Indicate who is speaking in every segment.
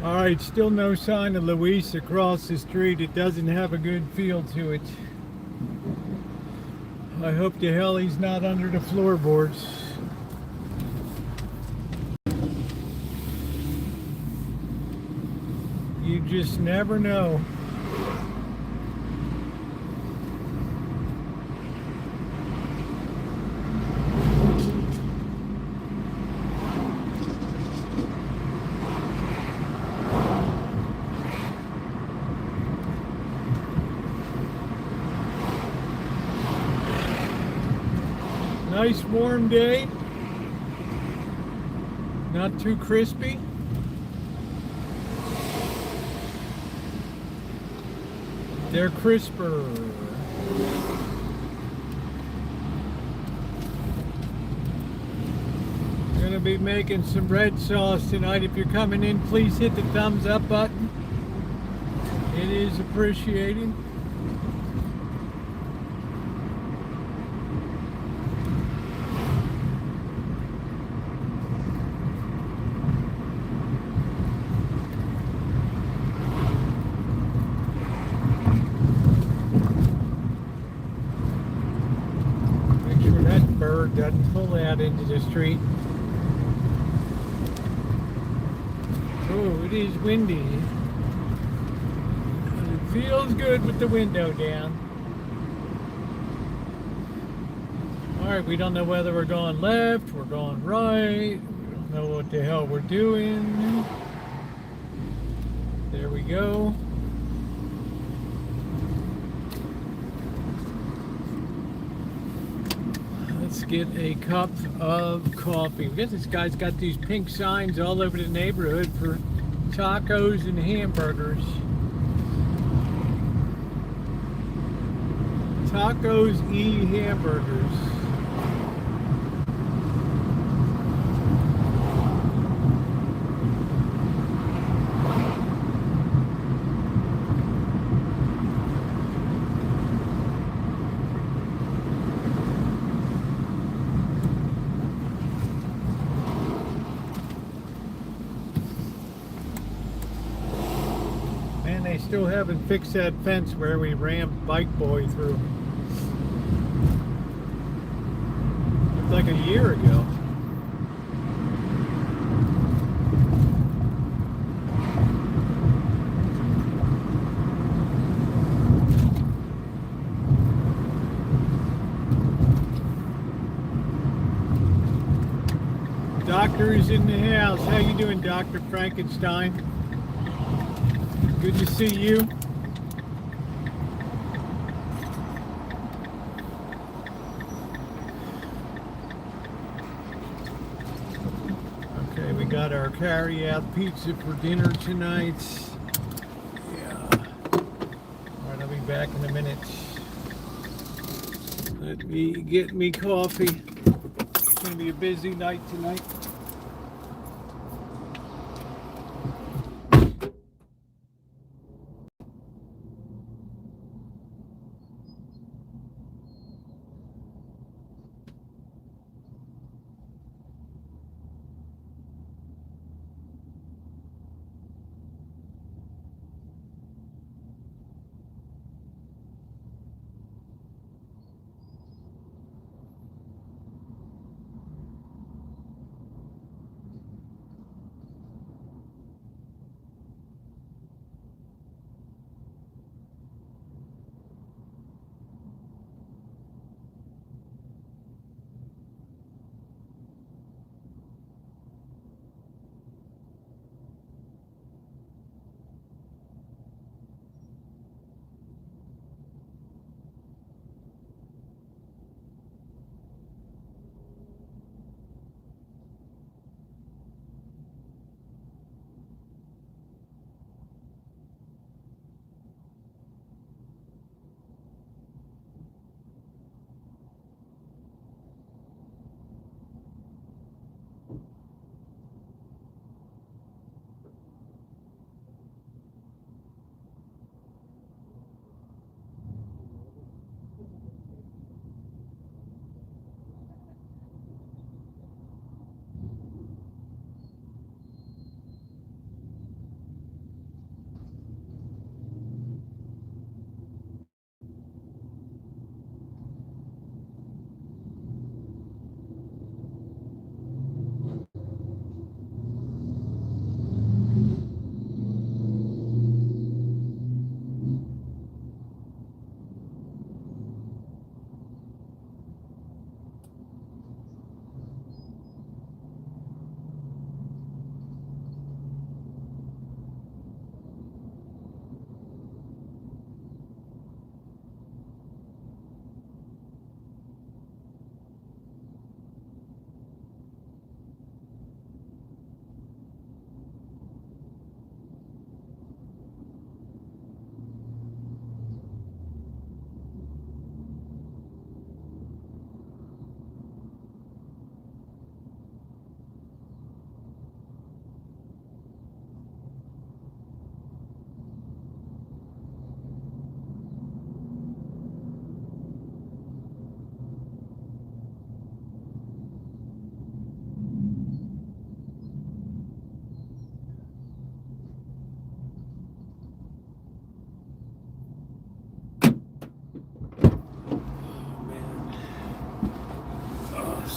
Speaker 1: Alright, still no sign of Luis across the street. It doesn't have a good feel to it. I hope to hell he's not under the floorboards. You just never know. Nice warm day. Not too crispy. They're crisper. Gonna be making some red sauce tonight. If you're coming in, please hit the thumbs up button. It is appreciated. Doesn't pull out into the street. Oh, it is windy. It feels good with the window down. Alright, we don't know whether we're going left, we're going right. We don't know what the hell we're doing. There we go. Let's get a cup of coffee. I guess this guy's got these pink signs all over the neighborhood for tacos and hamburgers. Tacos hamburgers. They still haven't fixed that fence where we rammed Bike Boy through. Looked like a year ago. Doctor is in the house. How you doing, Dr. Frankenstein? Good to see you. Okay, we got our carry-out pizza for dinner tonight. Yeah. Alright, I'll be back in a minute. Let me get me coffee. It's going to be a busy night tonight.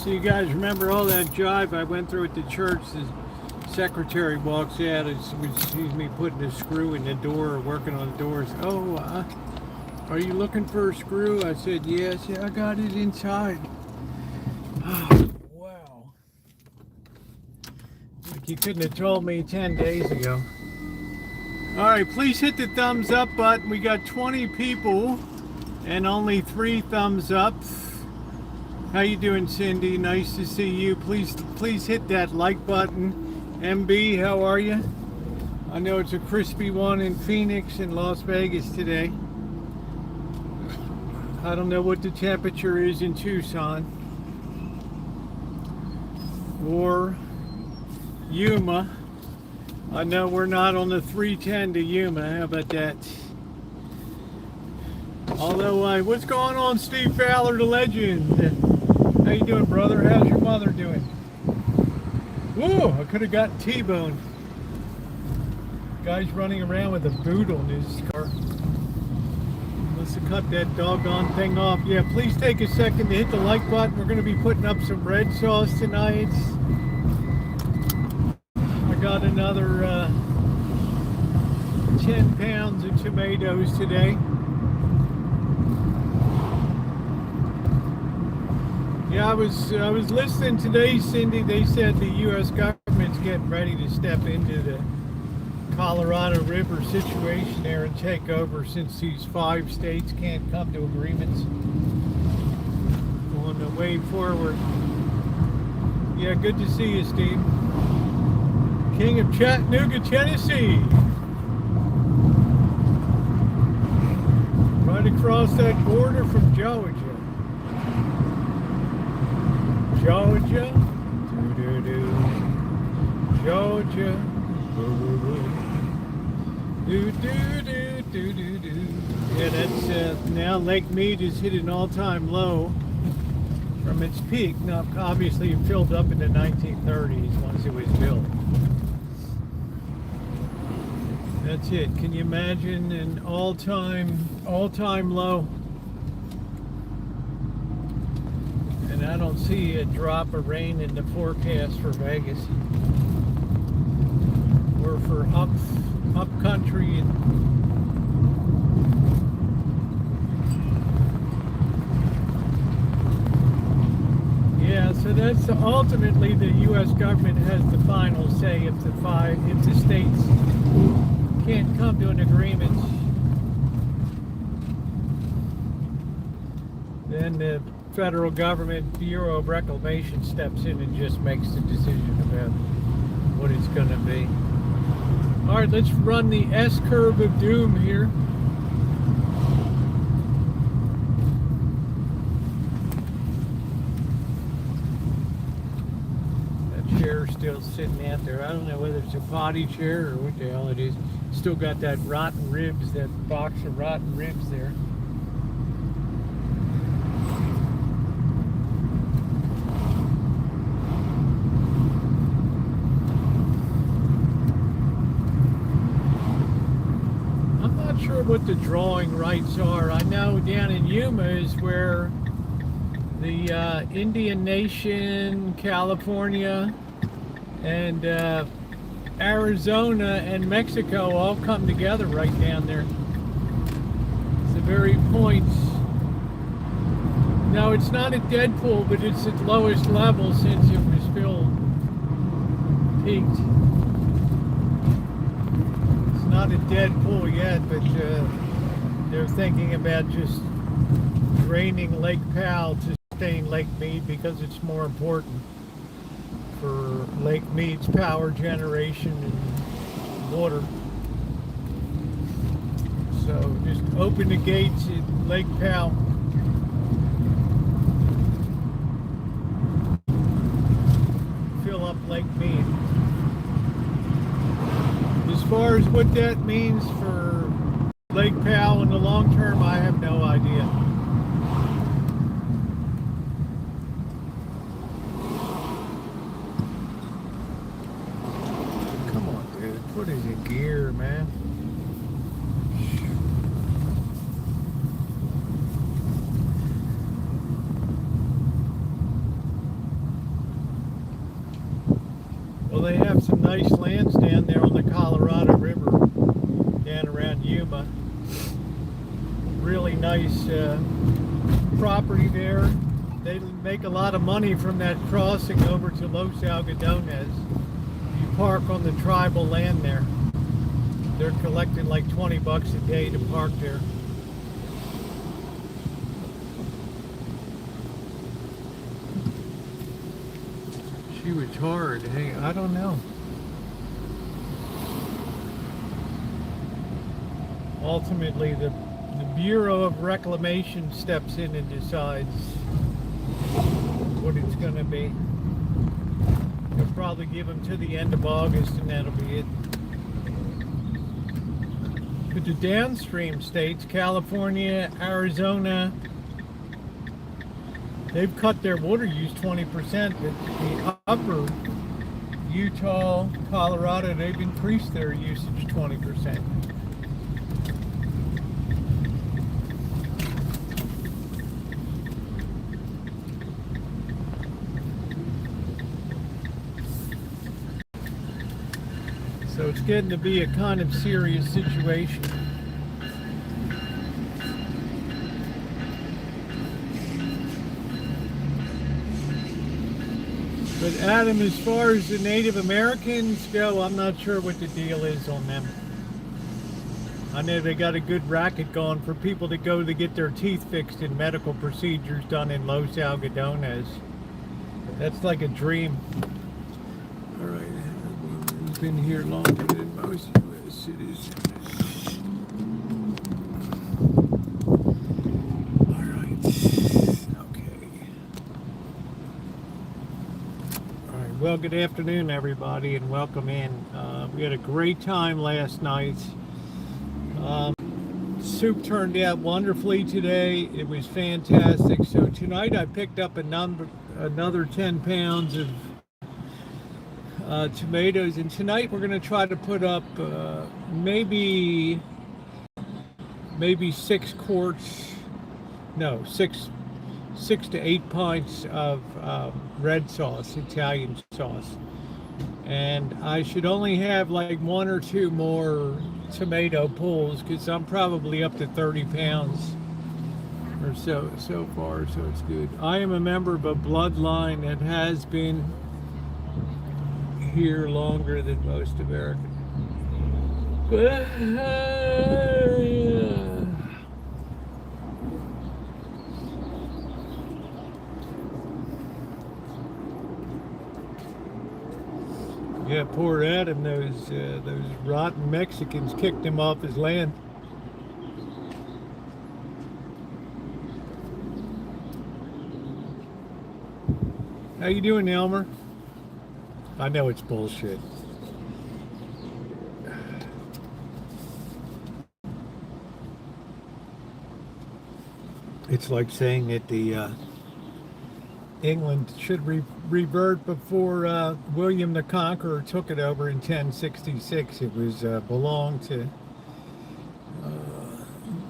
Speaker 1: So you guys remember all that jive I went through at the church? The secretary walks out and sees me putting a screw in the door or working on the doors. Oh, are you looking for a screw? I said, yes. Yeah, I got it inside. Oh, wow. Like you couldn't have told me 10 days ago. All right, please hit the thumbs up button. We got 20 people and only 3 thumbs up. How you doing, Cindy? Nice to see you. Please hit that like button. MB, how are you? I know it's a crispy one in Phoenix and Las Vegas today. I don't know what the temperature is in Tucson or Yuma. I know we're not on the 310 to Yuma. How about that? Although, what's going on, Steve Fowler, the legend? How you doing, brother? How's your mother doing? Whoa, I could have gotten T-boned. Guy's running around with a boot on his car. Let's cut that doggone thing off. Yeah, please take a second to hit the like button. We're going to be putting up some red sauce tonight. I got another 10 pounds of tomatoes today. Yeah, I was listening today, Cindy. They said the U.S. government's getting ready to step into the Colorado River situation there and take over, since these 5 states can't come to agreements on the way forward. Yeah, good to see you, Steve. King of Chattanooga, Tennessee. Right across that border from Georgia. Georgia, doo-doo-doo. Georgia, boo-boo-boo. Do-do-do-do-do-do. Yeah, that's now Lake Mead has hit an all-time low from its peak. Now, obviously, it filled up in the 1930s once it was built. That's it. Can you imagine an all-time low? And I don't see a drop of rain in the forecast for Vegas. We're for up country. Yeah, so that's ultimately the U.S. government has the final say if the states can't come to an agreement. Then the federal government Bureau of Reclamation steps in and just makes the decision about what it's going to be. All right, let's run the S-curve of doom here. That chair's still sitting out there. I don't know whether it's a potty chair or what the hell it is. Still got that rotten ribs, that box of rotten ribs there. What the drawing rights are. I know down in Yuma is where the Indian Nation, California, and Arizona and Mexico all come together right down there. It's the very points. No, it's not a dead pool, but it's at lowest level since it was filled, peaked. Not a dead pool yet, but they're thinking about just draining Lake Powell to sustain Lake Mead because it's more important for Lake Mead's power generation and water. So just open the gates at Lake Powell. Fill up Lake Mead. As far as what that means for Lake Powell in the long term, I have no idea. Come on, dude. Put it in gear, man. Well, they have some nice lands down there on the Colorado River, down around Yuma. Really nice property there. They make a lot of money from that crossing over to Los Algodones. You park on the tribal land there. They're collecting like 20 bucks a day to park there. She was hard. Hey, I don't know. Ultimately, the Bureau of Reclamation steps in and decides what it's going to be. They'll probably give them to the end of August, and that'll be it. But the downstream states, California, Arizona, they've cut their water use 20%. The upper Utah, Colorado, they've increased their usage 20%. So it's getting to be a kind of serious situation. But Adam, as far as the Native Americans go, I'm not sure what the deal is on them. I know they got a good racket going for people to go to get their teeth fixed in medical procedures done in Los Algodones. That's like a dream. All right, he's been here longer than most U.S. citizens. All right, okay. All right, well, good afternoon, everybody, and welcome in. We had a great time last night. Soup turned out wonderfully today. It was fantastic. So tonight I picked up another 10 pounds of tomatoes, and tonight we're going to try to put up maybe 6 to 8 pints of red sauce, Italian sauce. And I should only have like 1 or 2 more tomato pulls, because I'm probably up to 30 pounds or so far, so it's good. I am a member of a bloodline that has been here longer than most Americans. Yeah, poor Adam. Those rotten Mexicans kicked him off his land. How you doing, Elmer? I know it's bullshit. It's like saying that the England should revert before William the Conqueror took it over in 1066. It was belonged to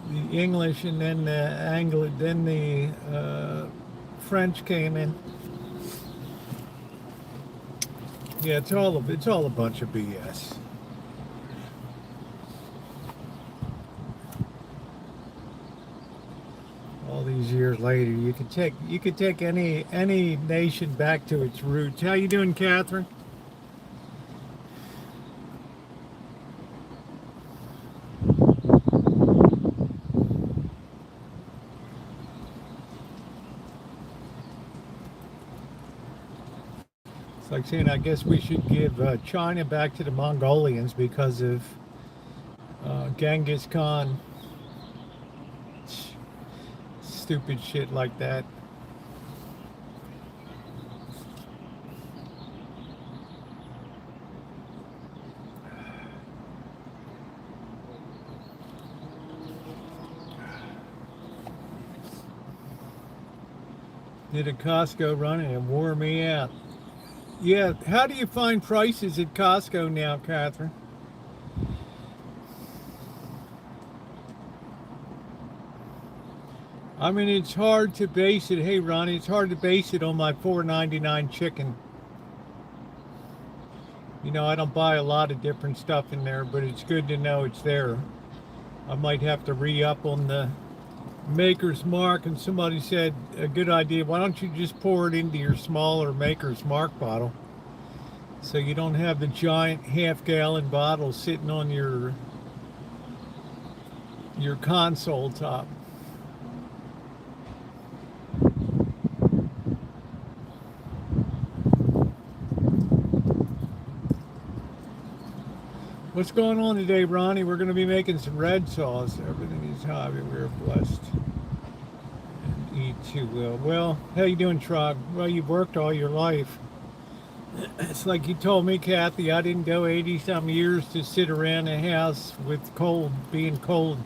Speaker 1: the English, and then the French came in. Yeah, it's all a bunch of BS. All these years later, you could take any nation back to its roots. How you doing, Catherine? It's like saying, I guess we should give China back to the Mongolians because of Genghis Khan. Stupid shit like that. Did a Costco run and it wore me out. Yeah, how do you find prices at Costco now, Catherine? I mean, it's hard to base it. Hey, Ronnie, it's hard to base it on my $4.99 chicken. You know, I don't buy a lot of different stuff in there, but it's good to know it's there. I might have to re-up on the Maker's Mark, and somebody said a good idea. Why don't you just pour it into your smaller Maker's Mark bottle, so you don't have the giant half-gallon bottle sitting on your console top. What's going on today, Ronnie? We're going to be making some red sauce. Everything is hobby. We're blessed and eat too well. Well, how you doing, Trog? Well, you've worked all your life. It's like you told me, Kathy, I didn't go 80-some years to sit around a house with cold, being cold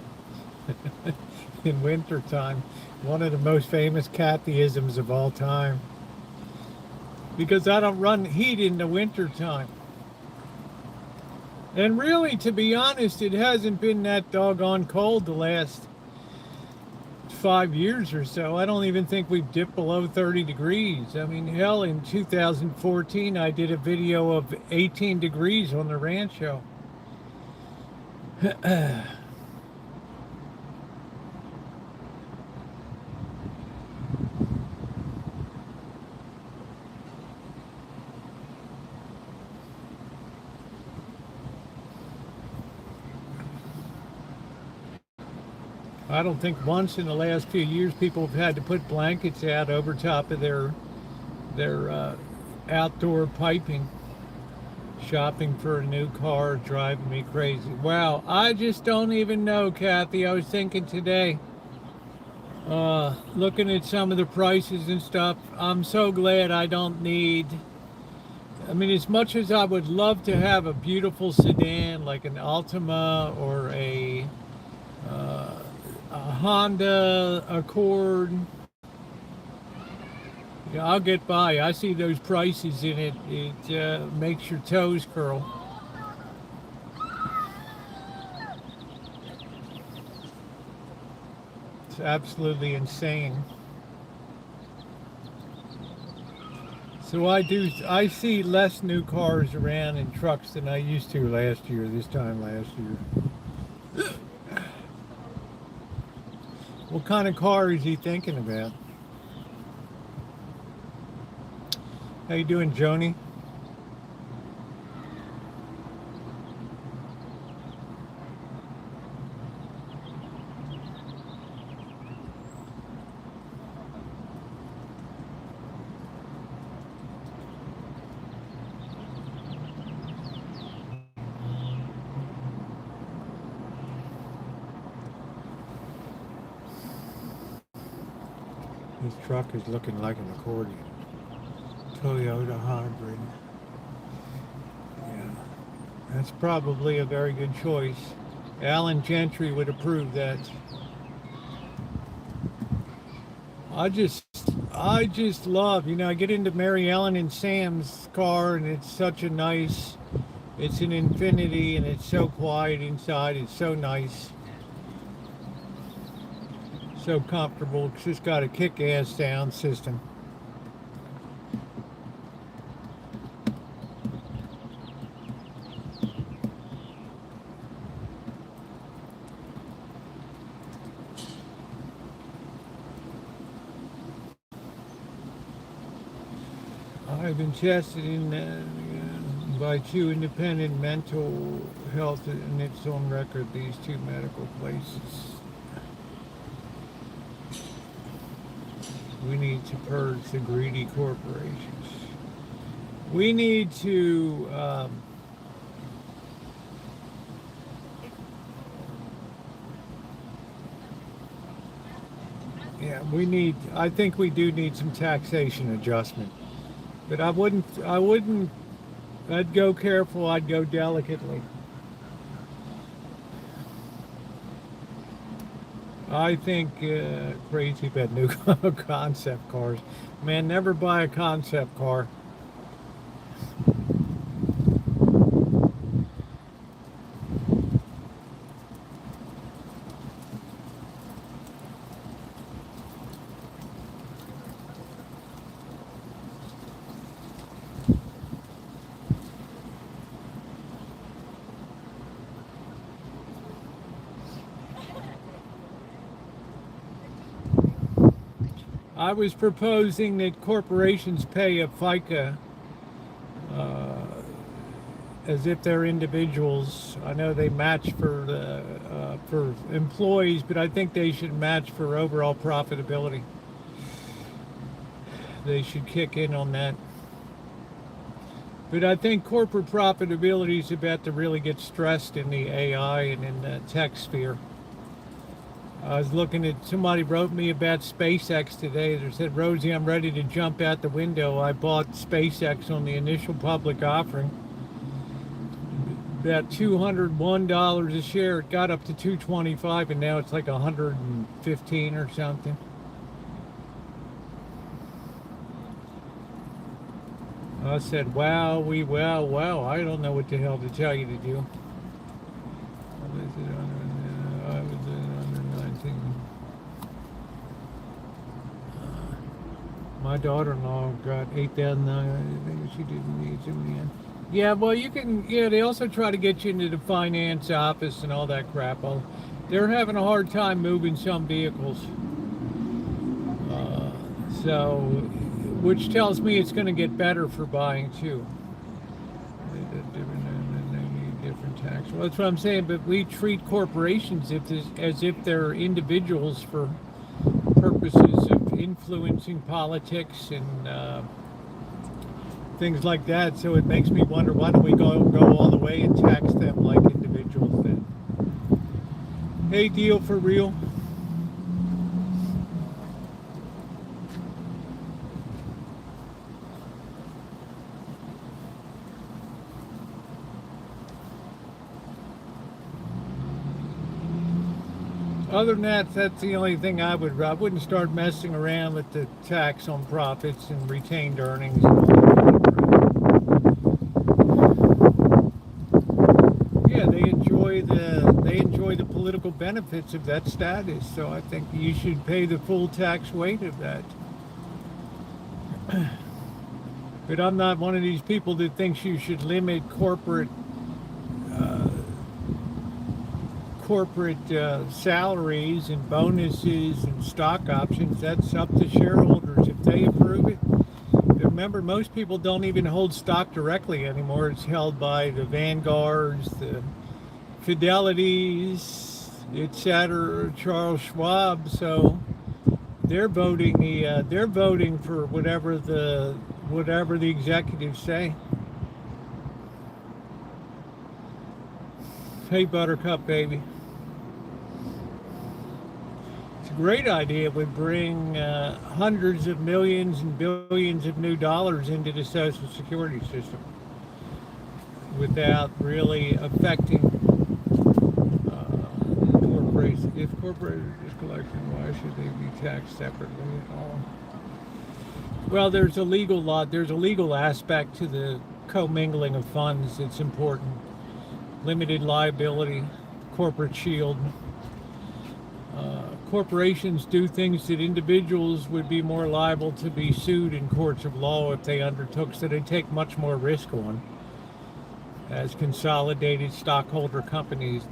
Speaker 1: in wintertime. One of the most famous Kathyisms of all time. Because I don't run heat in the wintertime. And really, to be honest, it hasn't been that doggone cold the last 5 years or so. I don't even think we've dipped below 30 degrees. I mean, hell, in 2014, I did a video of 18 degrees on the Rancho. I don't think once in the last few years people have had to put blankets out over top of their outdoor piping. Shopping for a new car driving me crazy. Wow, I just don't even know, Kathy. I was thinking today, looking at some of the prices and stuff, I'm so glad I don't need. I mean, as much as I would love to have a beautiful sedan like an Altima or a Honda Accord, yeah, I'll get by. I see those prices in it. It makes your toes curl. It's absolutely insane. So I see less new cars around and trucks than I used to last year, this time last year. What kind of car is he thinking about? How you doing, Joni? This truck is looking like an accordion. Toyota hybrid. Yeah, that's probably a very good choice. Alan Gentry would approve that. I just, I just love, I get into Mary Ellen and Sam's car, and it's such a nice, it's an Infinity, and it's so quiet inside. It's so nice, so comfortable. It's just got a kick-ass sound system. I've been tested by 2 independent mental health, and it's on record, these 2 medical places. We need to purge the greedy corporations. We need to I think we do need some taxation adjustment. But I'd go careful, I'd go delicately. I think crazy about new concept cars. Man, never buy a concept car. I was proposing that corporations pay a FICA as if they're individuals. I know they match for employees, but I think they should match for overall profitability. They should kick in on that. But I think corporate profitability is about to really get stressed in the AI and in the tech sphere. I was looking at, somebody wrote me about SpaceX today. They said, Rosie, I'm ready to jump out the window. I bought SpaceX on the initial public offering. About $201 a share. It got up to $225 and now it's like $115 or something. I said, wow, wow. I don't know what the hell to tell you to do. I was under 19. My daughter-in-law got 8,000. I think she didn't need some in the end. Yeah, well, you can, yeah, they also try to get you into the finance office and all that crap. They're having a hard time moving some vehicles. So, which tells me it's going to get better for buying too. Different tax. Well, that's what I'm saying. But we treat corporations as if they're individuals for purposes of influencing politics and things like that. So it makes me wonder, why don't we go all the way and tax them like individuals then? Hey, deal for real. Other than that, that's the only thing I wouldn't start messing around with the tax on profits and retained earnings. Yeah, they enjoy the political benefits of that status, so I think you should pay the full tax weight of that. But I'm not one of these people that thinks you should limit corporate salaries and bonuses and stock options. That's up to shareholders if they approve it. Remember, most people don't even hold stock directly anymore. It's held by the Vanguards, the Fidelities, etc., Charles Schwab. So they're voting for whatever the executives say. Hey, Buttercup, baby. It's a great idea. It would bring hundreds of millions and billions of new dollars into the Social Security system without really affecting corporations. If corporations are collecting, why should they be taxed separately at all? Well, there's a legal aspect to the commingling of funds that's important. Limited liability, corporate shield. Corporations do things that individuals would be more liable to be sued in courts of law if they undertook, so they take much more risk on. As consolidated stockholder companies,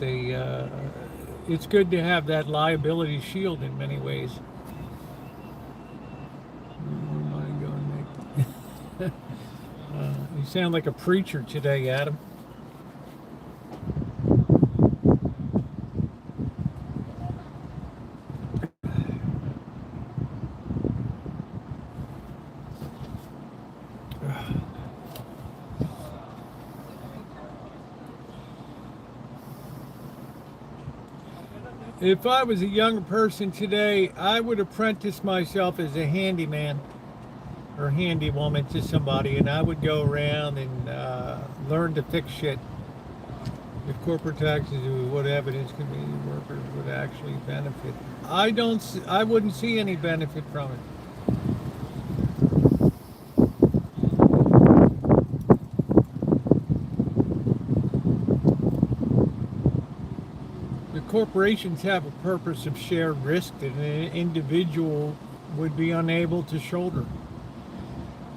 Speaker 1: it's good to have that liability shield in many ways. You sound like a preacher today, Adam. If I was a younger person today, I would apprentice myself as a handyman or handywoman to somebody, and I would go around and learn to fix shit. If corporate taxes, what evidence committee workers would actually benefit? I wouldn't see any benefit from it. Corporations have a purpose of shared risk that an individual would be unable to shoulder.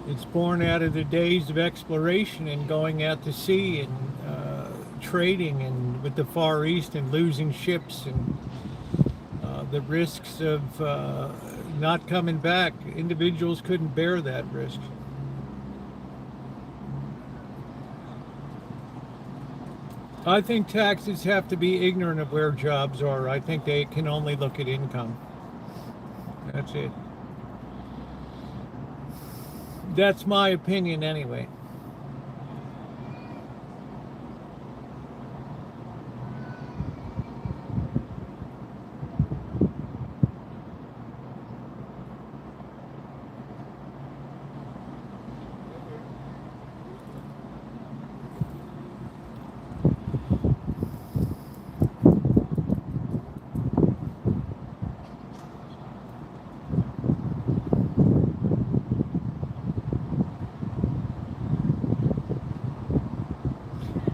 Speaker 1: It's born out of the days of exploration and going out to sea and trading and with the Far East and losing ships and the risks of not coming back. Individuals couldn't bear that risk. I think taxes have to be ignorant of where jobs are. I think they can only look at income. That's it. That's my opinion anyway.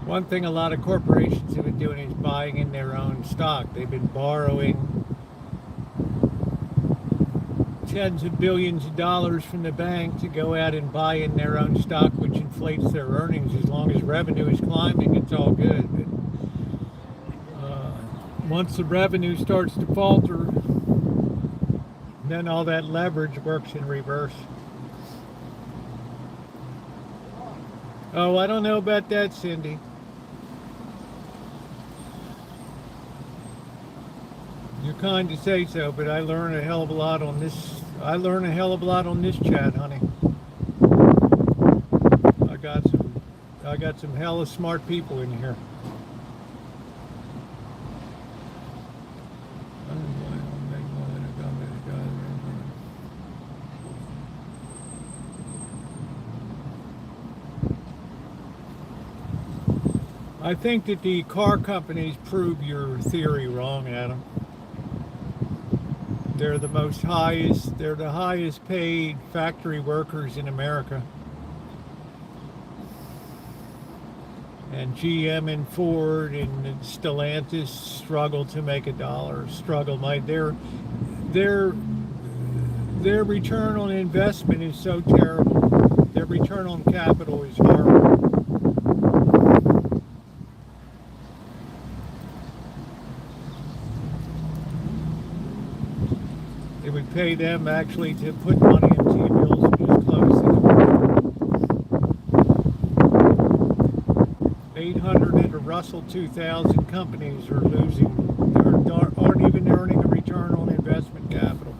Speaker 1: One thing a lot of corporations have been doing is buying in their own stock. They've been borrowing tens of billions of dollars from the bank to go out and buy in their own stock, which inflates their earnings. As long as revenue is climbing, it's all good. But once the revenue starts to falter, then all that leverage works in reverse. Oh, I don't know about that, Cindy. You're kind to say so, but I learn a hell of a lot on this. I learn a hell of a lot on this chat, honey. I got some hella smart people in here. I think that the car companies prove your theory wrong, Adam. They're the highest paid factory workers in America. And GM and Ford and Stellantis struggle to make a dollar. Their return on investment is so terrible. Their return on capital is horrible. It would pay them actually to put money in T-bills and just close it. 800 of the Russell 2000 companies are losing, aren't even earning a return on investment capital.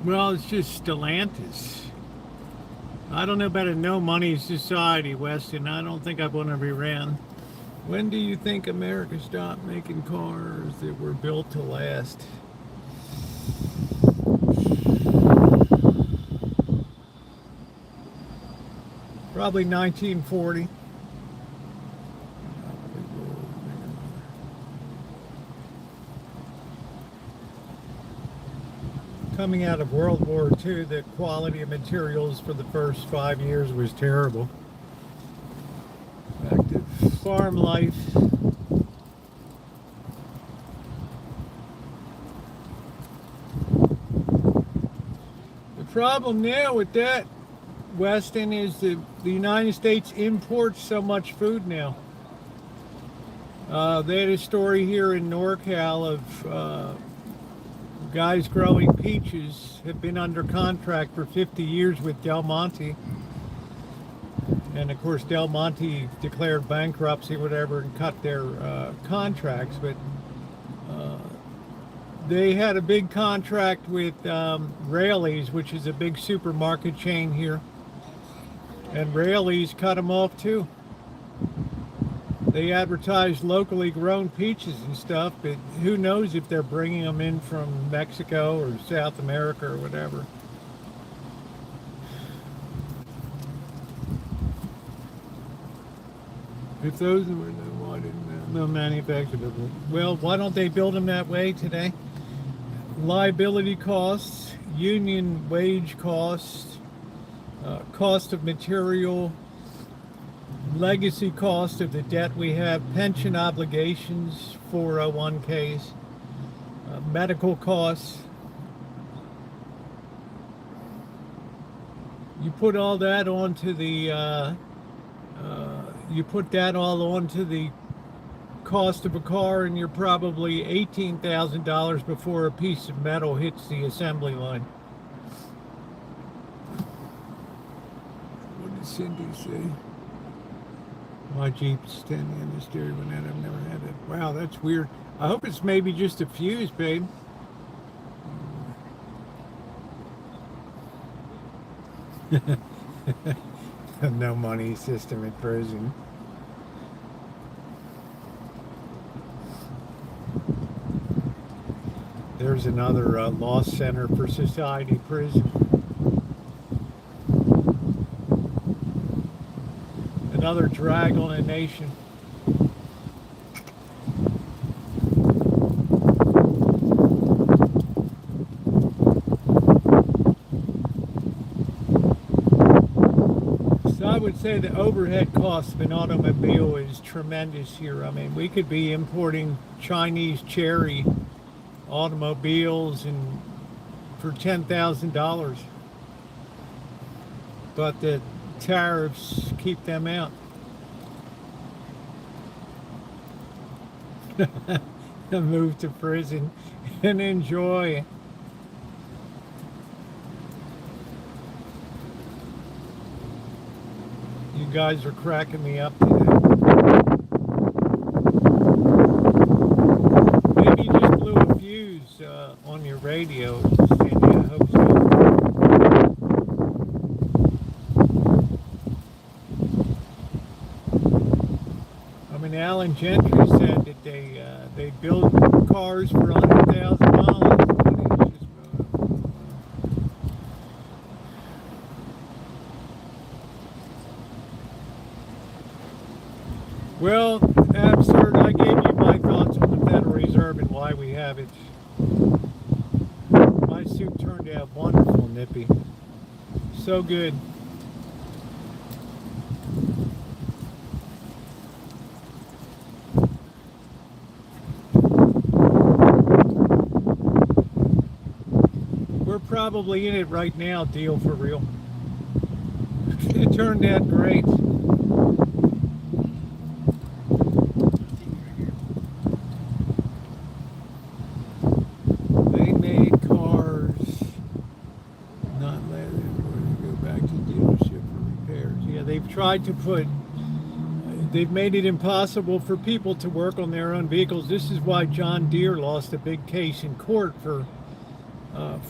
Speaker 1: Well, it's just Stellantis. I don't know about a no-money society, Weston. I don't think I want to be ran. When do you think America stopped making cars that were built to last? Probably 1940. Coming out of World War II, the quality of materials for the first 5 years was terrible. Back to farm life. The problem now with that, Weston, is that the United States imports so much food now. They had a story here in NorCal of guys growing peaches have been under contract for 50 years with Del Monte. And of course, Del Monte declared bankruptcy, whatever, and cut their contracts. But they had a big contract with Raley's, which is a big supermarket chain here. And Raley's cut them off too. They advertise locally grown peaches and stuff, but who knows if they're bringing them in from Mexico or South America or whatever. If those were no manufactured, well, why don't they build them that way today? Liability costs, union wage costs, cost of material, legacy cost of the debt we have, pension obligations, 401ks, medical costs. You put all that onto the you put that all onto the cost of a car, and you're probably $18,000 before a piece of metal hits the assembly line. What did Cindy say? My Jeep's standing in the stereo when I've never had it. Wow, that's weird. I hope it's maybe just a fuse, babe. No money system at prison. There's another loss center for society prison. Another drag on a nation. So I would say the overhead cost of an automobile is tremendous here. I mean, we could be importing Chinese cherry automobiles and for $10,000, but the tariffs keep them out. Move to prison and enjoy. You guys are cracking me up today. Maybe you just blew a fuse on your radio, Sandy. I hope so. I mean, Alan Gentry said that they build cars for $100,000. Well, absurd. I gave you my thoughts on the Federal Reserve and why we have it. My soup turned out wonderful, Nippy. So good. We're probably in it right now, deal for real. It turned out great. They made cars, not let everybody go back to dealership for repairs. Yeah, they've made it impossible for people to work on their own vehicles. This is why John Deere lost a big case in court for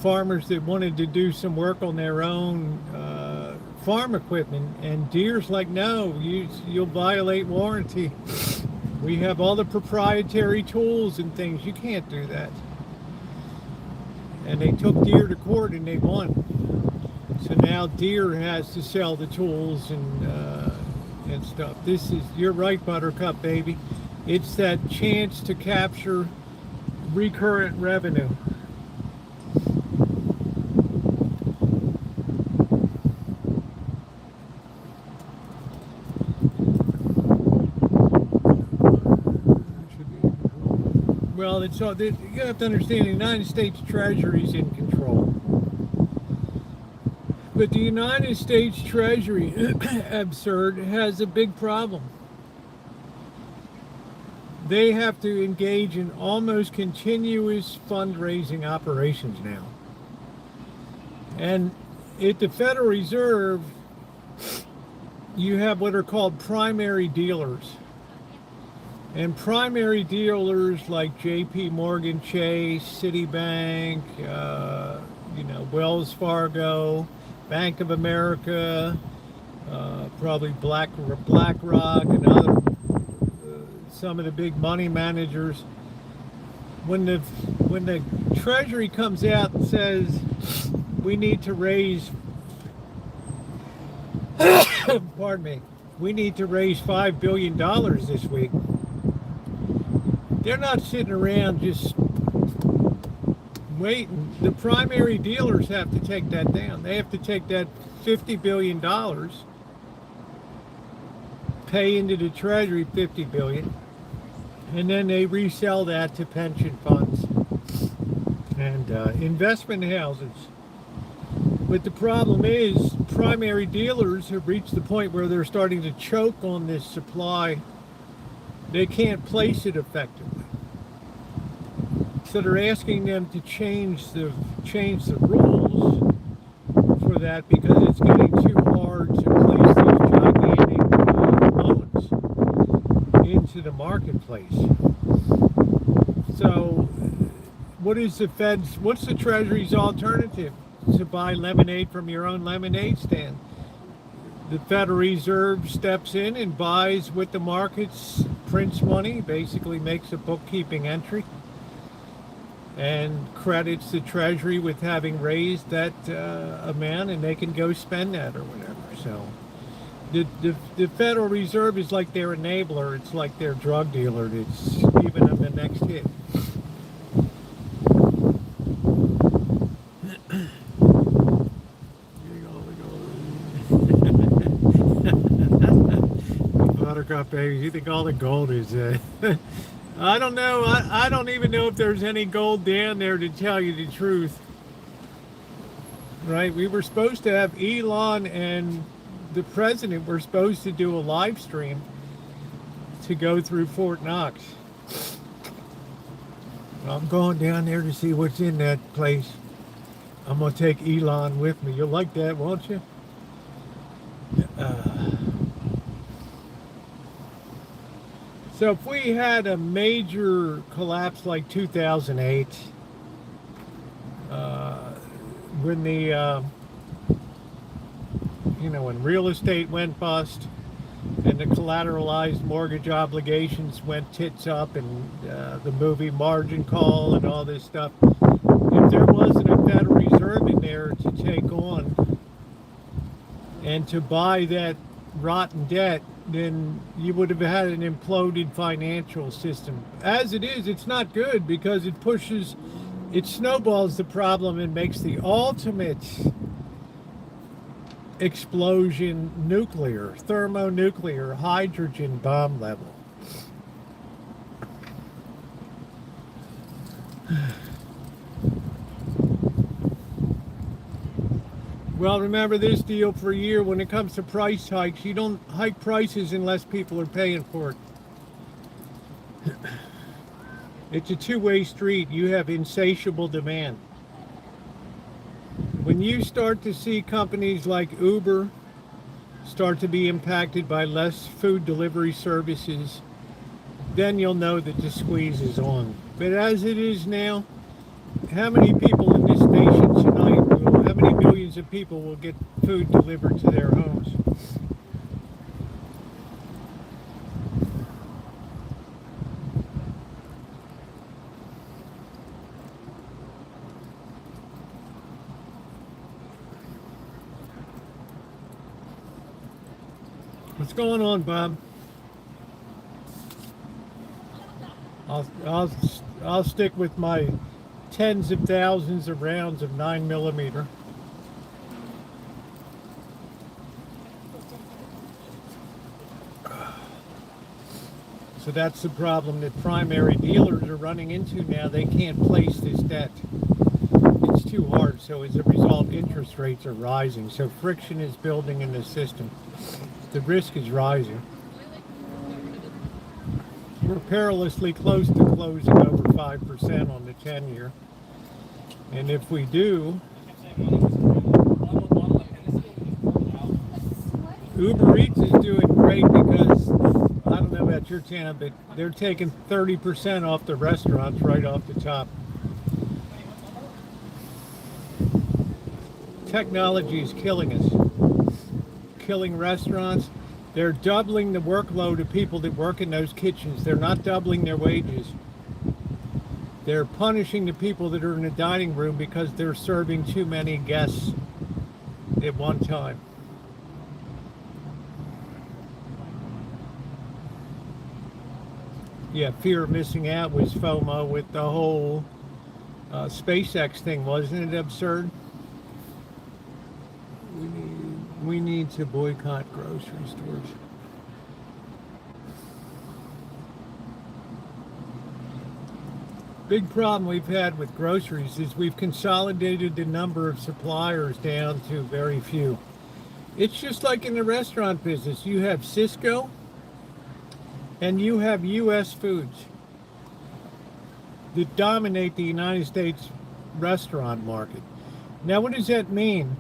Speaker 1: farmers that wanted to do some work on their own farm equipment, and Deere's like, no, you'll violate warranty. We have all the proprietary tools and things. You can't do that. And they took Deere to court and they won. So now Deere has to sell the tools and stuff. You're right, Buttercup, baby. It's that chance to capture recurrent revenue. Well, you have to understand the United States Treasury is in control. But the United States Treasury, absurd, has a big problem. They have to engage in almost continuous fundraising operations now. And at the Federal Reserve, you have what are called primary dealers. And primary dealers like J.P. Morgan Chase, Citibank, Wells Fargo, Bank of America, probably BlackRock, and other some of the big money managers. When the Treasury comes out and says we need to raise, pardon me, we need to raise $5 billion this week. They're not sitting around just waiting. The primary dealers have to take that down. They have to take that $50 billion pay into the treasury 50 billion, and then they resell that to pension funds and investment houses. But the problem is primary dealers have reached the point where they're starting to choke on this supply. They can't place it effectively. So they're asking them to change the rules for that, because it's getting too hard to place these gigantic loans into the marketplace. So what's the Treasury's alternative? To buy lemonade from your own lemonade stand. The Federal Reserve steps in and buys what the markets, prints money, basically makes a bookkeeping entry, and credits the Treasury with having raised that amount, and they can go spend that or whatever. So the Federal Reserve is like their enabler. It's like their drug dealer that's giving them the next hit. Buttercup, baby, you think all the gold is I don't know. I don't even know if there's any gold down there, to tell you the truth. Right? We were supposed to have Elon and the president were supposed to do a live stream to go through Fort Knox. I'm going down there to see what's in that place. I'm going to take Elon with me. You'll like that, won't you? So if we had a major collapse like 2008, when when real estate went bust and the collateralized mortgage obligations went tits up, and the movie Margin Call and all this stuff, if there wasn't a Federal Reserve in there to take on and to buy that rotten debt, then you would have had an imploded financial system. As it is, it's not good, because it snowballs the problem and makes the ultimate explosion nuclear, thermonuclear, hydrogen bomb level. Well, remember this deal for a year. When it comes to price hikes, you don't hike prices unless people are paying for it. It's a two-way street. You have insatiable demand. When you start to see companies like Uber start to be impacted by less food delivery services, then you'll know that the squeeze is on. But as it is now, how many people in this nation tonight, how many millions of people will get food delivered to their homes? What's going on, Bob? I'll stick with my tens of thousands of rounds of 9mm. So that's the problem that primary dealers are running into now. They can't place this debt. It's too hard. So as a result, interest rates are rising. So friction is building in the system. The risk is rising. We're perilously close to closing over 5% on the 10-year. And if we do, Uber Eats is doing great, because I don't know about your town, but they're taking 30% off the restaurants right off the top. Technology is killing us, killing restaurants. They're doubling the workload of people that work in those kitchens. They're not doubling their wages. They're punishing the people that are in the dining room because they're serving too many guests at one time. Yeah, fear of missing out was FOMO with the whole SpaceX thing. Wasn't it absurd? We need to boycott grocery stores. Big problem we've had with groceries is we've consolidated the number of suppliers down to very few. It's just like in the restaurant business. You have Cisco and you have U.S. Foods that dominate the United States restaurant market. Now, what does that mean?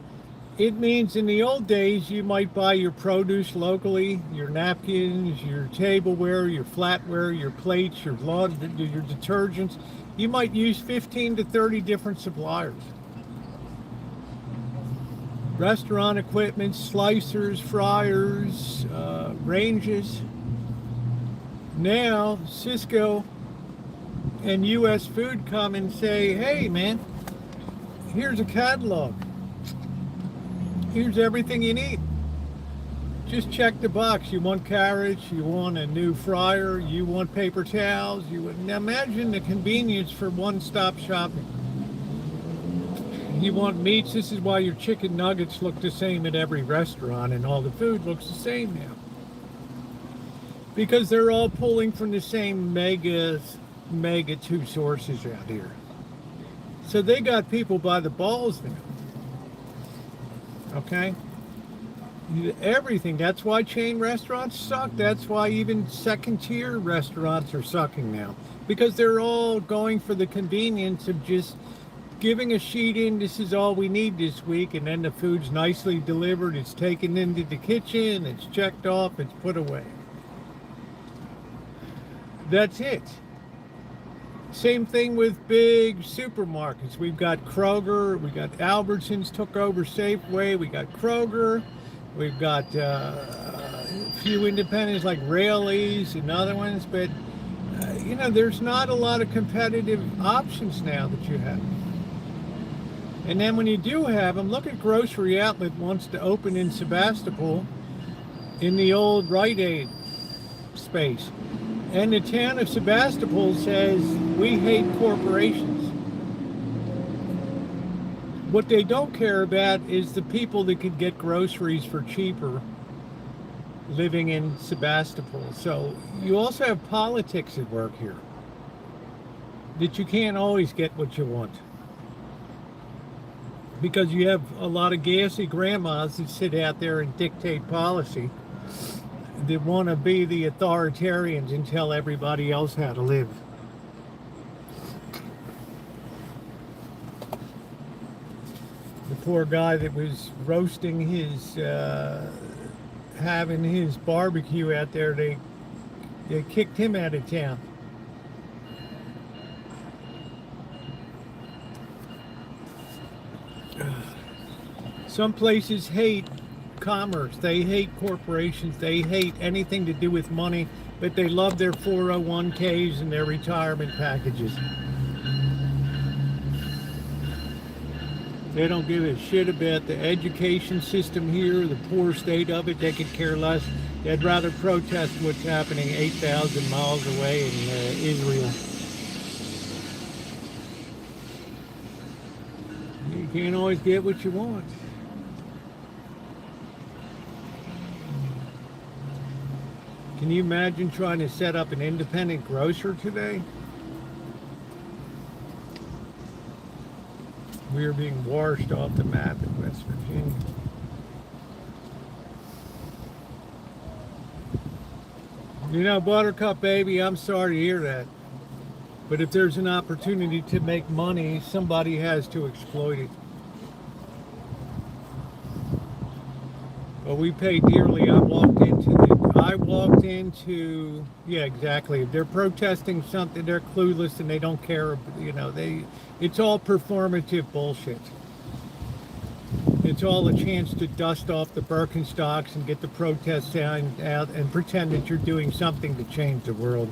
Speaker 1: It means in the old days, you might buy your produce locally, your napkins, your tableware, your flatware, your plates, your laundry, your detergents. You might use 15 to 30 different suppliers. Restaurant equipment, slicers, fryers, ranges. Now, Cisco and U.S. Food come and say, hey, man, here's a catalog. Here's everything you need. Just check the box. You want carrots, you want a new fryer, you want paper towels. Now imagine the convenience for one-stop shopping. You want meats. This is why your chicken nuggets look the same at every restaurant and all the food looks the same now. Because they're all pulling from the same mega two sources out here. So they got people by the balls now. Okay? Everything. That's why chain restaurants suck. That's why even second tier restaurants are sucking now. Because they're all going for the convenience of just giving a sheet in, this is all we need this week, and then the food's nicely delivered, it's taken into the kitchen, it's checked off, it's put away. That's it. Same thing with big supermarkets. We've got Kroger, we got Albertsons took over Safeway, we got Kroger, we've got a few independents like Raley's and other ones, but there's not a lot of competitive options now that you have. And then when you do have them, look at Grocery Outlet wants to open in Sebastopol in the old Rite Aid space. And the town of Sebastopol says, we hate corporations. What they don't care about is the people that could get groceries for cheaper living in Sebastopol. So you also have politics at work here. That you can't always get what you want. Because you have a lot of gassy grandmas that sit out there and dictate policy. That want to be the authoritarians and tell everybody else how to live. The poor guy that was roasting his, having his barbecue out there, they kicked him out of town. Some places hate commerce, they hate corporations, they hate anything to do with money, but they love their 401ks and their retirement packages. They don't give a shit about the education system here, the poor state of it. They could care less. They'd rather protest what's happening 8,000 miles away in Israel. You can't always get what you want. Can you imagine trying to set up an independent grocer today? We are being washed off the map in West Virginia. Buttercup baby, I'm sorry to hear that. But if there's an opportunity to make money, somebody has to exploit it. But we pay dearly. Yeah, exactly. If they're protesting something, they're clueless and they don't care. It's all performative bullshit. It's all a chance to dust off the Birkenstocks and get the protest sound out and pretend that you're doing something to change the world.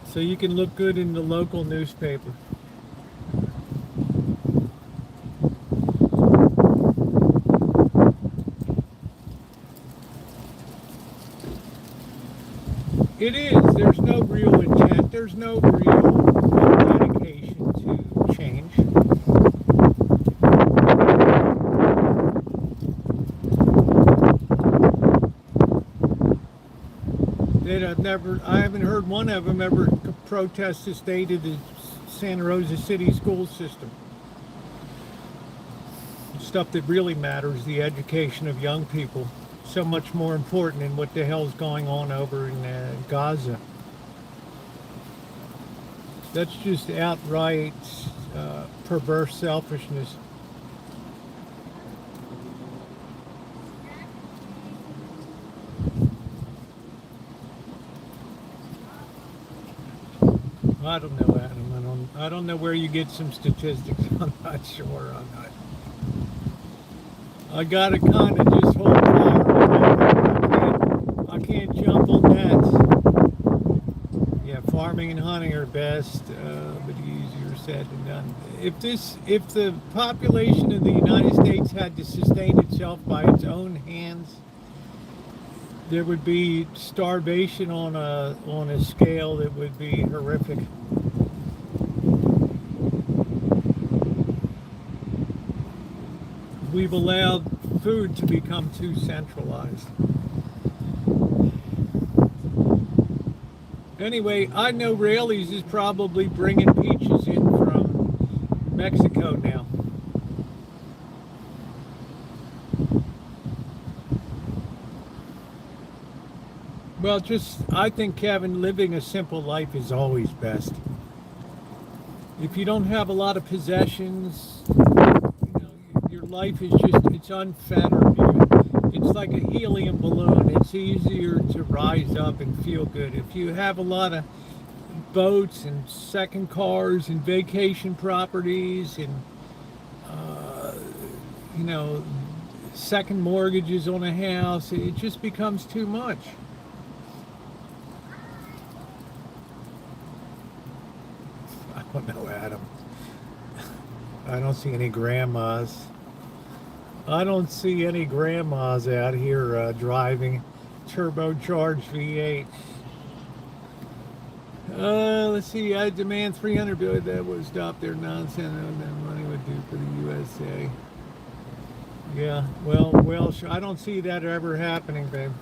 Speaker 1: So you can look good in the local newspaper. It is. There's no real intent. There's no real dedication to change. I haven't heard one of them ever protest the state of the Santa Rosa City school system. Stuff that really matters, the education of young people, so much more important than what the hell's going on over in Gaza. That's just outright perverse selfishness. I don't know, Adam. I don't know where you get some statistics. I'm not sure on that. I gotta kind of just hold fire. I can't jump on that. Yeah, farming and hunting are best, but easier said than done. If the population of the United States had to sustain itself by its own hands, there would be starvation on a scale that would be horrific. We've allowed food to become too centralized. Anyway, I know Raley's is probably bringing peaches in from Mexico now. Well, I think, Kevin, living a simple life is always best. If you don't have a lot of possessions, your life is it's unfettered. It's like a helium balloon. It's easier to rise up and feel good. If you have a lot of boats and second cars and vacation properties and, second mortgages on a house, it just becomes too much. I don't know, Adam. I don't see any grandmas. I don't see any grandmas out here driving turbocharged V8. Let's see. I demand $300 billion. That would stop their nonsense. That money would do for the USA. Yeah. Well. I don't see that ever happening, babe.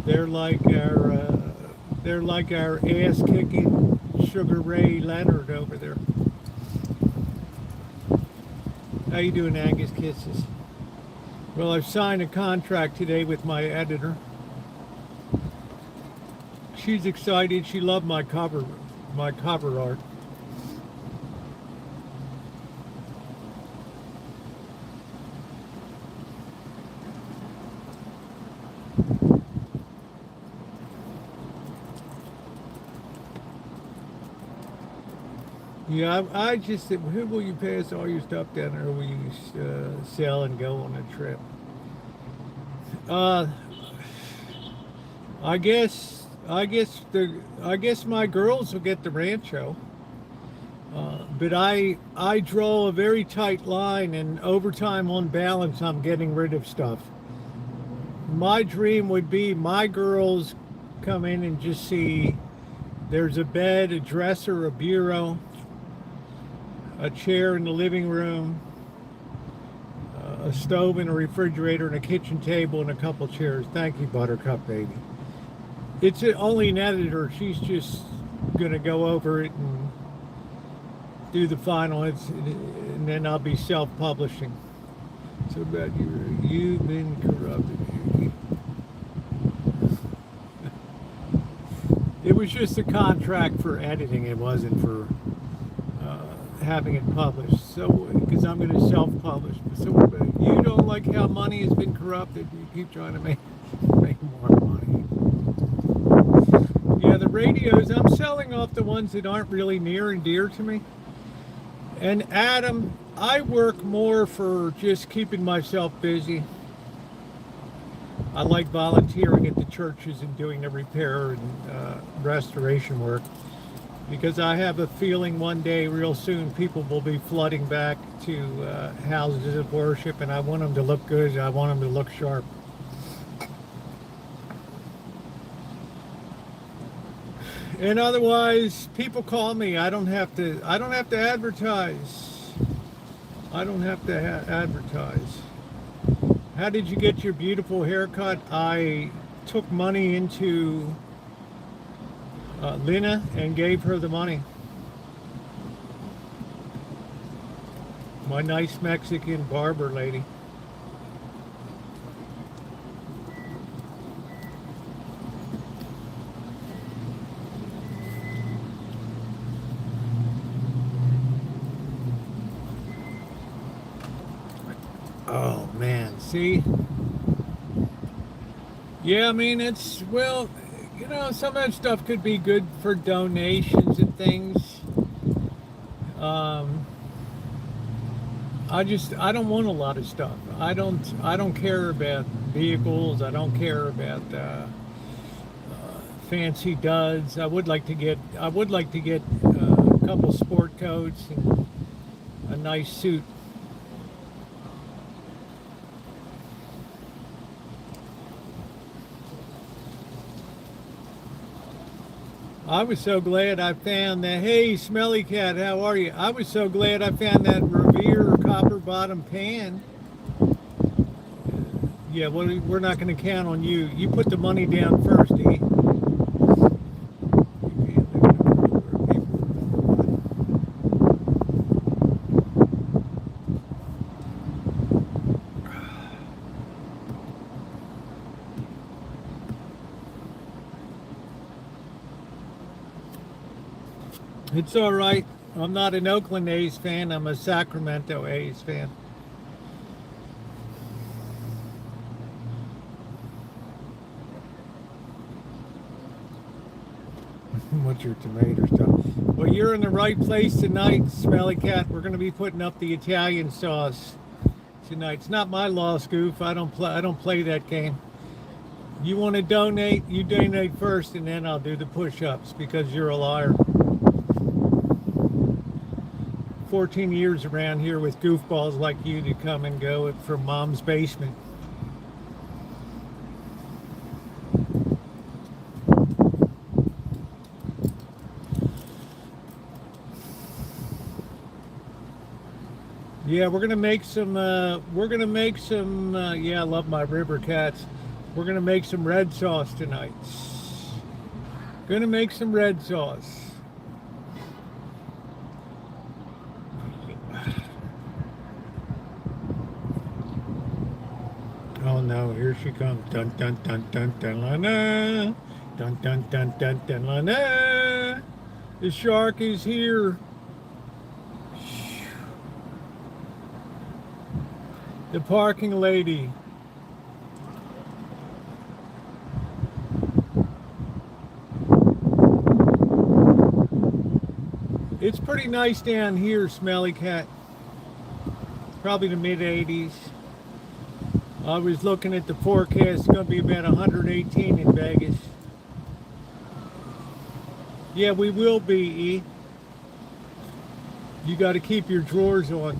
Speaker 1: They're like our ass-kicking Sugar Ray Leonard over there. How you doing, Angus? Kisses. Well, I've signed a contract today with my editor. She's excited. She loved my cover art. Yeah, I just said, who will you pass all your stuff down there? Or will you sell and go on a trip? I guess my girls will get the Rancho. But I draw a very tight line, and over time, on balance, I'm getting rid of stuff. My dream would be my girls come in and just see there's a bed, a dresser, a bureau, a chair in the living room, a stove and a refrigerator and a kitchen table and a couple chairs. Thank you, Buttercup baby. It's only an editor. She's just gonna go over it and do the final, and then I'll be self-publishing. So about you've been corrupted. It was just a contract for editing. It wasn't for having it published. So, because I'm going to self-publish. So you don't like how money has been corrupted. You keep trying to make more money. Yeah, the radios, I'm selling off the ones that aren't really near and dear to me. And Adam, I work more for just keeping myself busy. I like volunteering at the churches and doing the repair and restoration work, because I have a feeling one day real soon people will be flooding back to houses of worship, and I want them to look good. I want them to look sharp. And otherwise, people call me. I don't have to advertise. I don't have to advertise. How did you get your beautiful haircut? I took money into Lena and gave her the money. My nice Mexican barber lady. Oh man, see? Yeah, I mean, it's, well, you know, some of that stuff could be good for donations and things. Um, I don't want a lot of stuff. I don't care about vehicles. I don't care about fancy duds. I would like to get a couple sport coats and a nice suit. I was so glad I found that. Hey, Smelly Cat, how are you? I was so glad I found that Revere copper bottom pan. Yeah, well, we're not going to count on you. You put the money down first, E. It's all right. I'm not an Oakland A's fan. I'm a Sacramento A's fan. What's your tomato stuff? Well, you're in the right place tonight, Smelly Cat. We're going to be putting up the Italian sauce tonight. It's not my loss, Goof. I don't play that game. You want to donate? You donate first, and then I'll do the push-ups because you're a liar. 14 years around here with goofballs like you to come and go from mom's basement. Yeah, we're gonna make some. Yeah, I love my river cats. We're gonna make some red sauce tonight. Gonna make some red sauce. Oh no, here she comes. Dun dun dun dun dun la na. Dun dun dun dun dun la na. The shark is here. The parking lady. It's pretty nice down here, Smelly Cat. Probably the mid 80s. I was looking at the forecast. It's going to be about 118 in Vegas. Yeah, we will be, E. You got to keep your drawers on.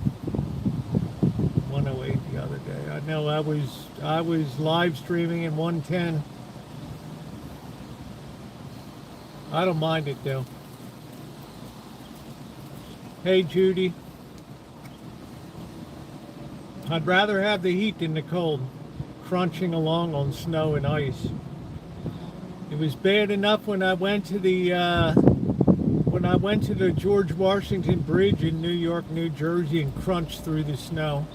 Speaker 1: 108 the other day. I know I was live streaming in 110. I don't mind it though. Hey Judy. I'd rather have the heat than the cold, crunching along on snow and ice. It was bad enough when I went to the George Washington Bridge in New York, New Jersey, and crunched through the snow.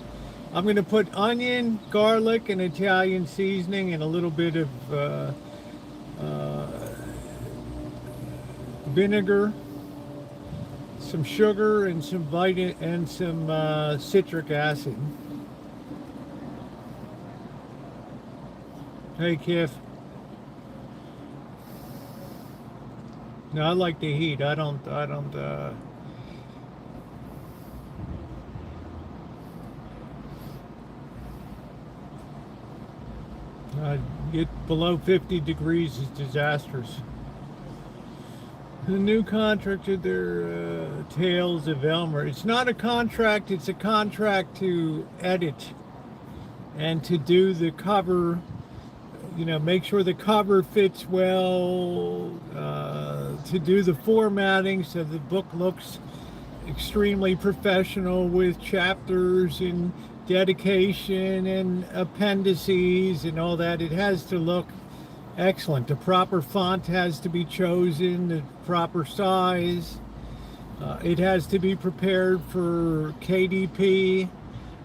Speaker 1: I'm going to put onion, garlic, and Italian seasoning, and a little bit of vinegar, some sugar, and some citric acid. Hey, Kif. No, I like the heat. I don't. Get below 50 degrees is disastrous. The new contract of their Tales of Elmer. It's not a contract. It's a contract to edit and to do the cover. You know, make sure the cover fits well, to do the formatting so the book looks extremely professional with chapters and dedication and appendices and all that. It has to look Excellent. The proper font has to be chosen, the proper size. It has to be prepared for KDP.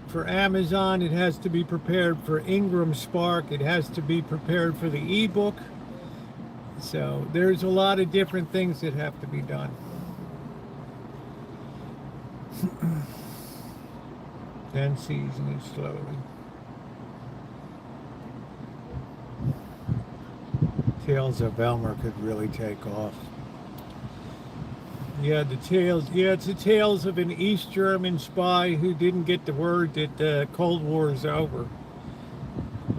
Speaker 1: For Amazon, it has to be prepared for Ingram Spark. It has to be prepared for the ebook. So there's a lot of different things that have to be done. Then season it slowly. Tales of Elmer could really take off. Yeah, the tales. Yeah, it's the tales of an East German spy who didn't get the word that the Cold War is over.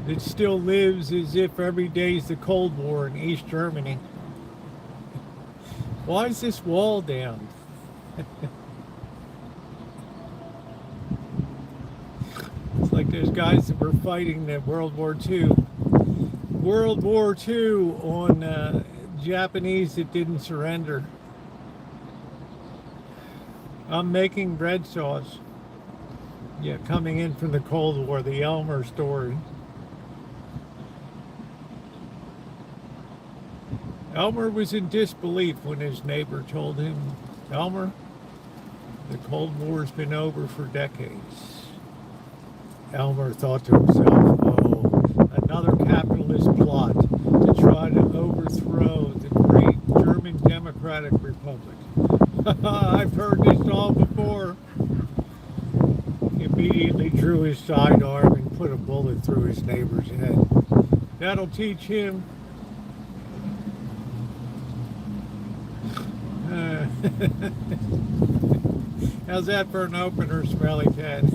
Speaker 1: It still lives as if every day is the Cold War in East Germany. Why is this wall down? It's like those guys that were fighting the World War II. World War II on Japanese that didn't surrender. I'm making bread sauce. Yeah, coming in from the Cold War, the Elmer story. Elmer was in disbelief when his neighbor told him, Elmer, the Cold War's been over for decades. Elmer thought to himself, oh, another capitalist plot to try to overthrow the great German Democratic Republic. I've heard this all before. He immediately drew his sidearm and put a bullet through his neighbor's head. That'll teach him. How's that for an opener, Smelly Cat?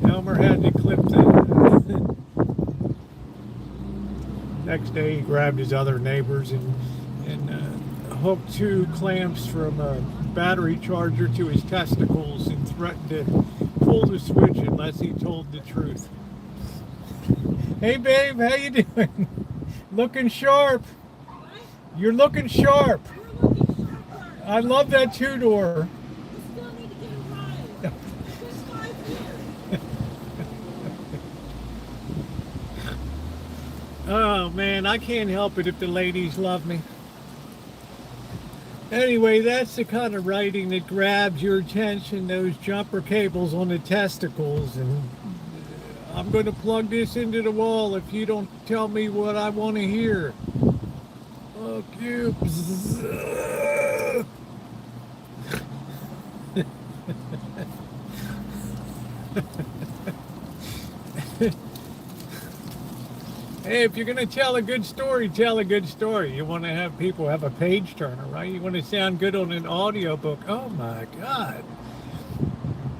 Speaker 1: Elmer had to clip the... Next day he grabbed his other neighbors and hooked 2 clamps from a battery charger to his testicles and threatened to pull the switch unless he told the truth. Hey babe, how you doing? Looking sharp. You're looking sharp. I love that 2-door. Oh man, I can't help it if the ladies love me. Anyway, that's the kind of writing that grabs your attention, those jumper cables on the testicles. And I'm going to plug this into the wall if you don't tell me what I want to hear. Fuck you. Hey, if you're going to tell a good story, tell a good story. You want to have people have a page turner, right? You want to sound good on an audio book. Oh my God.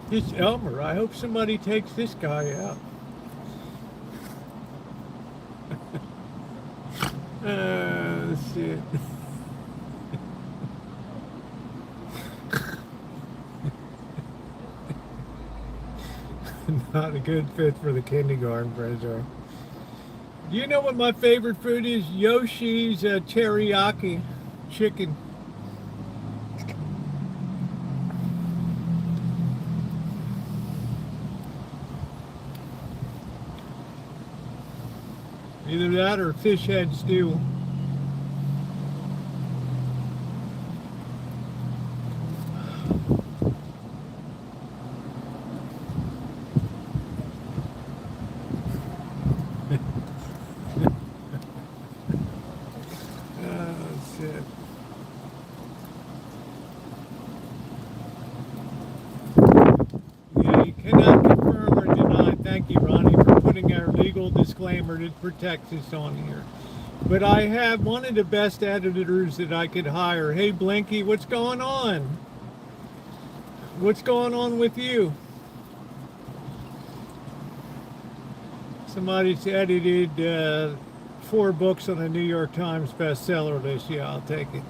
Speaker 1: This Elmer, I hope somebody takes this guy out. Shit. Not a good fit for the kindergarten pressure. Do you know what my favorite food is? Yoshi's teriyaki chicken. Either that or fish head stew. Disclaimer that protects us on here. But I have one of the best editors that I could hire. Hey Blinky, what's going on? What's going on with you? Somebody's edited 4 books on the New York Times bestseller list. Yeah, I'll take it.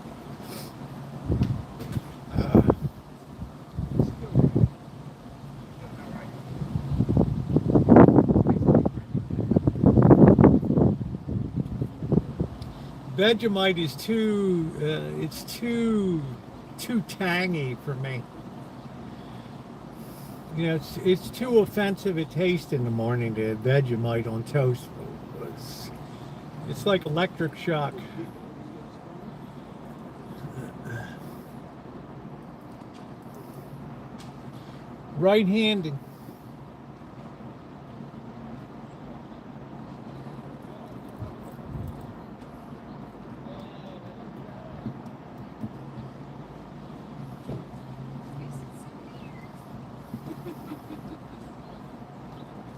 Speaker 1: Vegemite is too tangy for me. You know, it's too offensive a taste in the morning to have Vegemite on toast. It's like electric shock. Right-handed.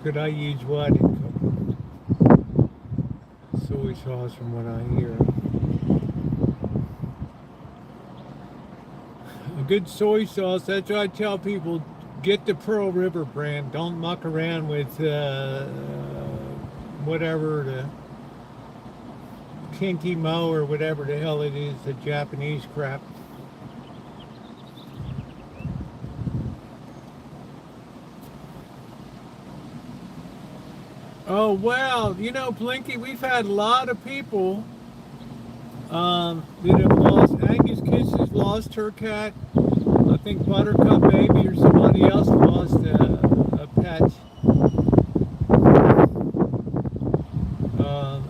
Speaker 1: Could I use what in cooking? Soy sauce from what I hear. A good soy sauce, that's what I tell people, get the Pearl River brand. Don't muck around with whatever, the Kinky Mo or whatever the hell it is, the Japanese crap. Oh, well, you know, Blinky, we've had a lot of people that have lost. Angus Kisses lost her cat. I think Buttercup Baby or somebody else lost a pet.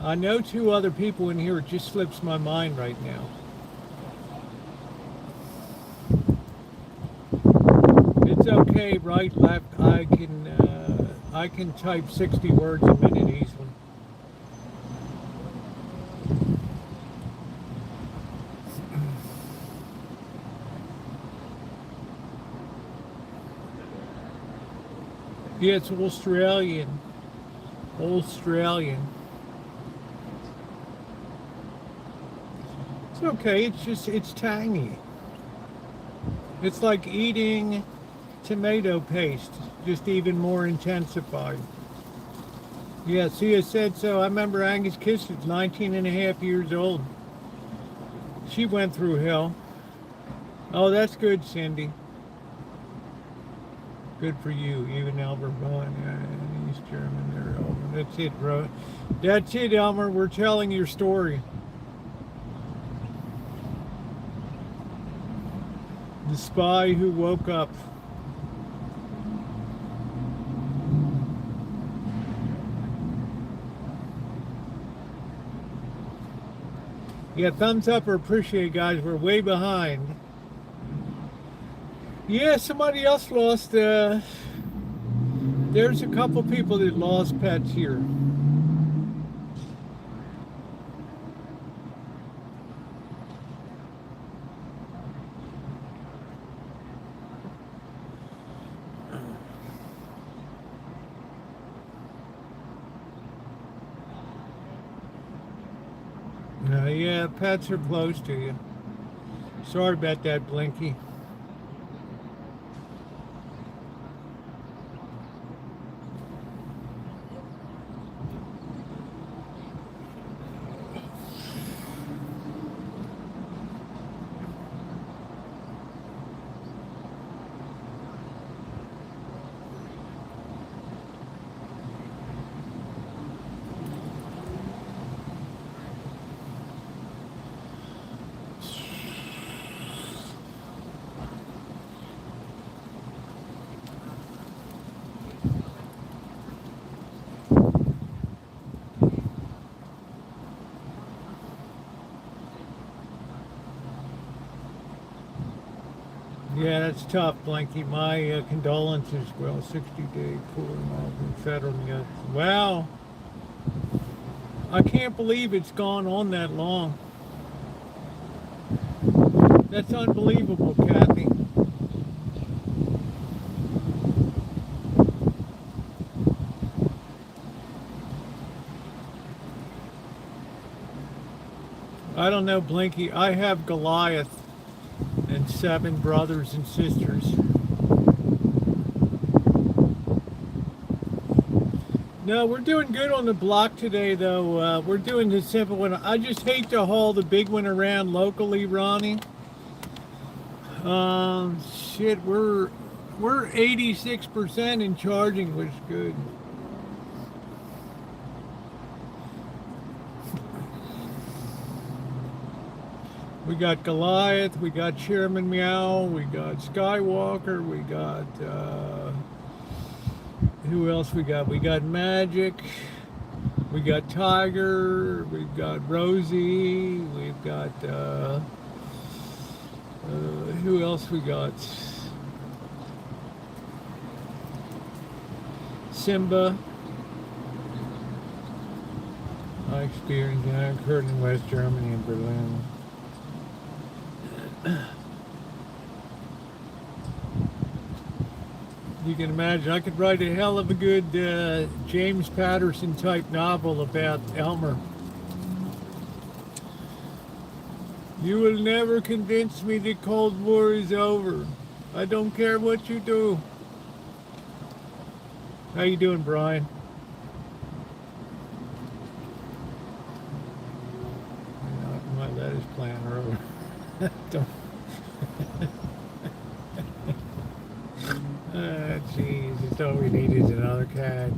Speaker 1: I know 2 other people in here. It just slips my mind right now. It's okay, right, left. I can type 60 words a minute easily. Yeah, it's Australian. Australian. It's okay, it's tangy. It's like eating tomato paste, just even more intensified. Yeah, see, I said so. I remember Angus Kiss was 19 and a half years old. She went through hell. Oh, that's good, Cindy. Good for you. Even Albert Bowen, East German, there, Elmer. That's it, bro. That's it, Elmer. We're telling your story. The spy who woke up. Yeah, thumbs up or appreciate, guys. We're way behind. Yeah, somebody else lost. There's a couple people that lost pets here. Yeah, pets are close to you. Sorry about that, Blinky. Yeah, that's tough, Blanky. My condolences. Well, 60-day cooling off in federal. Wow. I can't believe it's gone on that long. That's unbelievable, Kathy. I don't know, Blinky. I have Goliath and 7 brothers and sisters. No, we're doing good on the block today, though. We're doing the simple one. I just hate to haul the big one around locally, Ronnie. Shit, we're 86% in charging, which is good. We got Goliath, we got Chairman Meow, we got Skywalker, we got, who else we got? We got Magic, We got Tiger, we've got Rosie, we've got, who else we got? Simba. I experienced it. I occurred in West Germany and Berlin. You can imagine, I could write a hell of a good James Patterson type novel about Elmer. You will never convince me the Cold War is over. I don't care what you do. How you doing, Brian? I might let his plan over. Don't. Jeez, it's all we need is another cat.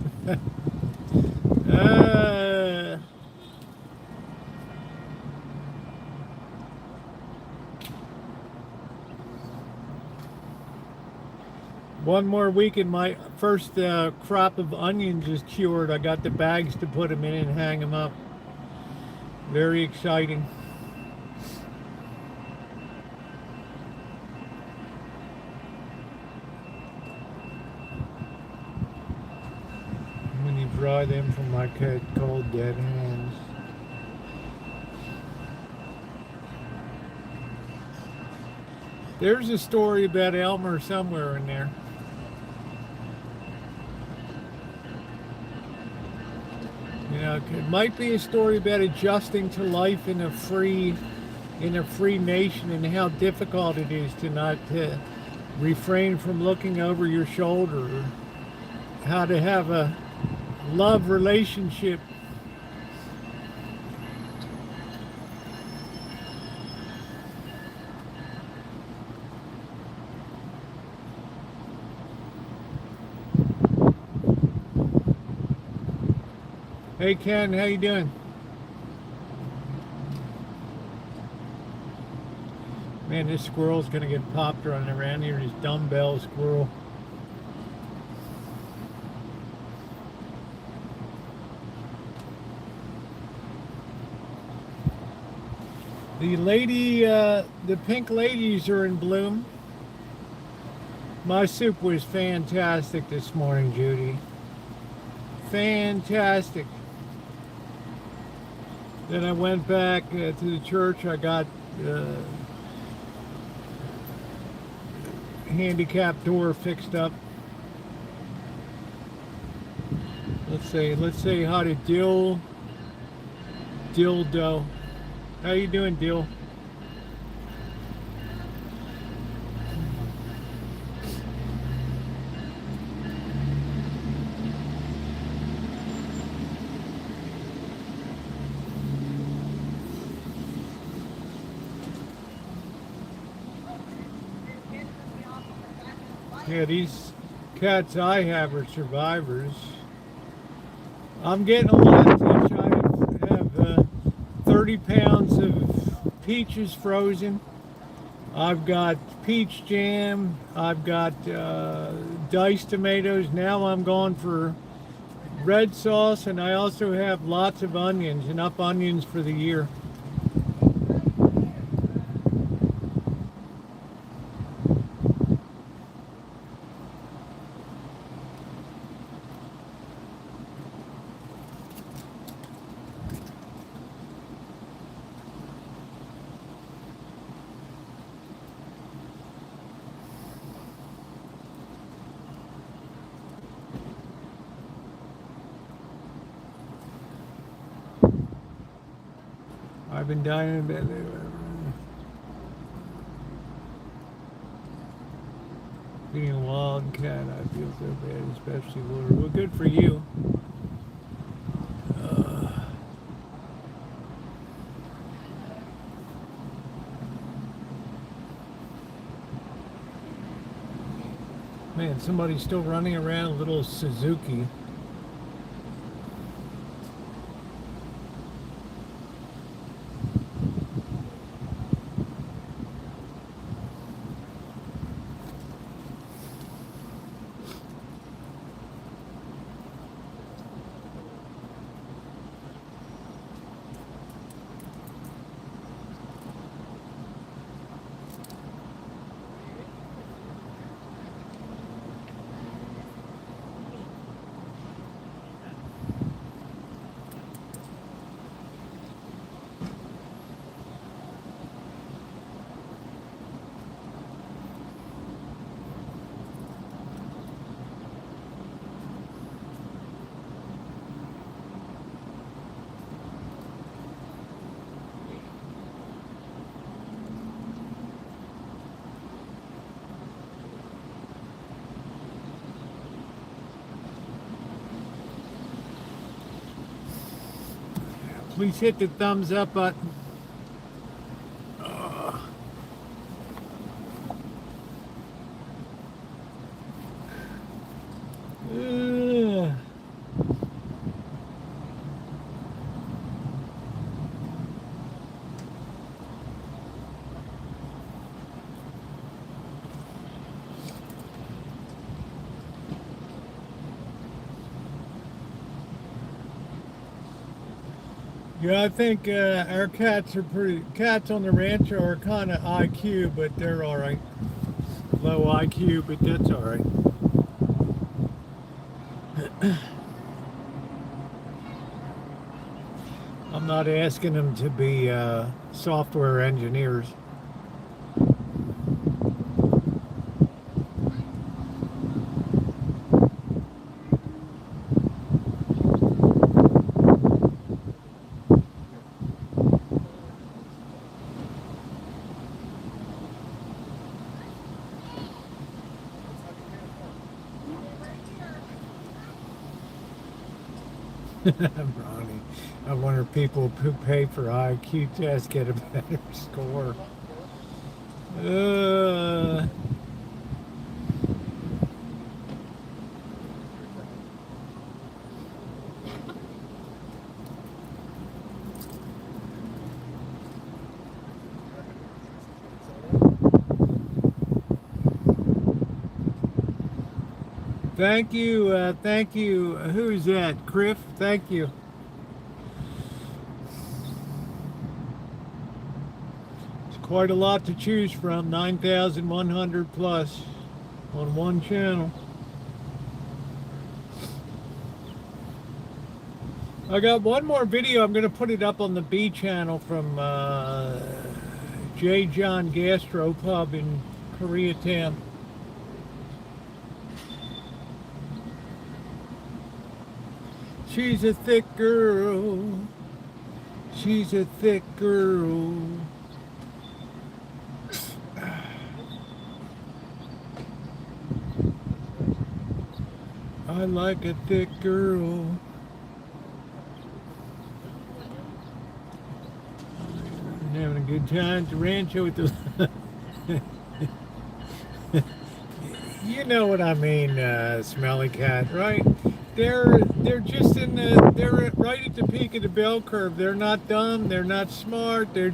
Speaker 1: One more week and my first crop of onions is cured. I got the bags to put them in and hang them up. Very exciting. When you dry them from my cold dead hands. There's a story about Elmer somewhere in there. You know, it might be a story about adjusting to life in a free nation and how difficult it is to not refrain from looking over your shoulder, or how to have a love relationship. Hey Ken, how you doing? Man, this squirrel's gonna get popped running around here, this dumbbell squirrel. The pink ladies are in bloom. My soup was fantastic this morning, Judy. Fantastic. Then I went back to the church. I got handicap door fixed up. Let's say hi to Dildo. How you doing, Dill? Yeah, these cats I have are survivors. I'm getting a lot of fish. I have 30 pounds of peaches frozen. I've got peach jam. I've got diced tomatoes. Now I'm going for red sauce, and I also have lots of onions, enough onions for the year. I've been dying in bed. Being a wild cat, I feel so bad, especially water. Well, good for you. Man, somebody's still running around a little Suzuki. Please hit the thumbs up button. Ugh. Yeah, I think our cats on the Rancho are kind of IQ, but they're all right. Low IQ, but that's all right. I'm not asking them to be software engineers. Ronnie, I wonder if people who pay for IQ tests get a better score. Thank you, thank you. Who's that? Criff, thank you. It's quite a lot to choose from, 9,100 plus on one channel. I got one more video. I'm going to put it up on the B channel from J. John Gastro Pub in Koreatown. She's a thick girl. She's a thick girl. I like a thick girl. I'm having a good time at the Rancho with the... You know what I mean, smelly cat, right? They're just they're right at the peak of the bell curve. They're not dumb, they're not smart, they're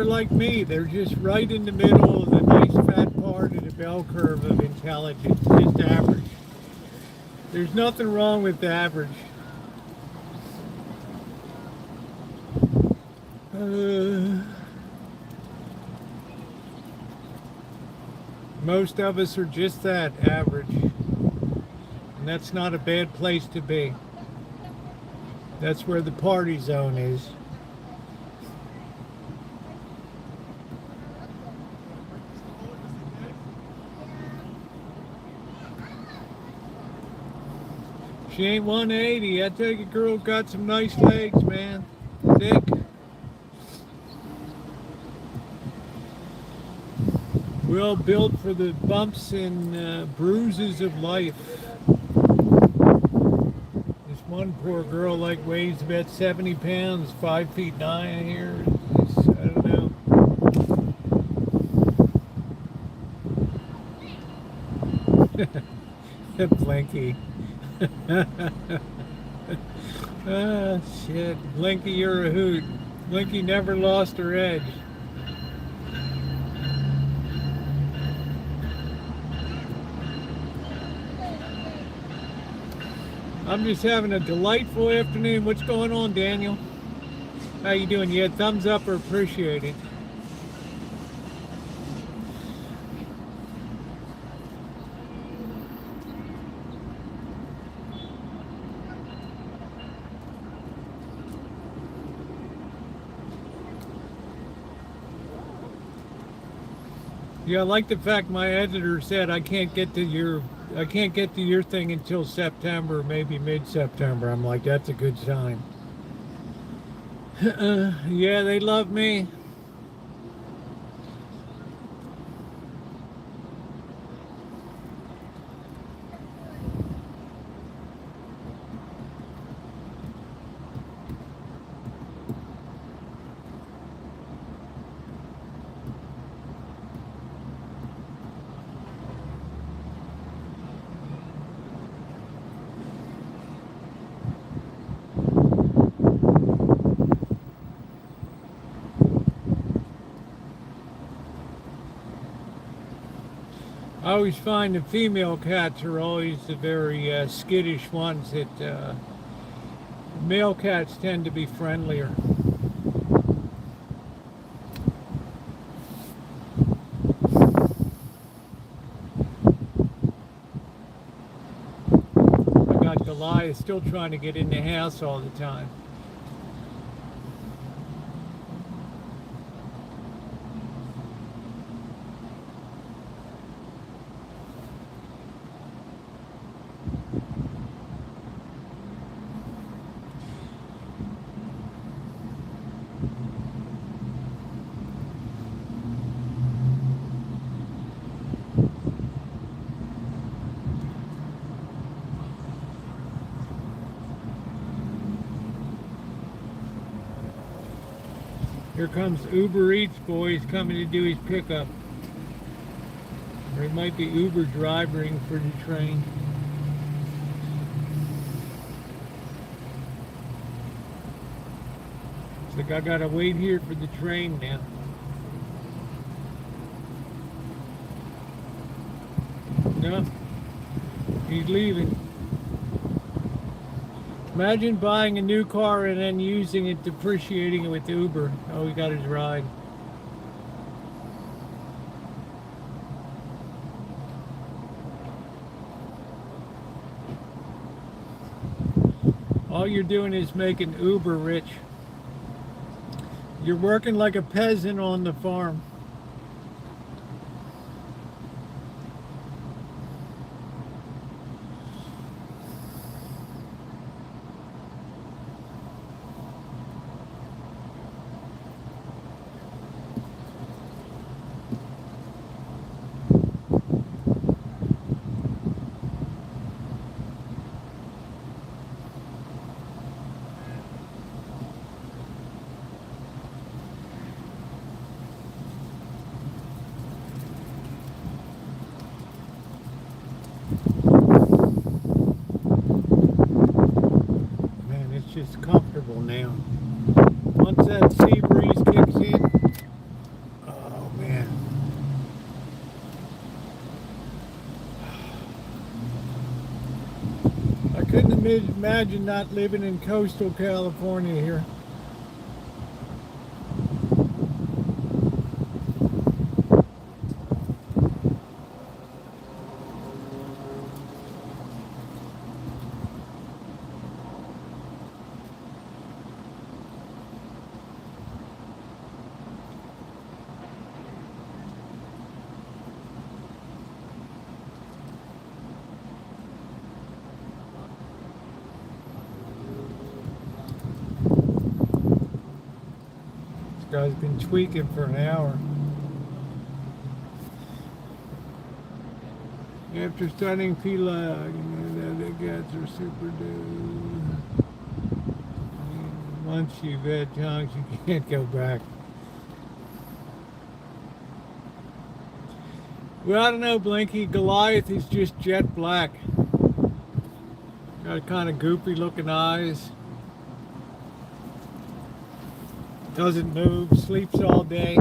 Speaker 1: like me. They're just right in the middle of the nice fat part of the bell curve of intelligence, just average. There's nothing wrong with the average. Most of us are just that, average. And that's not a bad place to be. That's where the party zone is. She ain't 180. I take a girl got some nice legs, man. Thick. Well built for the bumps and bruises of life. This one poor girl weighs about 70 pounds, 5'9" here. I don't know. Blinky. Ah, shit. Blinky, you're a hoot. Blinky never lost her edge. I'm just having a delightful afternoon. What's going on, Daniel? How you doing? Yeah, thumbs up are appreciated. Yeah, I like the fact my editor said I can't get to your thing until September, maybe mid-September. I'm like, that's a good sign. Yeah, they love me. I always find the female cats are always the very skittish ones. That male cats tend to be friendlier. I got Goliath still trying to get in the house all the time. Here comes Uber Eats boys coming to do his pickup. Or he might be Uber driving for the train. It's like I gotta wait here for the train now. No, he's leaving. Imagine buying a new car and then using it, depreciating it with Uber. Oh, he got his ride. All you're doing is making Uber rich. You're working like a peasant on the farm. It's comfortable now. Once that sea breeze kicks in, oh man. I couldn't imagine not living in coastal California here. Guy's been tweaking for an hour. After studying Pila, the cats are super dude. Once you've had tongues, you can't go back. Well, I don't know, Blinky. Goliath is just jet black. Got kind of goopy looking eyes. Doesn't move, sleeps all day.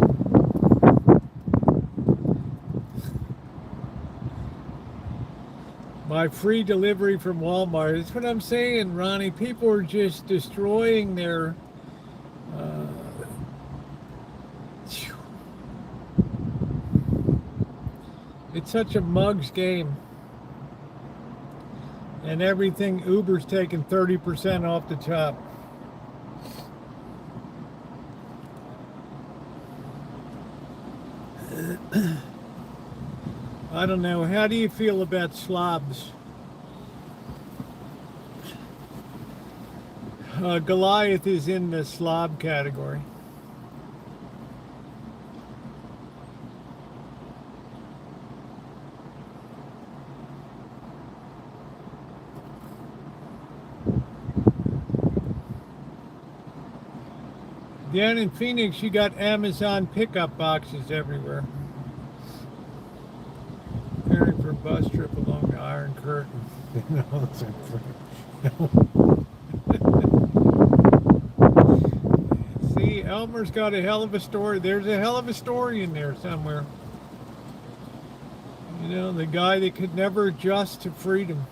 Speaker 1: My free delivery from Walmart. That's what I'm saying, Ronnie. People are just destroying their it's such a mug's game. And everything, Uber's taking 30% off the top. I don't know. How do you feel about slobs? Goliath is in the slob category. Down in Phoenix, you got Amazon pickup boxes everywhere. Preparing for a bus trip along the Iron Curtain. See, Elmer's got a hell of a story. There's a hell of a story in there somewhere. You know, the guy that could never adjust to freedom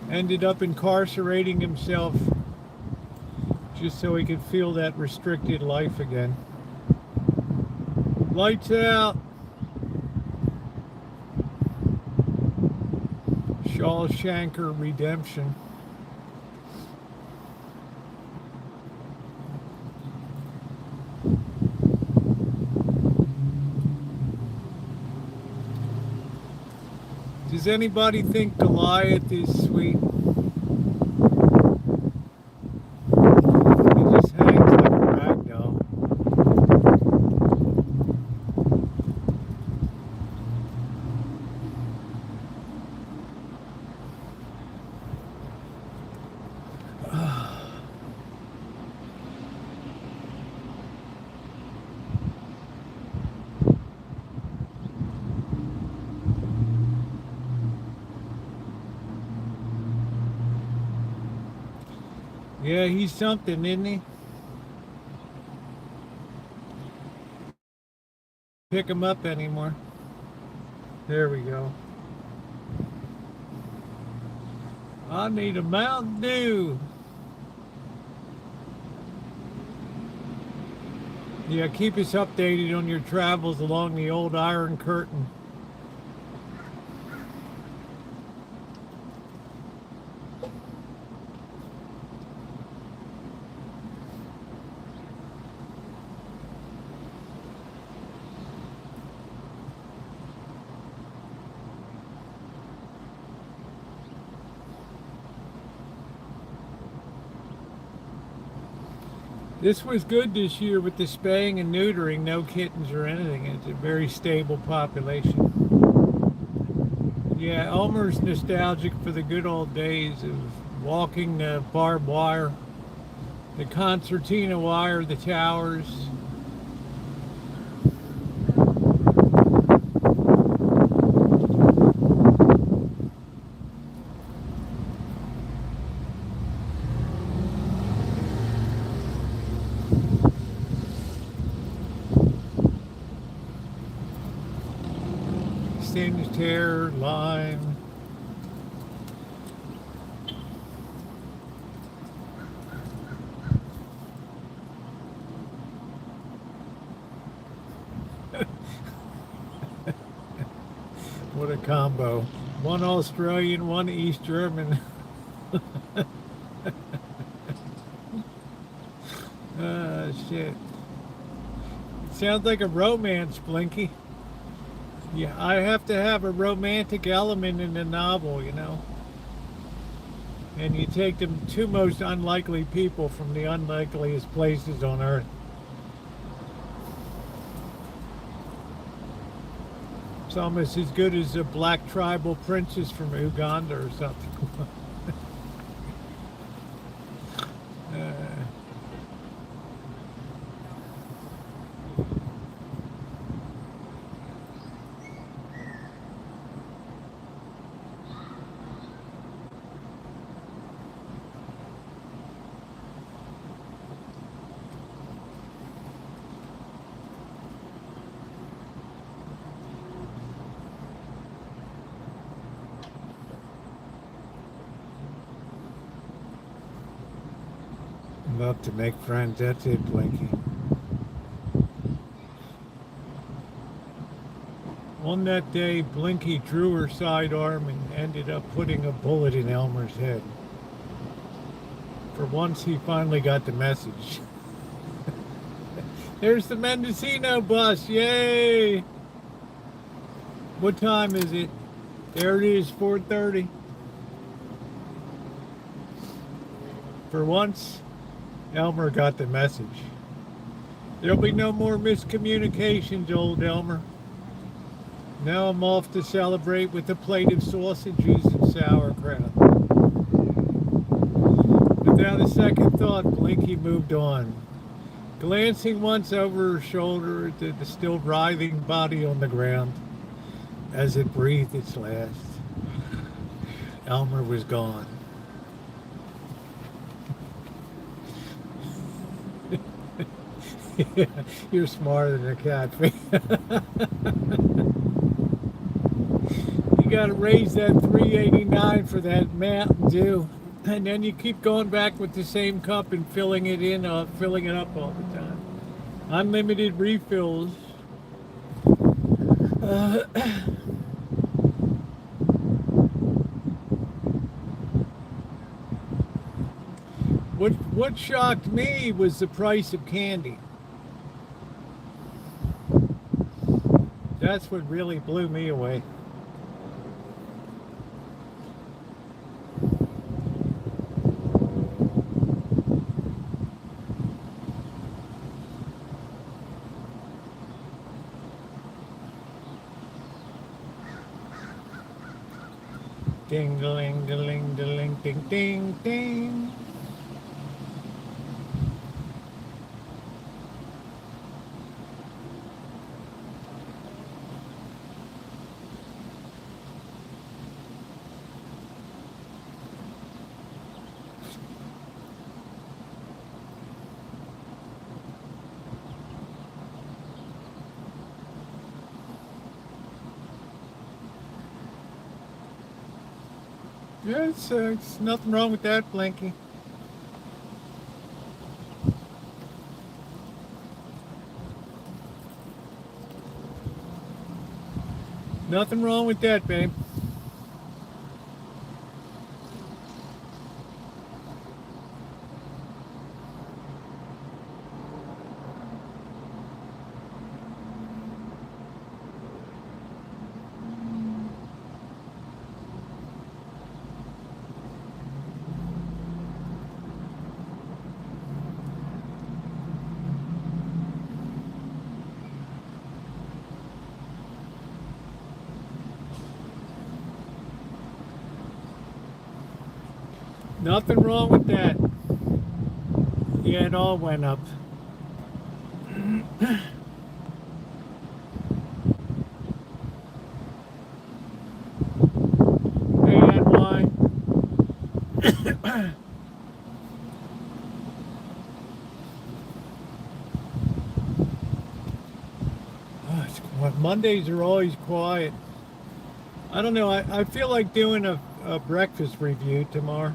Speaker 1: ended up incarcerating himself just so he could feel that restricted life again. Lights out. Shawshanker Redemption. Does anybody think Goliath is sweet? He just hangs like a rag doll. Yeah, he's something, isn't he? Pick him up anymore. There we go. I need a Mountain Dew. Yeah, keep us updated on your travels along the old Iron Curtain. This was good this year with the spaying and neutering, no kittens or anything. It's a very stable population. Yeah, Elmer's nostalgic for the good old days of walking the barbed wire, the concertina wire, the towers. Singed hair, lime. What a combo. One Australian, one East German. Shit. It sounds like a romance, Blinky. Yeah, I have to have a romantic element in the novel, you know. And you take the two most unlikely people from the unlikeliest places on earth. It's almost as good as a black tribal princess from Uganda or something. Love to make friends, that's it, Blinky. On that day, Blinky drew her sidearm and ended up putting a bullet in Elmer's head. For once, he finally got the message. There's the Mendocino bus, yay! What time is it? There it is, 4:30. For once, Elmer got the message. There'll be no more miscommunications, old Elmer. Now I'm off to celebrate with a plate of sausages and sauerkraut. Without a second thought, Blinky moved on, glancing once over her shoulder at the still writhing body on the ground as it breathed its last. Elmer was gone. You're smarter than a catfish. You got to raise that 389 for that Mountain Dew, and then you keep going back with the same cup and filling it up all the time. Unlimited refills. Uh, what shocked me was the price of candy. That's what really blew me away. Ding, ding, ding, ding, ding, ding, ding. Yeah, it's nothing wrong with that, Blanky. Nothing wrong with that, babe. Nothing wrong with that. Yeah, it all went up. And why? Oh, it's quiet. Mondays are always quiet. I don't know. I feel like doing a breakfast review tomorrow.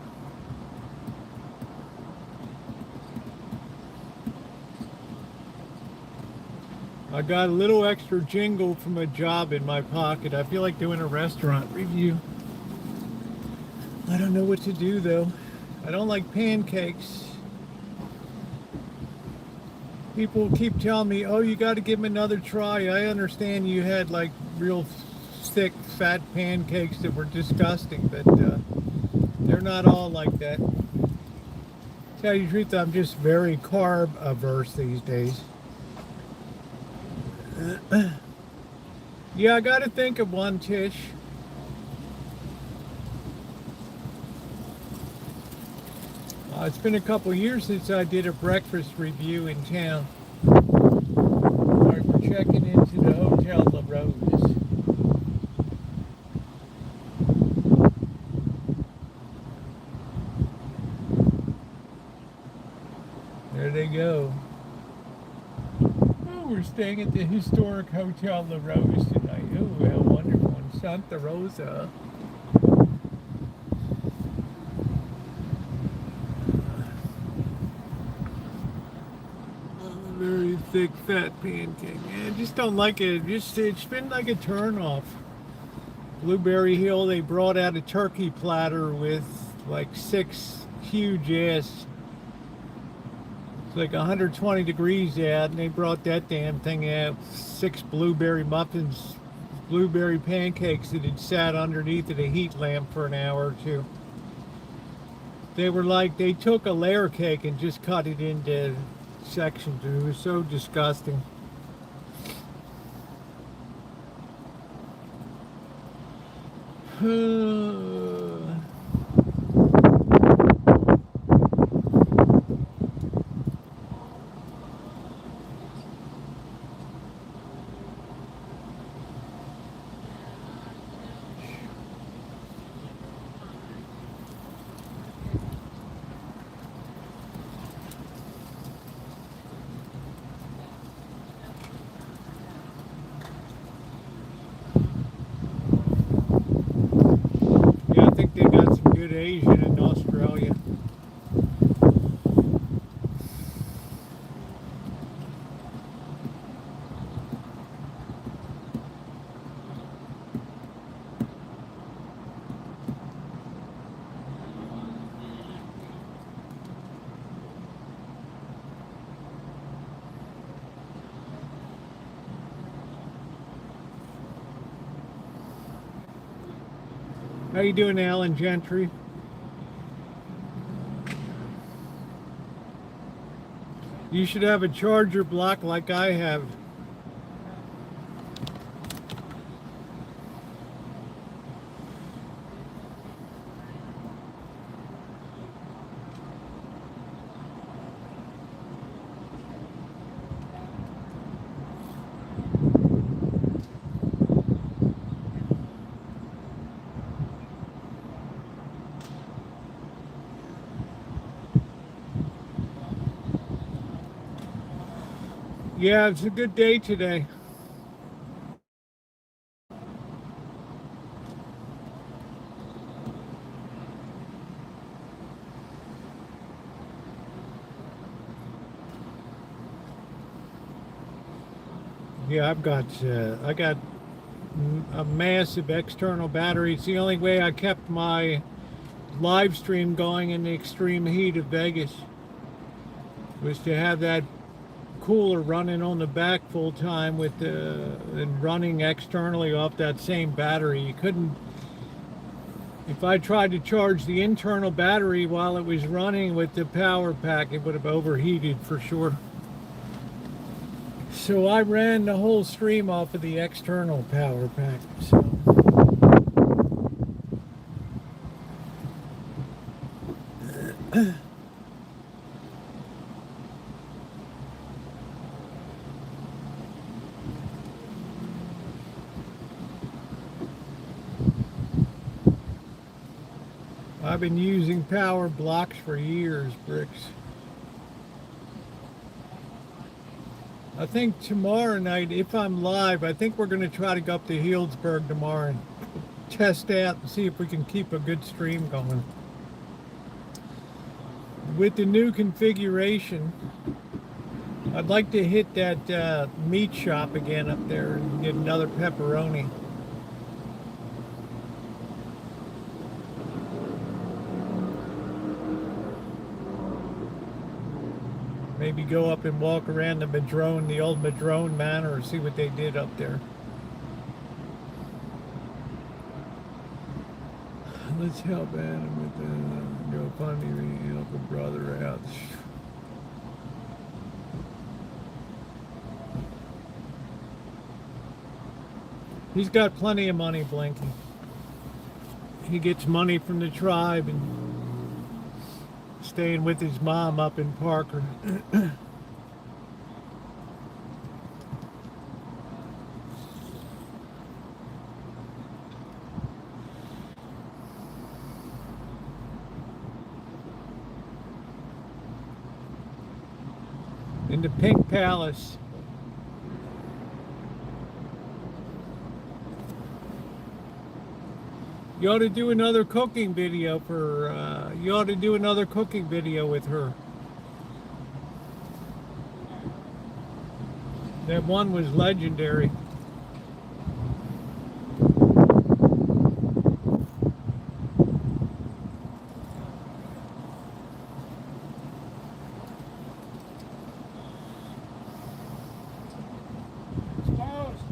Speaker 1: I got a little extra jingle from a job in my pocket. I feel like doing a restaurant review. I don't know what to do though. I don't like pancakes. People keep telling me, oh, you got to give them another try. I understand you had like real thick, fat pancakes that were disgusting, but they're not all like that. To tell you the truth, I'm just very carb averse these days. Yeah, I got to think of one, Tish. It's been a couple years since I did a breakfast review in town. Alright, we're checking into the Hotel La Rose. There they go. We're staying at the historic Hotel La Rose tonight. Oh, how wonderful. In Santa Rosa. Very thick, fat pancake. I just don't like it. It's been like a turn off. Blueberry Hill, they brought out a turkey platter with like 6 huge ass. It's like 120 degrees out, and they brought that damn thing out. 6 blueberry muffins, blueberry pancakes that had sat underneath of a heat lamp for an hour or two. They were like, they took a layer cake and just cut it into sections. It was so disgusting. good Asian in Australia. How you doing, Alan Gentry? You should have a charger block like I have. Yeah, it's a good day today. Yeah, I got a massive external battery. It's the only way I kept my live stream going in the extreme heat of Vegas, was to have that cooler running on the back full time with and running externally off that same battery. You couldn't, if I tried to charge the internal battery while it was running with the power pack, it would have overheated for sure. So I ran the whole stream off of the external power pack. So I've been using power blocks for years, Bricks. I think tomorrow night, if I'm live, I think we're going to try to go up to Healdsburg tomorrow and test out and see if we can keep a good stream going. With the new configuration, I'd like to hit that meat shop again up there and get another pepperoni. Maybe go up and walk around the Madrone, the old Madrone Manor, or see what they did up there. Let's help Adam with the GoFundMe, help a brother out. He's got plenty of money, Blinky. He gets money from the tribe and staying with his mom up in Parker. In the Pink Palace. You ought to do another cooking video for, you ought to do another cooking video with her. That one was legendary. It's closed.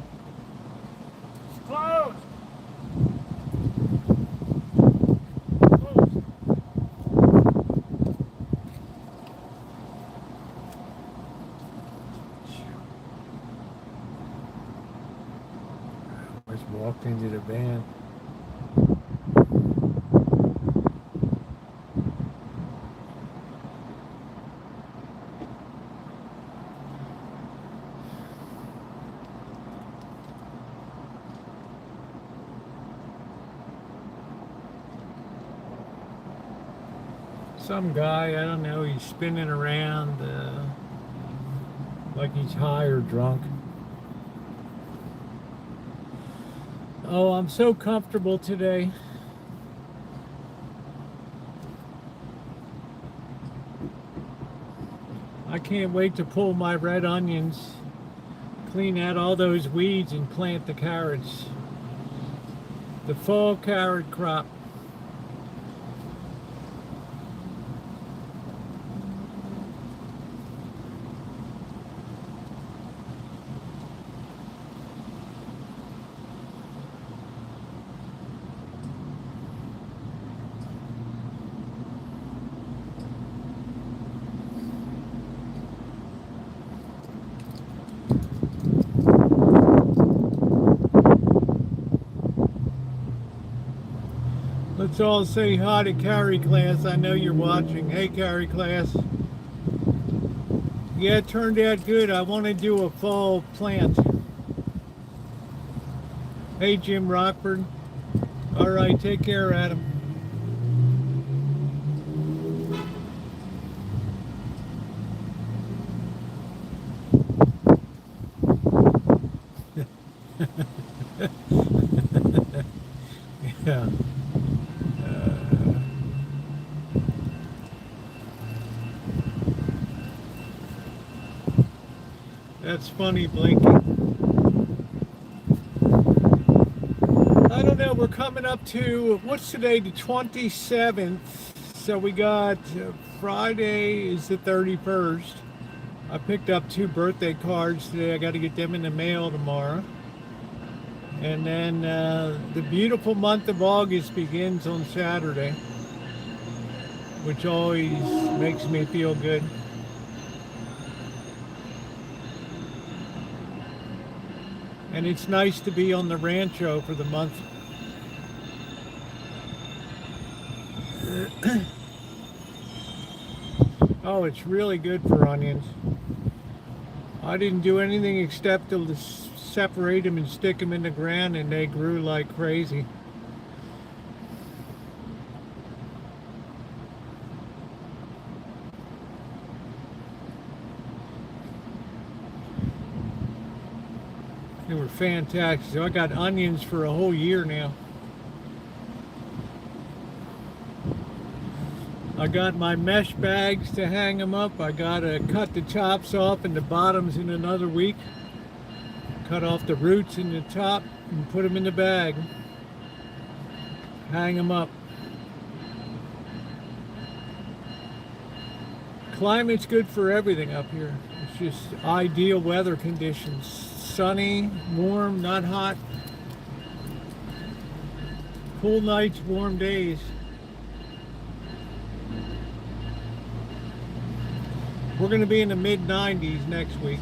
Speaker 1: It's closed. Walked into the van. Some guy, I don't know, he's spinning around like he's high or drunk. Oh, I'm so comfortable today. I can't wait to pull my red onions, clean out all those weeds, and plant the carrots. The fall carrot crop. Let's all say hi to Carrie Class. I know you're watching. Hey, Carrie Class. Yeah, it turned out good. I want to do a fall plant. Hey, Jim Rockford. All right, take care, Adam. Yeah. That's funny, Blinky. I don't know, we're coming up to, what's today, the 27th. So we got Friday is the 31st. I picked up 2 birthday cards today. I got to get them in the mail tomorrow. And then the beautiful month of August begins on Saturday, which always makes me feel good. And it's nice to be on the Rancho for the month. Oh, it's really good for onions. I didn't do anything except to separate them and stick them in the ground, and they grew like crazy. They were fantastic. So I got onions for a whole year now. I got my mesh bags to hang them up. I got to cut the tops off and the bottoms in another week. Cut off the roots in the top and put them in the bag. Hang them up. Climate's good for everything up here. It's just ideal weather conditions. Sunny, warm, not hot. Cool nights, warm days. We're going to be in the mid-90s next week.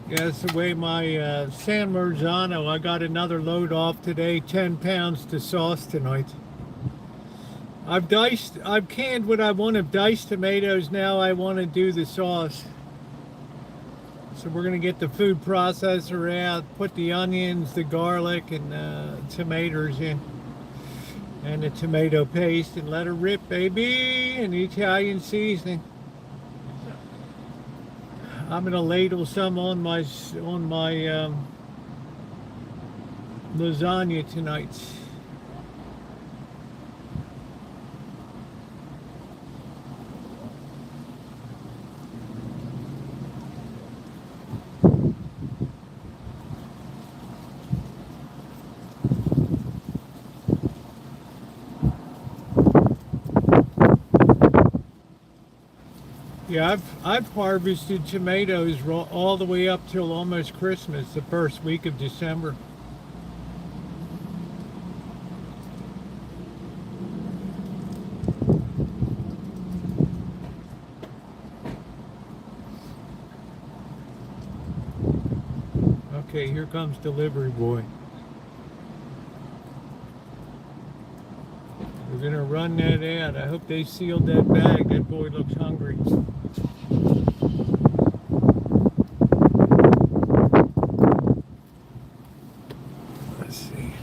Speaker 1: Yeah, that's the way my San Marzano, I got another load off today, 10 pounds to sauce tonight. I've canned what I want of diced tomatoes. Now I want to do the sauce. So we're going to get the food processor out, put the onions, the garlic, and tomatoes in. And the tomato paste, and let her rip, baby, and the Italian seasoning. I'm gonna ladle some on my lasagna tonight. Yeah, I've harvested tomatoes all the way up till almost Christmas, the first week of December. Okay, here comes delivery boy. We're gonna run that ad. I hope they sealed that bag. That boy looks hungry. Let's see.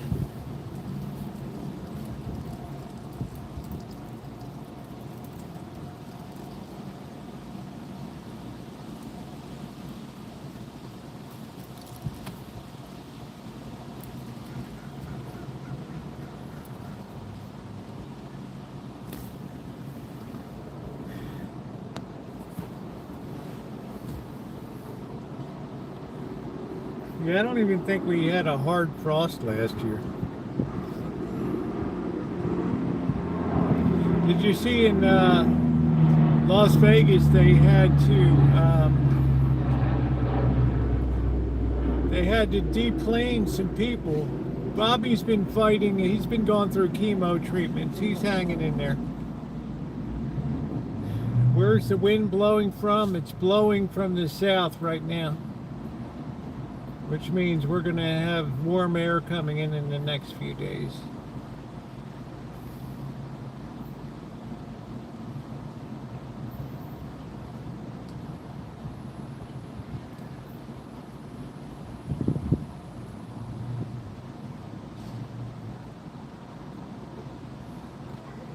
Speaker 1: Yeah, I don't even think we had a hard frost last year. Did you see in Las Vegas they had to deplane some people. Bobby's been fighting. He's been going through chemo treatments. He's hanging in there. Where's the wind blowing from? It's blowing from the south right now, which means we're going to have warm air coming in the next few days.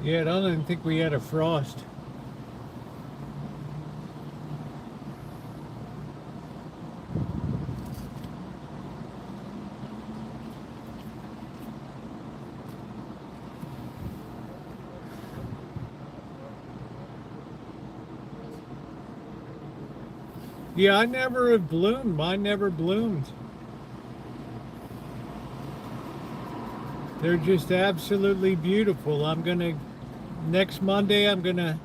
Speaker 1: Yeah, I don't even think we had a frost. Yeah, I never have bloomed. Mine never bloomed. They're just absolutely beautiful. Next Monday, I'm gonna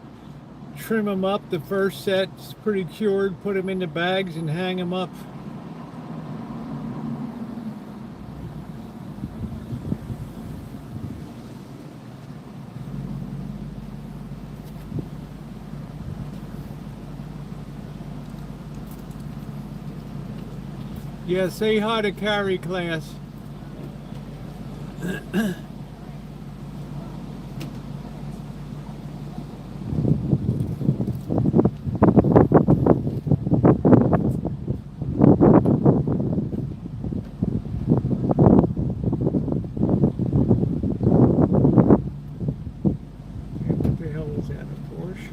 Speaker 1: trim them up. The first set's pretty cured, put them into bags and hang them up. Yeah, say hi to Carrie class. What the hell is that, a Porsche?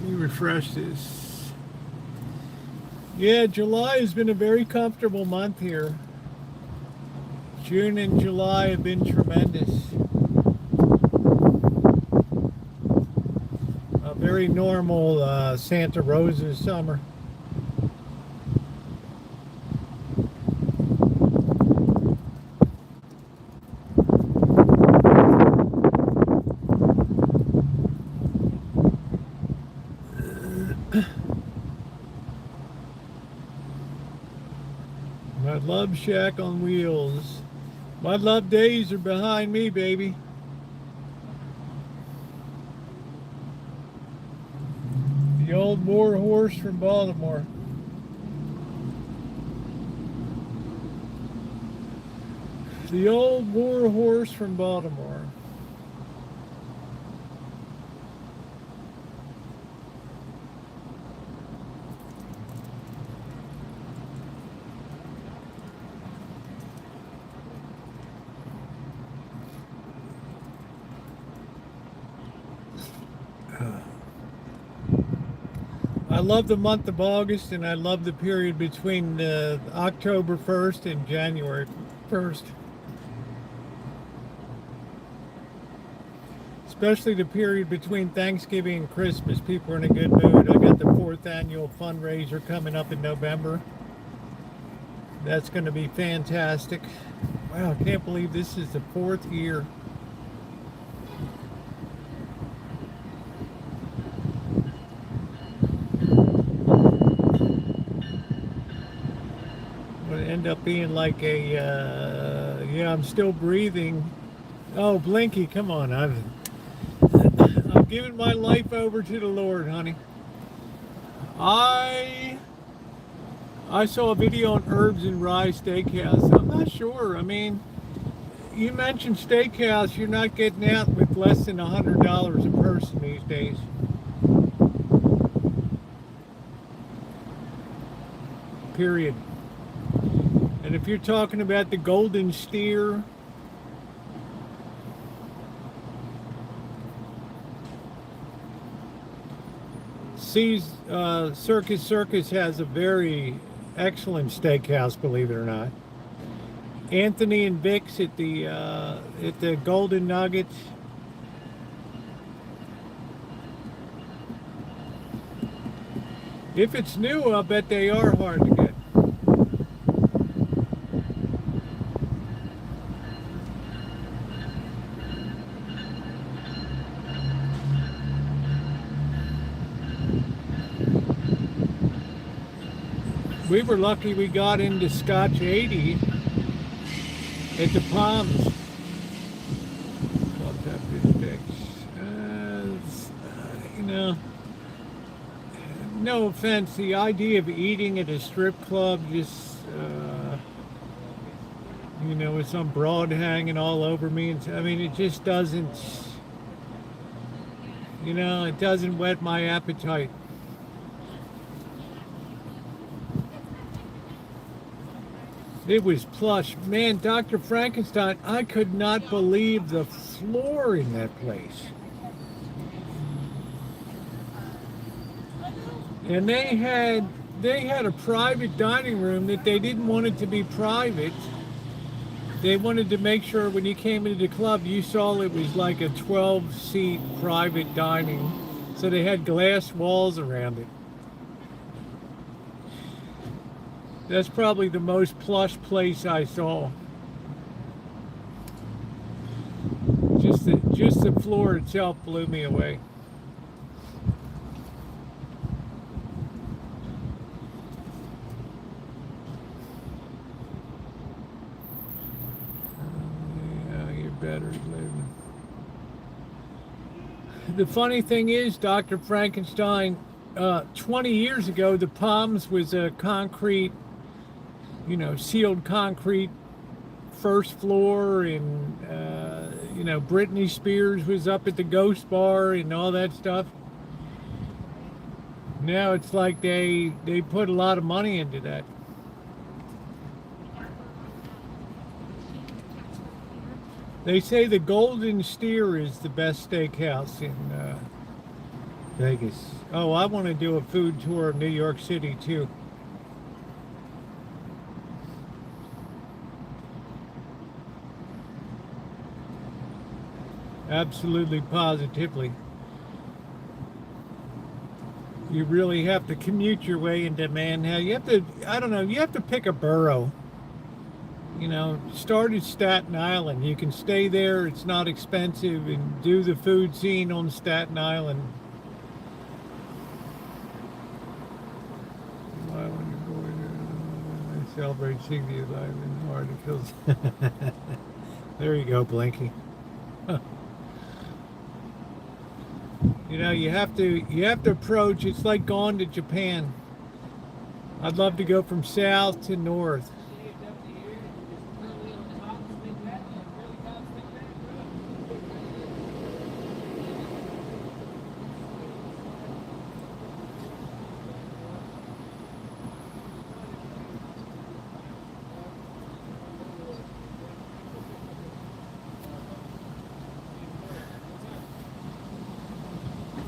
Speaker 1: Refresh this. Yeah, July has been a very comfortable month here. June and July have been tremendous. A very normal Santa Rosa summer. My love shack on wheels. My love days are behind me, baby. The old war horse from Baltimore. The old war horse from Baltimore. I love the month of August, and I love the period between October 1st and January 1st. Especially the period between Thanksgiving and Christmas. People are in a good mood. I got the 4th annual fundraiser coming up in November. That's going to be fantastic. Wow, I can't believe this is the 4th year. end up being like a, yeah, I'm still breathing. Oh, Blinky, come on. I'm giving my life over to the Lord, honey. I saw a video on Herbs and Rye Steakhouse. I'm not sure. I mean, you mentioned steakhouse, you're not getting out with less than $100 a person these days. Period. And if you're talking about the golden steer, Circus has a very excellent steakhouse, believe it or not. Anthony and Vic's at the Golden Nuggets. If it's new, I bet they are hard to get. We were lucky we got into Scotch 80 at the Palms. Love that fish sticks. You know, no offense, the idea of eating at a strip club just, you know, with some broad hanging all over me. I mean, it just doesn't, you know, it doesn't whet my appetite. It was plush. Man, Dr. Frankenstein, I could not believe the floor in that place. And they had a private dining room that they didn't want it to be private. They wanted to make sure when you came into the club, you saw it was like a 12-seat private dining. So they had glass walls around it. That's probably the most plush place I saw. Just the floor itself blew me away. Yeah, you're better living. The funny thing is, Dr. Frankenstein, 20 years ago, the Palms was a concrete, you know, sealed concrete first floor, and you know, Britney Spears was up at the Ghost Bar and all that stuff. Now it's like they put a lot of money into that. They say the Golden Steer is the best steakhouse in Vegas. Oh, I want to do a food tour of New York City too. Absolutely, positively. You really have to commute your way into Manhattan. You have to, I don't know, you have to pick a borough. You know, start at Staten Island. You can stay there, it's not expensive, and do the food scene on Staten Island. Why when you're going to celebrate 60th life in articles. There you go, Blinky. You know, you have to approach. It's like going to Japan. I'd love to go from south to north.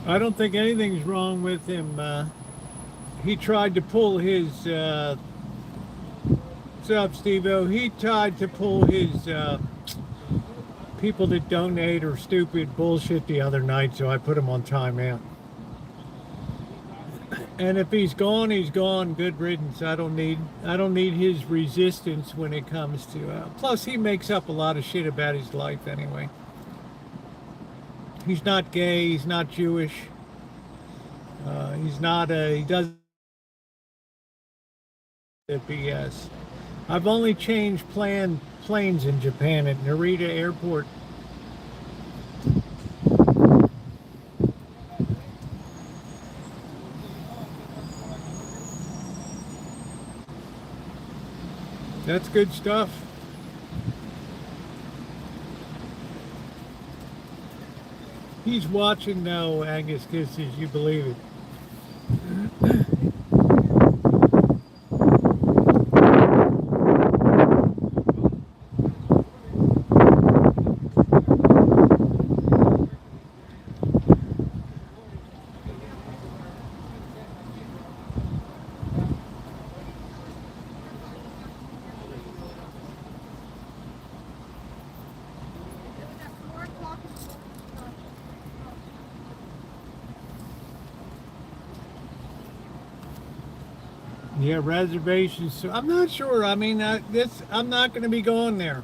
Speaker 1: I don't think anything's wrong with him. He tried to pull his, what's up, Steve-O? He tried to pull his people that donate or stupid bullshit the other night, so I put him on timeout. And if he's gone, he's gone. Good riddance. I don't need his resistance when it comes to. Plus, he makes up a lot of shit about his life anyway. He's not gay. He's not Jewish. He doesn't BS. I've only changed planes in Japan at Narita Airport. That's good stuff. He's watching now, Angus Kisses, you believe it. Yeah, reservations. So I'm not sure. I mean, I'm not going to be going there.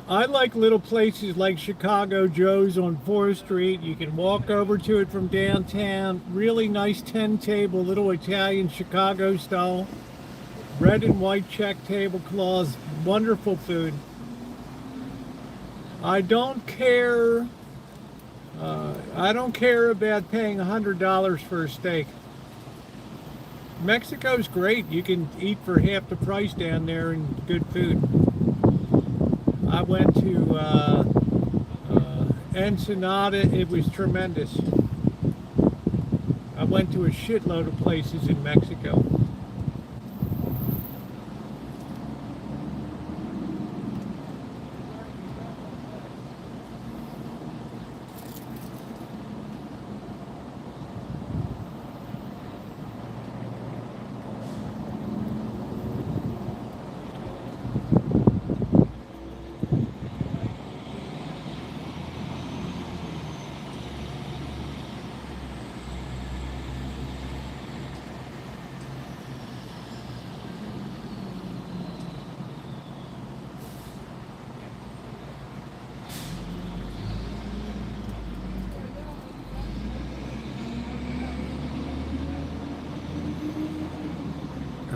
Speaker 1: I like little places like Chicago Joe's on 4th Street. You can walk over to it from downtown. Really nice 10-table, little Italian Chicago style. Red and white check tablecloths. Wonderful food. I don't care. I don't care about paying $100 for a steak. Mexico's great. You can eat for half the price down there and good food. I went to Ensenada. It was tremendous. I went to a shitload of places in Mexico.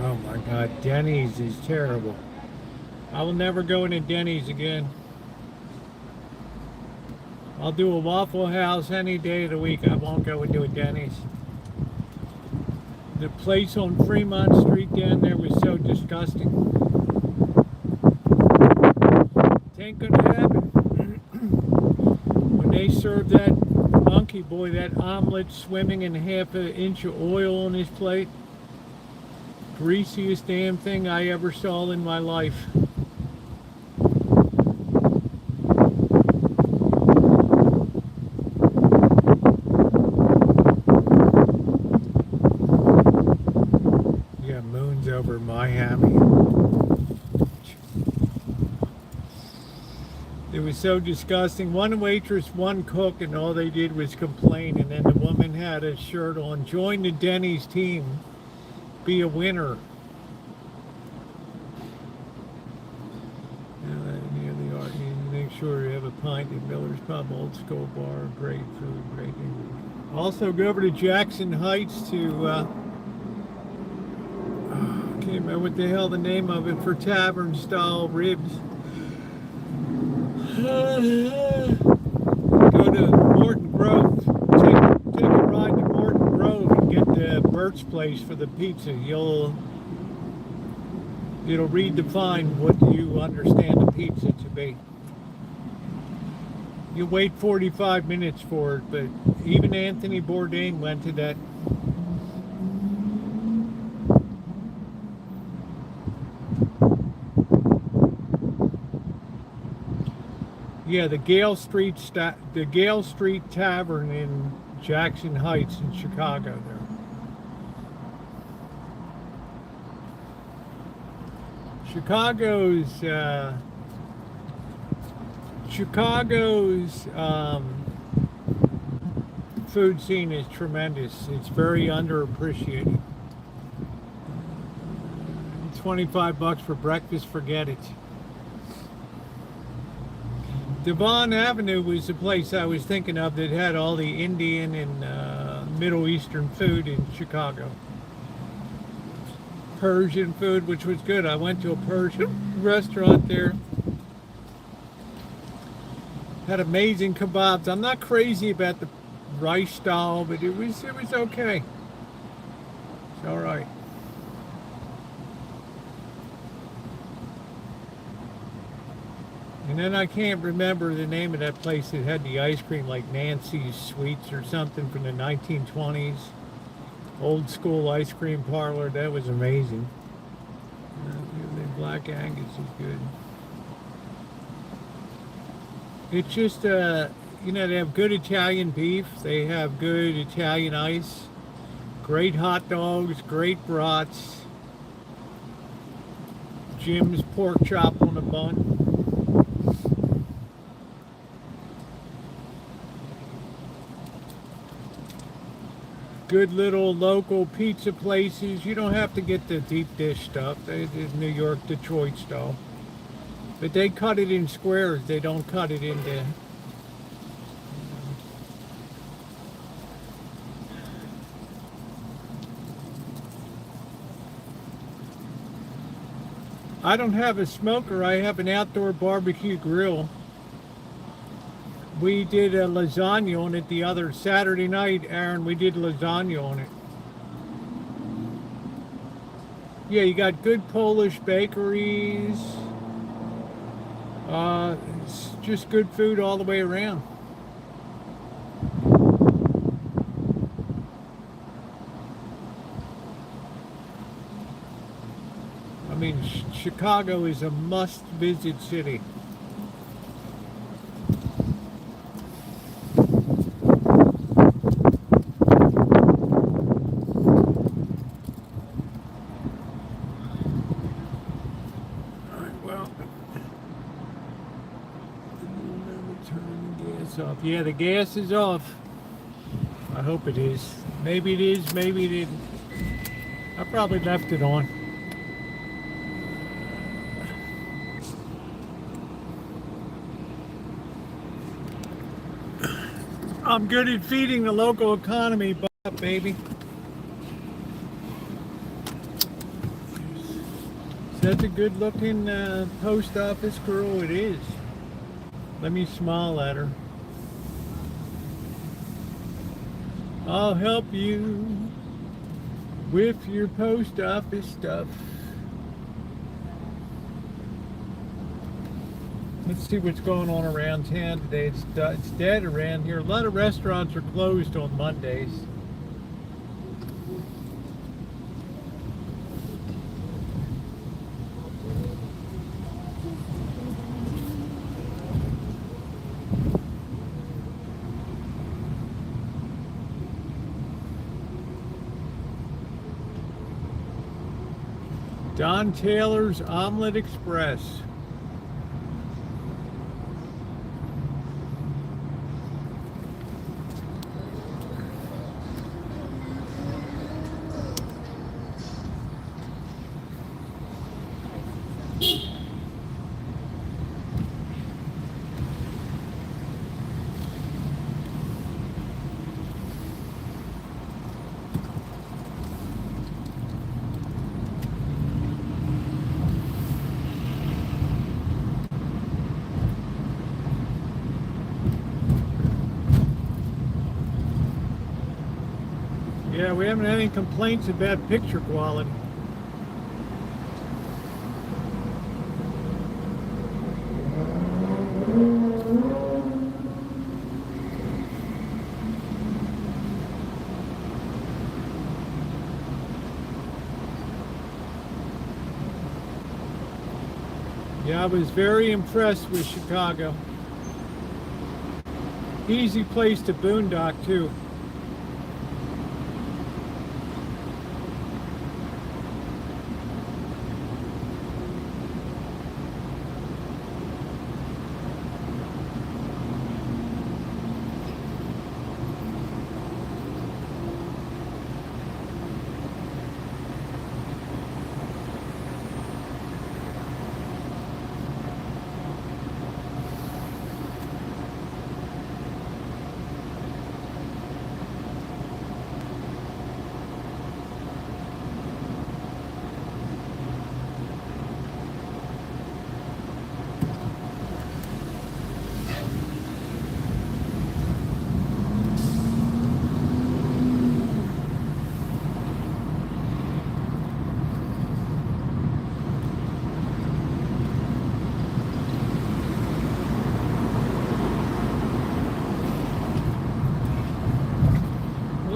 Speaker 1: Oh my God, Denny's is terrible. I will never go into Denny's again. I'll do a Waffle House any day of the week. I won't go into a Denny's. The place on Fremont Street down there was so disgusting. It ain't gonna happen. When they serve that monkey boy, that omelet swimming in half an inch of oil on his plate, greasiest damn thing I ever saw in my life. Yeah, moon's over Miami. It was so disgusting. One waitress, one cook, and all they did was complain. And then the woman had a shirt on, join the Denny's team. Be a winner. Near the art, make sure you have a pint at Miller's Pub, old school bar, great food, great food. Also, go over to Jackson Heights to can't remember what the hell the name of it, for tavern style ribs. Go to Morton Grove. Take a ride to Morton Grove and get the Bert's Place for the pizza. It'll redefine what you understand a pizza to be. You wait 45 minutes for it, but even Anthony Bourdain went to that. Yeah, the Gale Street Tavern in Jackson Heights in Chicago there. Chicago's food scene is tremendous. It's very underappreciated. $25 for breakfast, forget it. Devon Avenue was the place I was thinking of that had all the Indian and Middle Eastern food in Chicago. Persian food, which was good. I went to a Persian restaurant there. Had amazing kebabs. I'm not crazy about the rice style, but it was okay. It's all right. And then I can't remember the name of that place that had the ice cream, like Nancy's Sweets or something from the 1920s. Old school ice cream parlor. That was amazing. The Black Angus is good. It's just, you know, they have good Italian beef. They have good Italian ice. Great hot dogs, great brats. Jim's pork chop on a bun. Good little local pizza places. You don't have to get the deep dish stuff. They did New York, Detroit style. But they cut it in squares. They don't cut it into... I don't have a smoker. I have an outdoor barbecue grill. We did a lasagna on it the other Saturday night, Aaron. We did lasagna on it. Yeah, you got good Polish bakeries. It's just good food all the way around. I mean, Chicago is a must-visit city. Off. Yeah, the gas is off. I hope it is. Maybe it is, maybe it isn't. I probably left it on. I'm good at feeding the local economy, baby. That's a good looking post office girl. It is. Let me smile at her. I'll help you with your post office stuff. Let's see what's going on around town today. It's dead around here. A lot of restaurants are closed on Mondays. Don Taylor's Omelet Express. Yeah, we haven't had any complaints about picture quality. Yeah, I was very impressed with Chicago. Easy place to boondock too.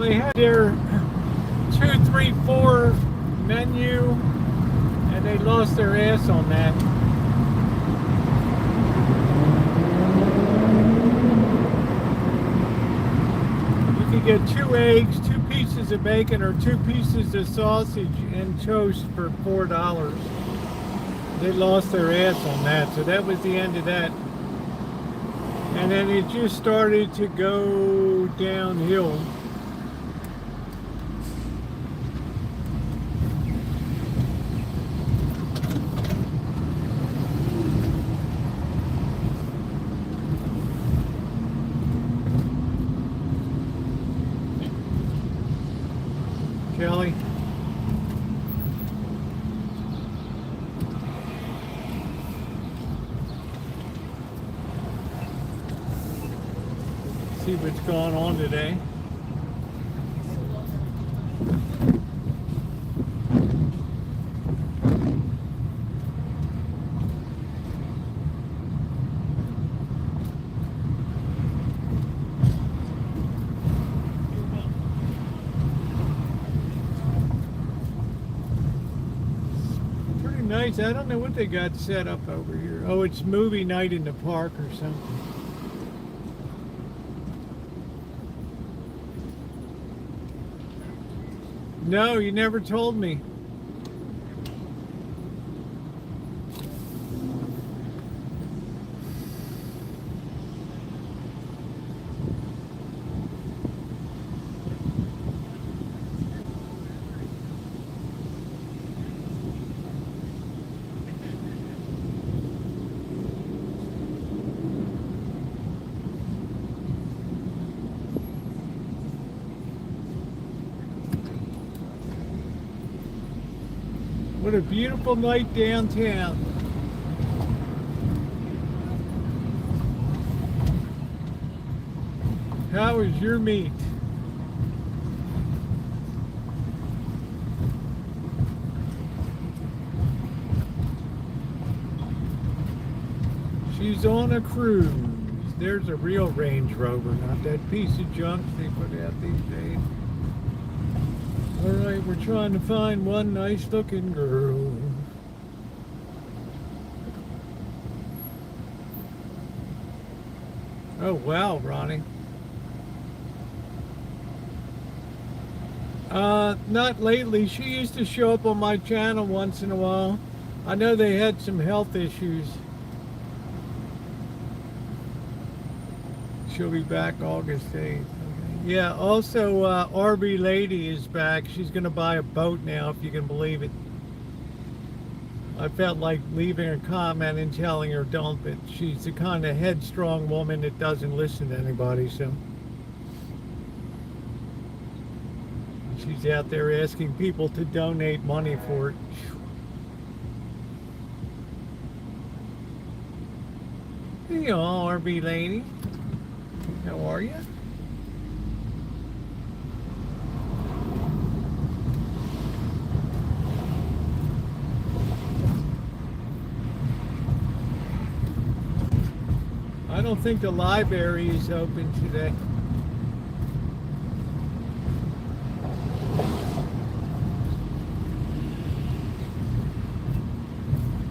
Speaker 1: they had their 2, 3, 4 menu, and they lost their ass on that. You could get 2 eggs, 2 pieces of bacon, or 2 pieces of sausage and toast for $4. They lost their ass on that, so that was the end of that. And then it just started to go downhill. Kelly. See what's going on today. Pretty nice. I don't know what they got set up over here. Oh, it's movie night in the park or something. No, you never told me. What a beautiful night downtown. How is your meat? She's on a cruise. There's a real Range Rover, not that piece of junk they put out these days. All right, we're trying to find one nice looking girl. Oh, wow, Ronnie. Not lately. She used to show up on my channel once in a while. I know they had some health issues. She'll be back August 8th. Yeah, also RB Lady is back. She's going to buy a boat now, if you can believe it. I felt like leaving a comment and telling her don't, but she's the kind of headstrong woman that doesn't listen to anybody, so. She's out there asking people to donate money for it. Hey, y'all, RB Lady. How are you? I don't think the library is open today.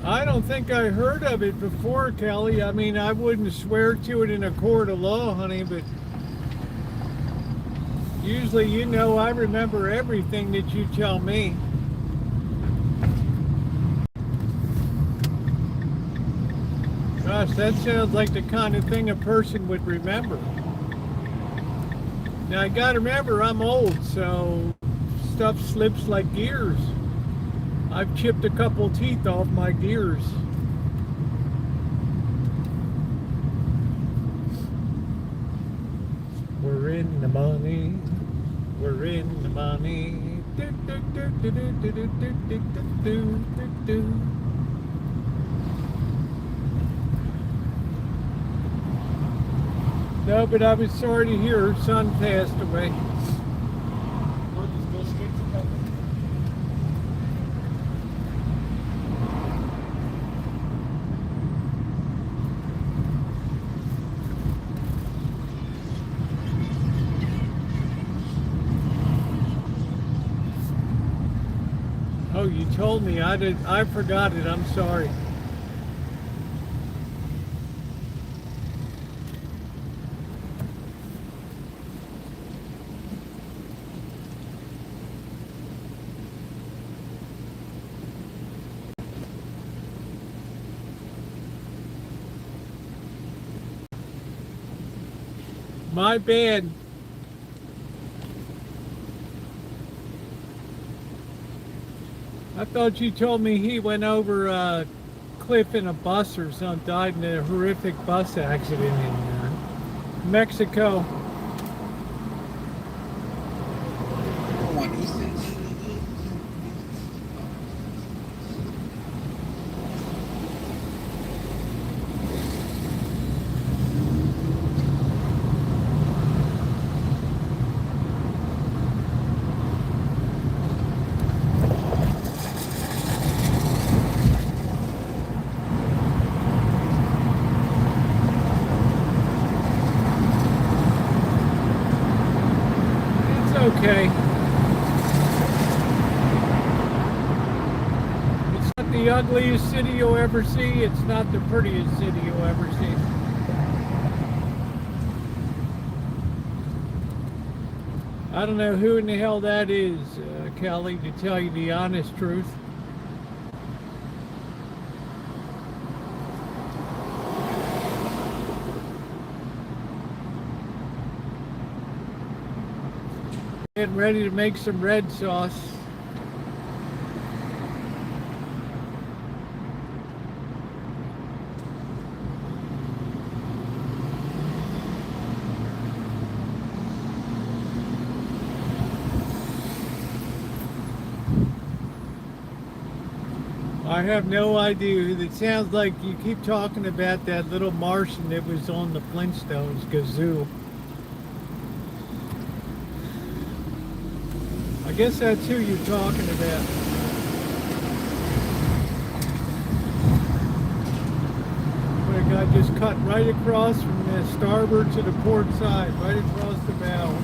Speaker 1: I don't think I heard of it before, Kelly. I mean, I wouldn't swear to it in a court of law, honey, but usually, you know, I remember everything that you tell me. Gosh, that sounds like the kind of thing a person would remember. Now, I gotta remember, I'm old, so stuff slips like gears. I've chipped a couple teeth off my gears. We're in the money. We're in the money. Do, do, do, do, do, do, do, do, do, do, do. No, but I was sorry to hear her son passed away. Oh, you told me. I forgot it. I'm sorry. My bad. I thought you told me he went over a cliff in a bus or something, died in a horrific bus accident in Mexico. Okay. It's not the ugliest city you'll ever see. It's not the prettiest city you'll ever see. I don't know who in the hell that is, Kelly, to tell you the honest truth. Getting ready to make some red sauce. I have no idea. It sounds like you keep talking about that little Martian that was on the Flintstones, Gazoo. I guess that's who you're talking about. But a guy just cut right across from the starboard to the port side, right across the bow.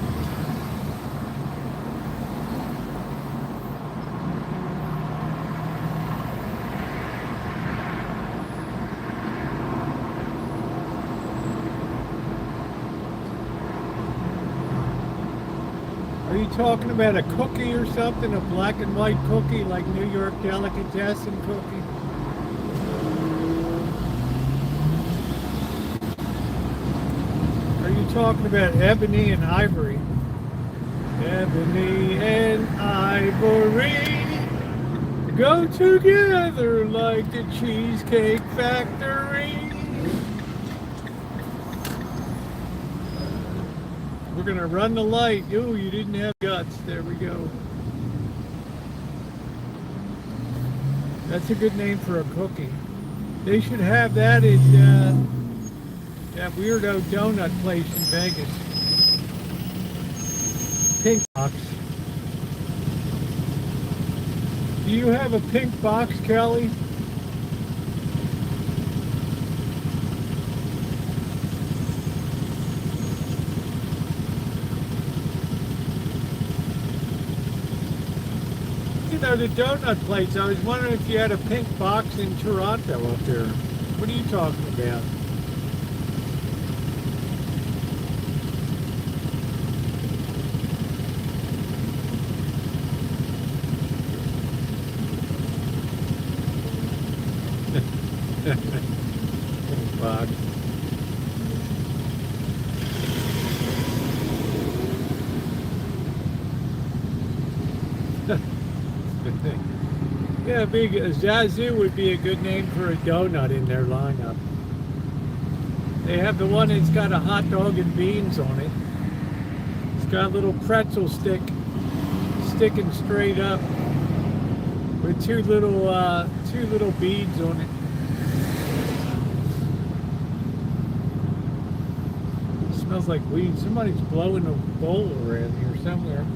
Speaker 1: Are you talking about a cookie or something? A black and white cookie like New York delicatessen cookie? Are you talking about ebony and ivory? Ebony and ivory go together like the Cheesecake Factory. We're gonna run the light. Ooh, you didn't have guts. There we go. That's a good name for a cookie. They should have that at that weirdo donut place in Vegas. Pink box. Do you have a pink box, Kelly? The donut place. I was wondering if you had a pink box in Toronto up there. What are you talking about? Pink box. Yeah, big Zazu would be a good name for a donut in their lineup. They have the one that's got a hot dog and beans on it. It's got a little pretzel stick sticking straight up with two little beads on it. It smells like weed. Somebody's blowing a bowl around here somewhere.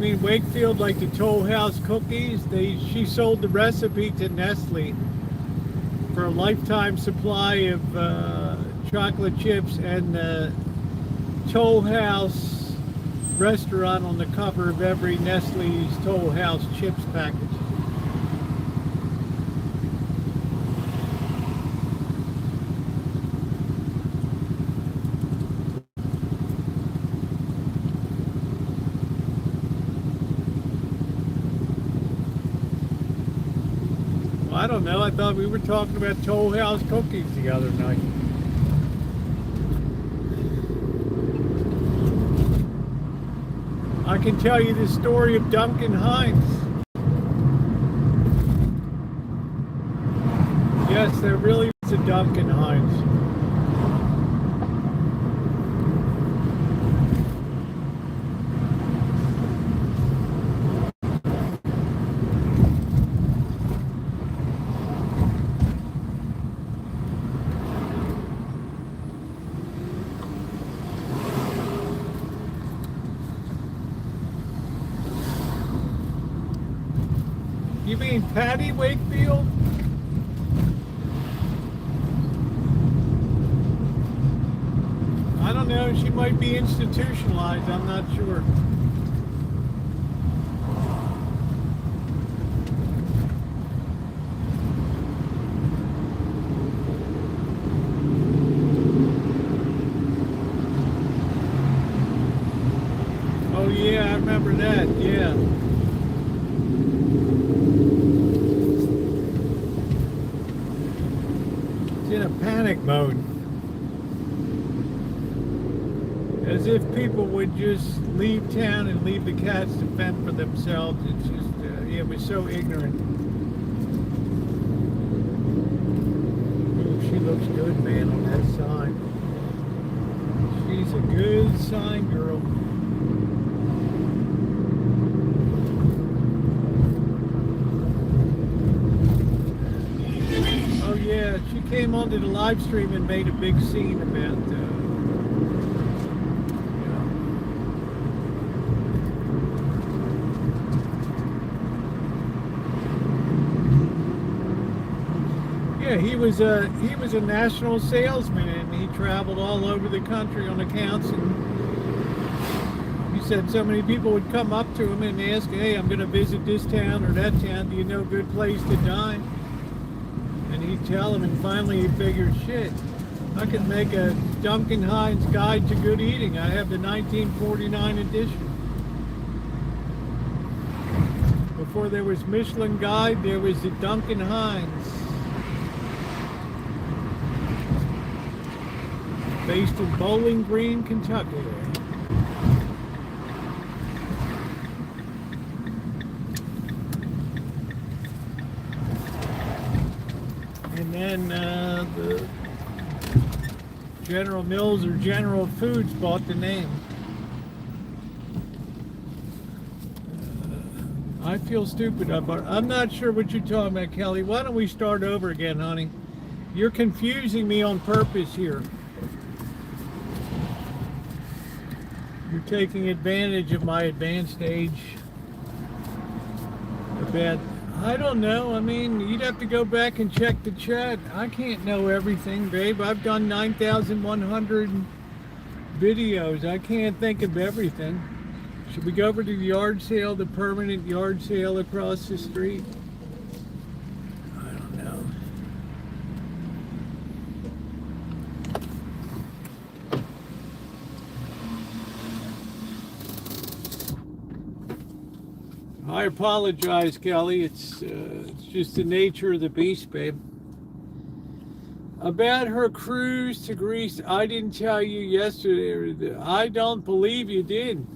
Speaker 1: mean Wakefield, like the Toll House cookies? She sold the recipe to Nestle for a lifetime supply of chocolate chips, and the Toll House restaurant on the cover of every Nestle's Toll House chips package. I don't know. I thought we were talking about Toll House cookies the other night. I can tell you the story of Duncan Hines. Yes, there really was a Duncan Hines. You mean Patty Wakefield? I don't know. She might be institutionalized. I'm not sure. Oh yeah, I remember that. Yeah. In a panic mode, as if people would just leave town and leave the cats to fend for themselves. It's just it was so ignorant. Ooh, she looks good, man, on that sign. She's a good sign girl. Yeah, she came onto the live stream and made a big scene about yeah, he was a national salesman, and he traveled all over the country on accounts, and he said so many people would come up to him and ask, hey, I'm going to visit this town or that town, do you know a good place to dine? And he'd tell him, and finally he figured, shit, I could make a Duncan Hines Guide to Good Eating. I have the 1949 edition. Before there was Michelin Guide, there was the Duncan Hines. Based in Bowling Green, Kentucky. And then the General Mills or General Foods bought the name. I feel stupid. I'm not sure what you're talking about, Kelly. Why don't we start over again, honey? You're confusing me on purpose here. You're taking advantage of my advanced age. I don't know. I mean, you'd have to go back and check the chat. I can't know everything, babe. I've done 9,100 videos. I can't think of everything. Should we go over to the yard sale, the permanent yard sale across the street? I don't know. I apologize, Kelly. It's just the nature of the beast, babe. About her cruise to Greece, I didn't tell you yesterday. I don't believe you did.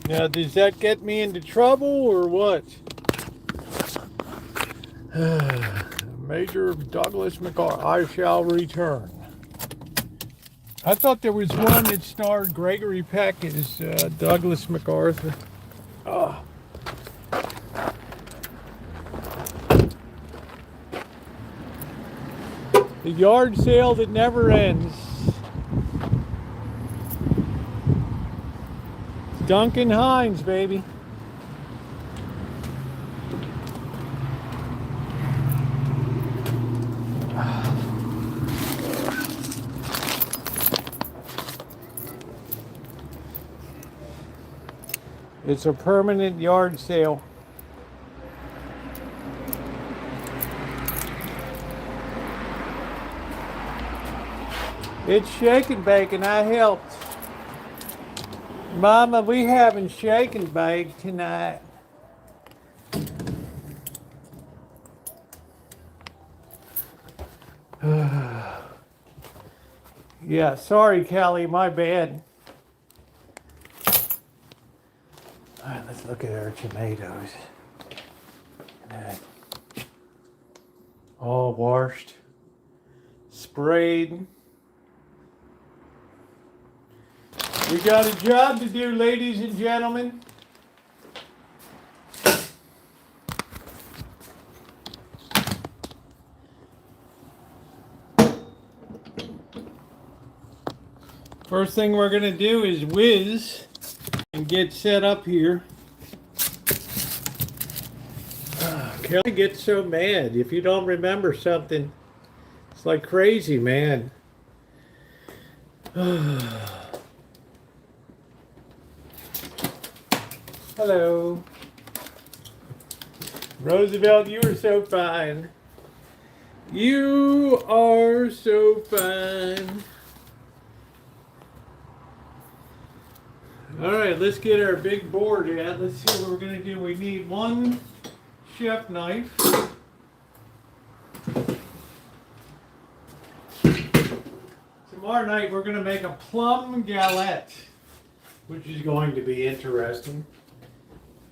Speaker 1: Now, does that get me into trouble or what? Major Douglas MacArthur, I shall return. I thought there was one that starred Gregory Peck as Douglas MacArthur. Oh. The yard sale that never ends. Duncan Hines, baby. It's a permanent yard sale. It's shake and bake, and I helped. Mama, we having shake and bake tonight. Yeah, sorry, Callie, my bad. All right, let's look at our tomatoes. All washed, sprayed. We got a job to do, ladies and gentlemen. First thing we're gonna do is whiz and get set up here. Kelly gets so mad if you don't remember something. It's like crazy, man. Hello. Roosevelt, you are so fine. You are so fine. All right, let's get our big board out. Let's see what we're going to do. We need one chef knife. Tomorrow night we're going to make a plum galette, which is going to be interesting.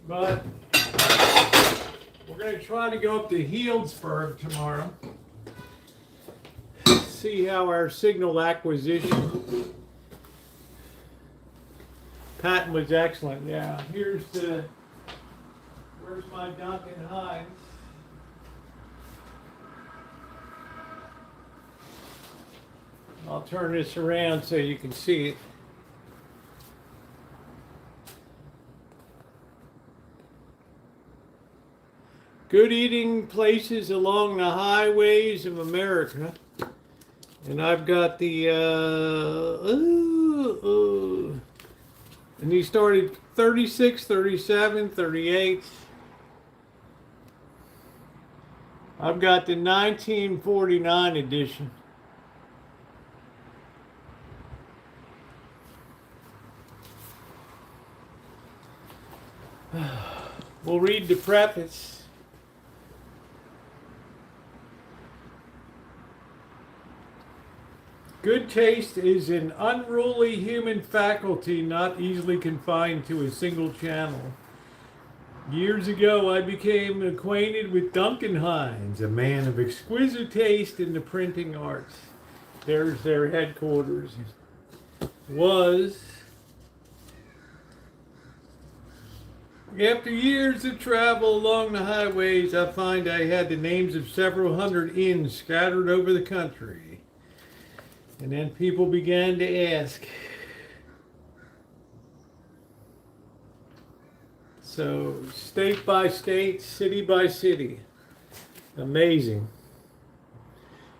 Speaker 1: But we're going to try to go up to Healdsburg tomorrow. See how our signal acquisition. Patton was excellent. Yeah, where's my Duncan Hines? I'll turn this around so you can see it. Good eating places along the highways of America. And I've got the, and he started 36, 37, 38. I've got the 1949 edition. We'll read the preface. Good taste is an unruly human faculty not easily confined to a single channel. Years ago, I became acquainted with Duncan Hines, a man of exquisite taste in the printing arts. There's their headquarters. After years of travel along the highways, I find I had the names of several hundred inns scattered over the country. And then people began to ask. So, state by state, city by city. Amazing.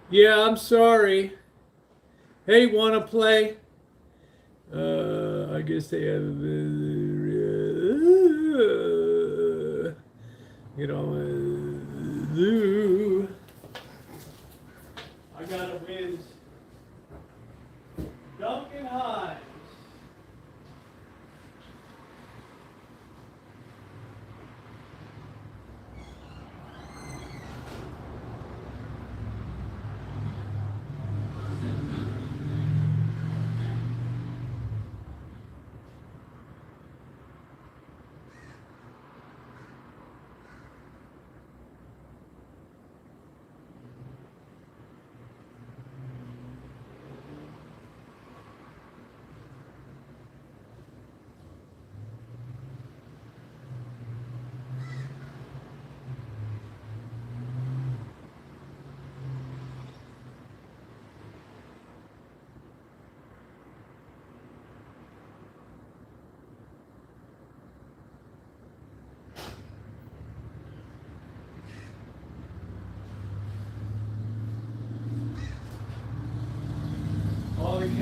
Speaker 1: Yeah, I'm sorry. Hey, wanna play? I guess they have, I got a whiz. Duncan Hines.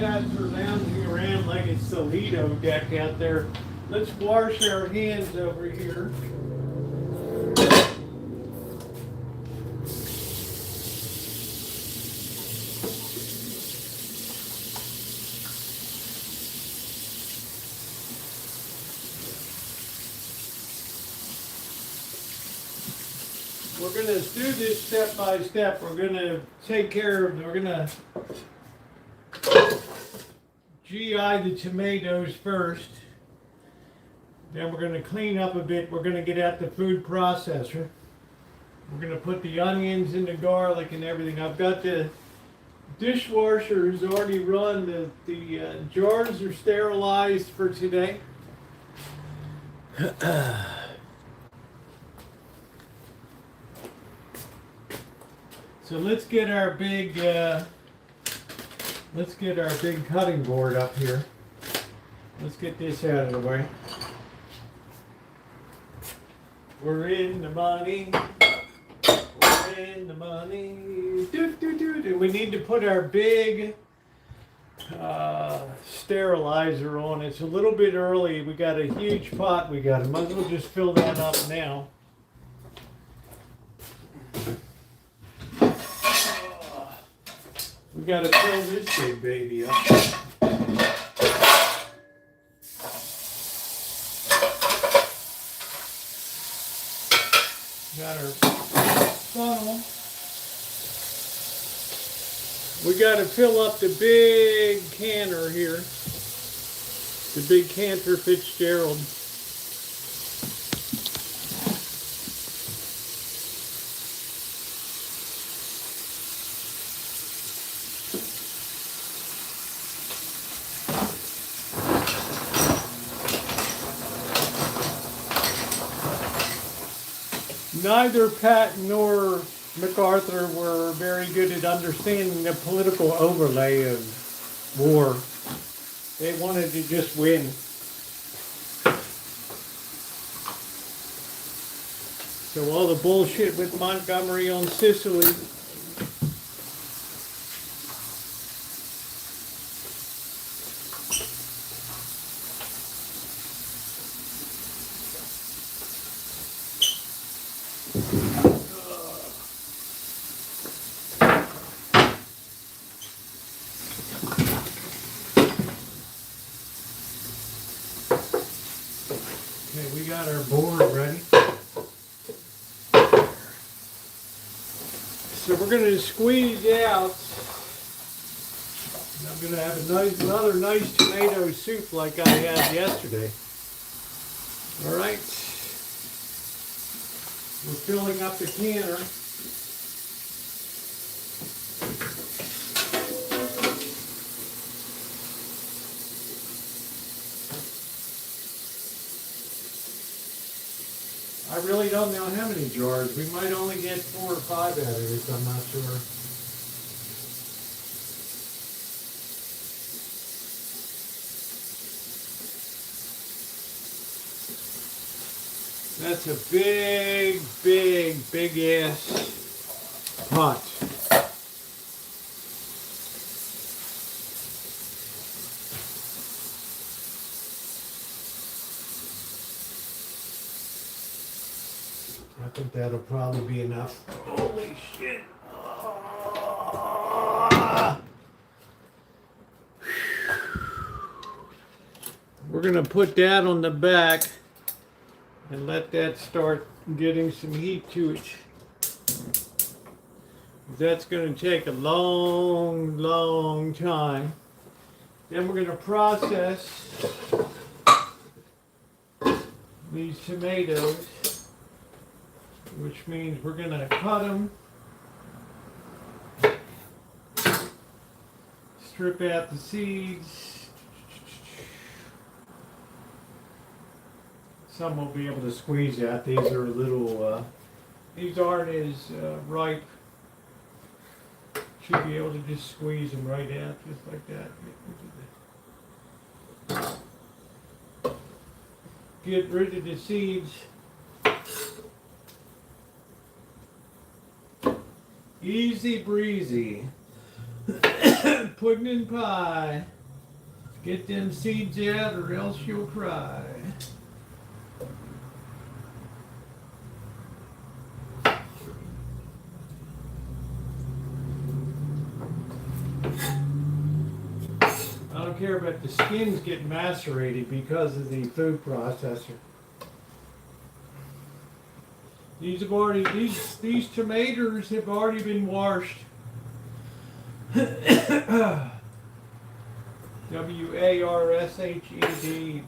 Speaker 1: cats are lounging around like it's the Lido deck out there. Let's wash our hands over here. We're going to do this step by step. We're going to take care of, we're going to GI the tomatoes first. Then we're going to clean up a bit. We're going to get out the food processor. We're going to put the onions and the garlic and everything. I've got the dishwasher has already run. The jars are sterilized for today. So let's get our big cutting board up here. Let's get this out of the way. We're in the money. We're in the money. We need to put our big sterilizer on. It's a little bit early. We got a huge pot. We got. Might as well just fill that up now. We got to fill this big baby up. Got our funnel. We got to fill up the big canner here. The big Cantor Fitzgerald. Neither Pat nor MacArthur were very good at understanding the political overlay of war. They wanted to just win. So all the bullshit with Montgomery on Sicily. Okay, we got our board ready. So we're going to squeeze out. And I'm going to have another nice tomato soup like I had yesterday. All right. We're filling up the canner. I really don't know how many jars. We might only get 4 or 5 out of this, I'm not sure. That's a big ass pot. I think that'll probably be enough. Holy shit. We're going to put that on the back and let that start getting some heat to it. That's going to take a long time. Then we're going to process these tomatoes, which means we're going to cut them, strip out the seeds. Some will be able to squeeze out. These are a little, these aren't as ripe. Should be able to just squeeze them right out, just like that. Get rid of the seeds. Easy breezy. pudding and pie. Get them seeds out or else you'll cry. I don't care about the skins getting macerated because of the food processor. These tomatoes have already been washed. WARSHED,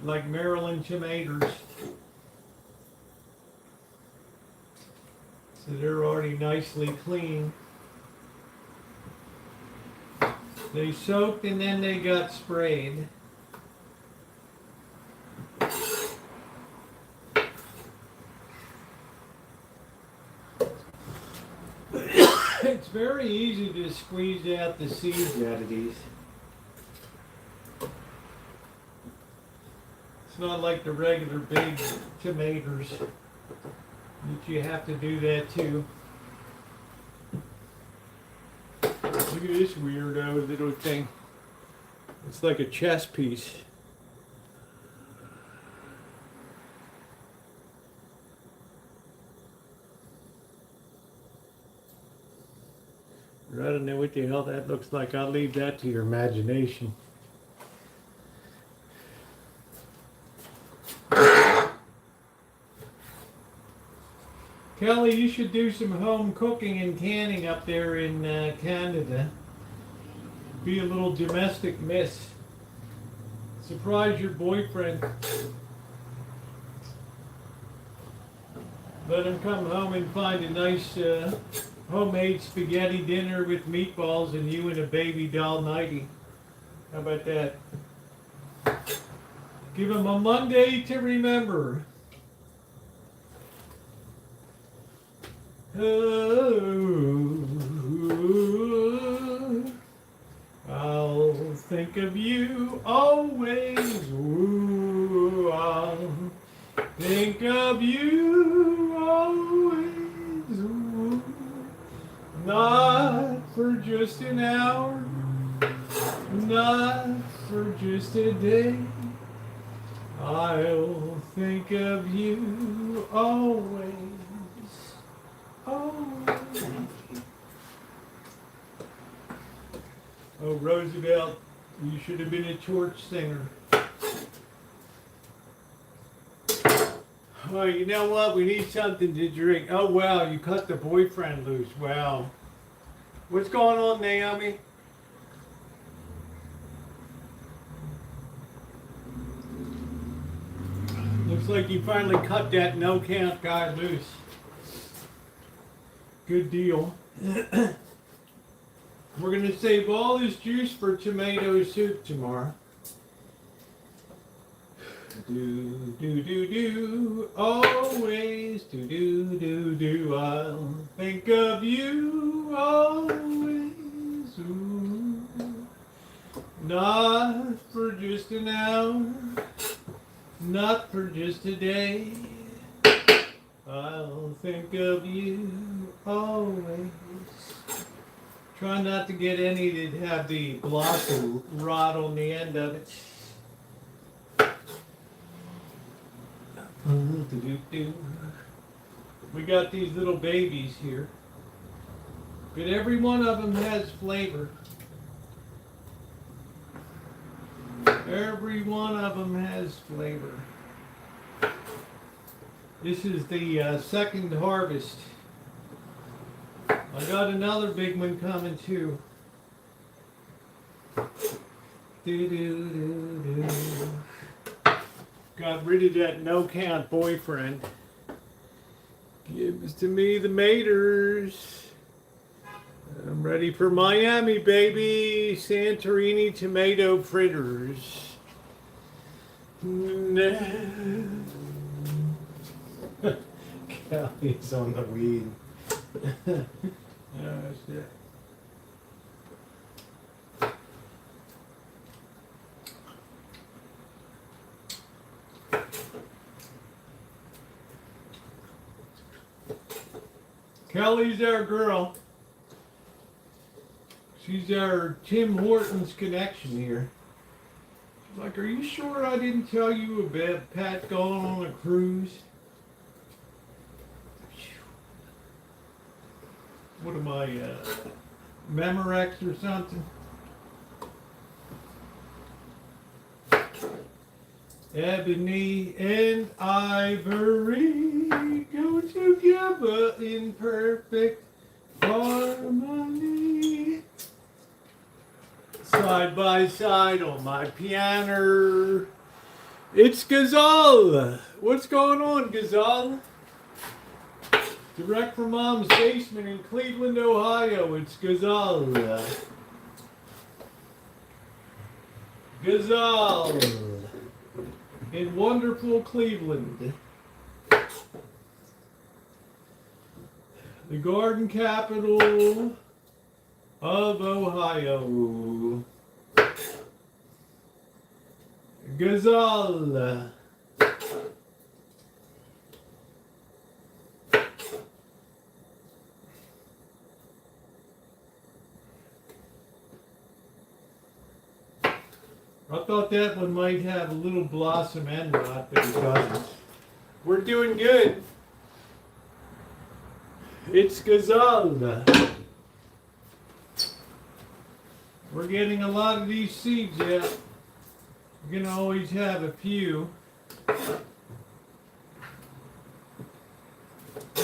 Speaker 1: like Maryland tomatoes. So they're already nicely clean. They soaked and then they got sprayed. It's very easy to squeeze out the seeds out of these. It's not like the regular big tomatoes that you have to do that too. Look at this weirdo little thing. It's like a chess piece. I don't know what the hell that looks like. I'll leave that to your imagination. Kelly, you should do some home cooking and canning up there in Canada. Be a little domestic miss. Surprise your boyfriend. Let him come home and find a nice homemade spaghetti dinner with meatballs and you in a baby doll nightie. How about that? Give him a Monday to remember. Oh, I'll think of you always. Ooh, I'll think of you always. Ooh, not for just an hour, not for just a day. I'll think of you always. Oh, Roosevelt, you should have been a church singer. Oh, you know what? We need something to drink. Oh, wow, you cut the boyfriend loose. Wow. What's going on, Naomi? Looks like you finally cut that no-count guy loose. Good deal. We're going to save all this juice for tomato soup tomorrow. Do, always do, I'll think of you always. Ooh, not for just an hour, not for just a day. I'll think of you always. Try not to get any that have the blossom rot on the end of it. We got these little babies here, but every one of them has flavor. Every one of them has flavor. This is the second harvest. I got another big one coming too. Got rid of that no-count boyfriend. Gives to me the maters. I'm ready for Miami, baby. Santorini tomato fritters. Kelly's on the weed. That's it. Kelly's our girl. She She's our Tim Hortons connection here. She's like, are you sure I didn't tell you about Pat going on a cruise? What am I, Memorex or something? Ebony and ivory go together in perfect harmony. Side by side on my piano. It's Gazelle. What's going on, Gazelle? Direct from Mom's basement in Cleveland, Ohio. It's Gazelle. Gazelle. In wonderful Cleveland. The garden capital of Ohio. Gazelle. I thought that one might have a little blossom end knot, but it doesn't. We're doing good. It's Gazelle. We're getting a lot of these seeds out. We're going to always have a few.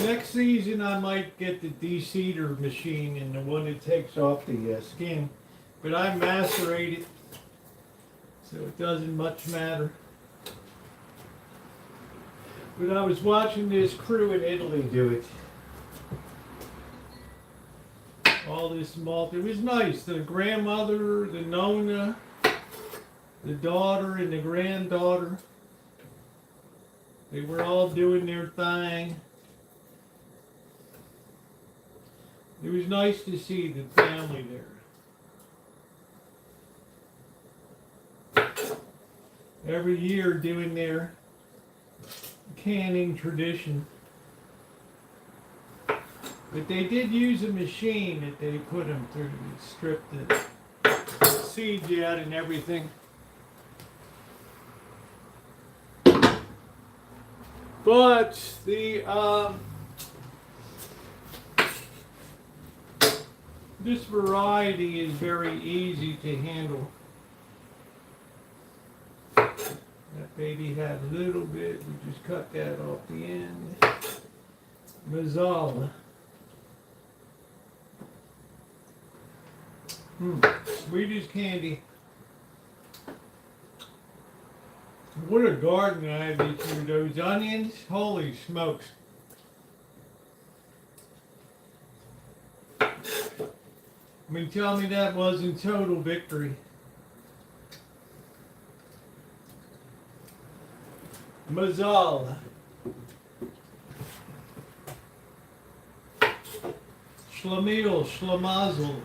Speaker 1: Next season I might get the de-seeder machine and the one that takes off the skin. But I macerate it, so it doesn't much matter. But I was watching this crew in Italy do it. All this malt. It was nice. The grandmother, the nonna, the daughter, and the granddaughter. They were all doing their thing. It was nice to see the family there. Every year doing their canning tradition. But they did use a machine that they put them through to strip the seeds out and everything. But the this variety is very easy to handle. That baby had a little bit, we just cut that off the end. Mazzala. Sweet as candy. What a garden I have each year. Those onions, holy smokes. I mean, tell me that wasn't total victory. Mazzala. Schlemiel, Schlemazel.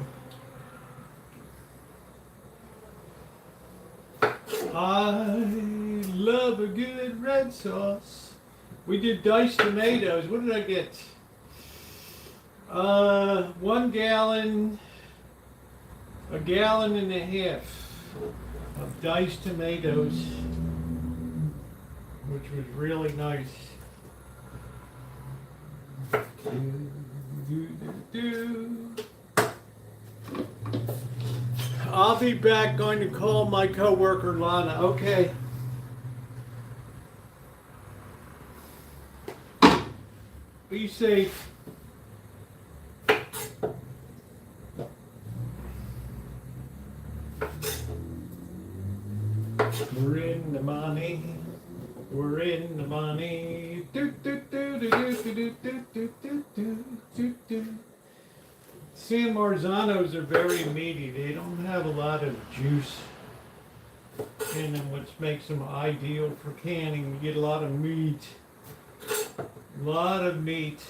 Speaker 1: I love a good red sauce. We did diced tomatoes. What did I get? 1 gallon, a gallon and a half of diced tomatoes, which was really nice. I'll be back. Going to call my coworker Lana. Okay. Be safe. We're in the money. We're in the money. Do, do, do, do, do, do, do, do, do, do, do, do. San Marzanos are very meaty. They don't have a lot of juice in them, which makes them ideal for canning. You get a lot of meat. A lot of meat.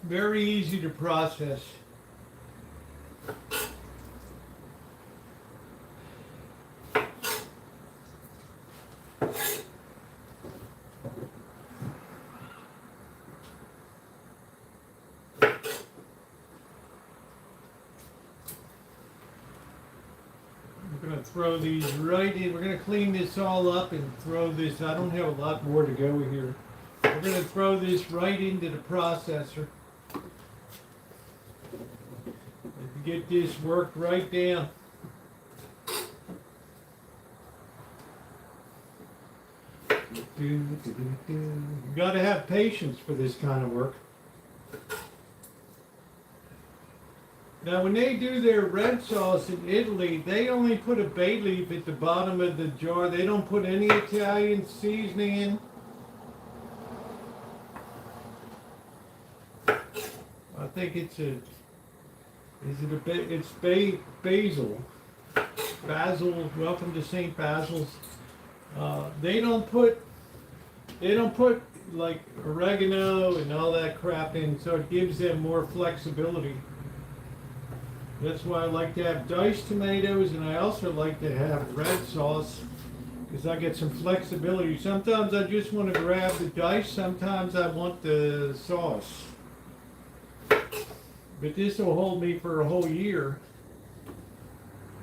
Speaker 1: Very easy to process. We're going to throw these right in. We're going to clean this all up and throw this. I don't have a lot more to go here. We're going to throw this right into the processor. And get this worked right down. You got to have patience for this kind of work. Now, when they do their red sauce in Italy, they only put a bay leaf at the bottom of the jar. They don't put any Italian seasoning in. I think it's basil. Basil, welcome to St. Basil's. They don't put like oregano and all that crap in, so it gives them more flexibility. That's why I like to have diced tomatoes, and I also like to have red sauce because I get some flexibility. Sometimes I just want to grab the dice, sometimes I want the sauce. But this will hold me for a whole year,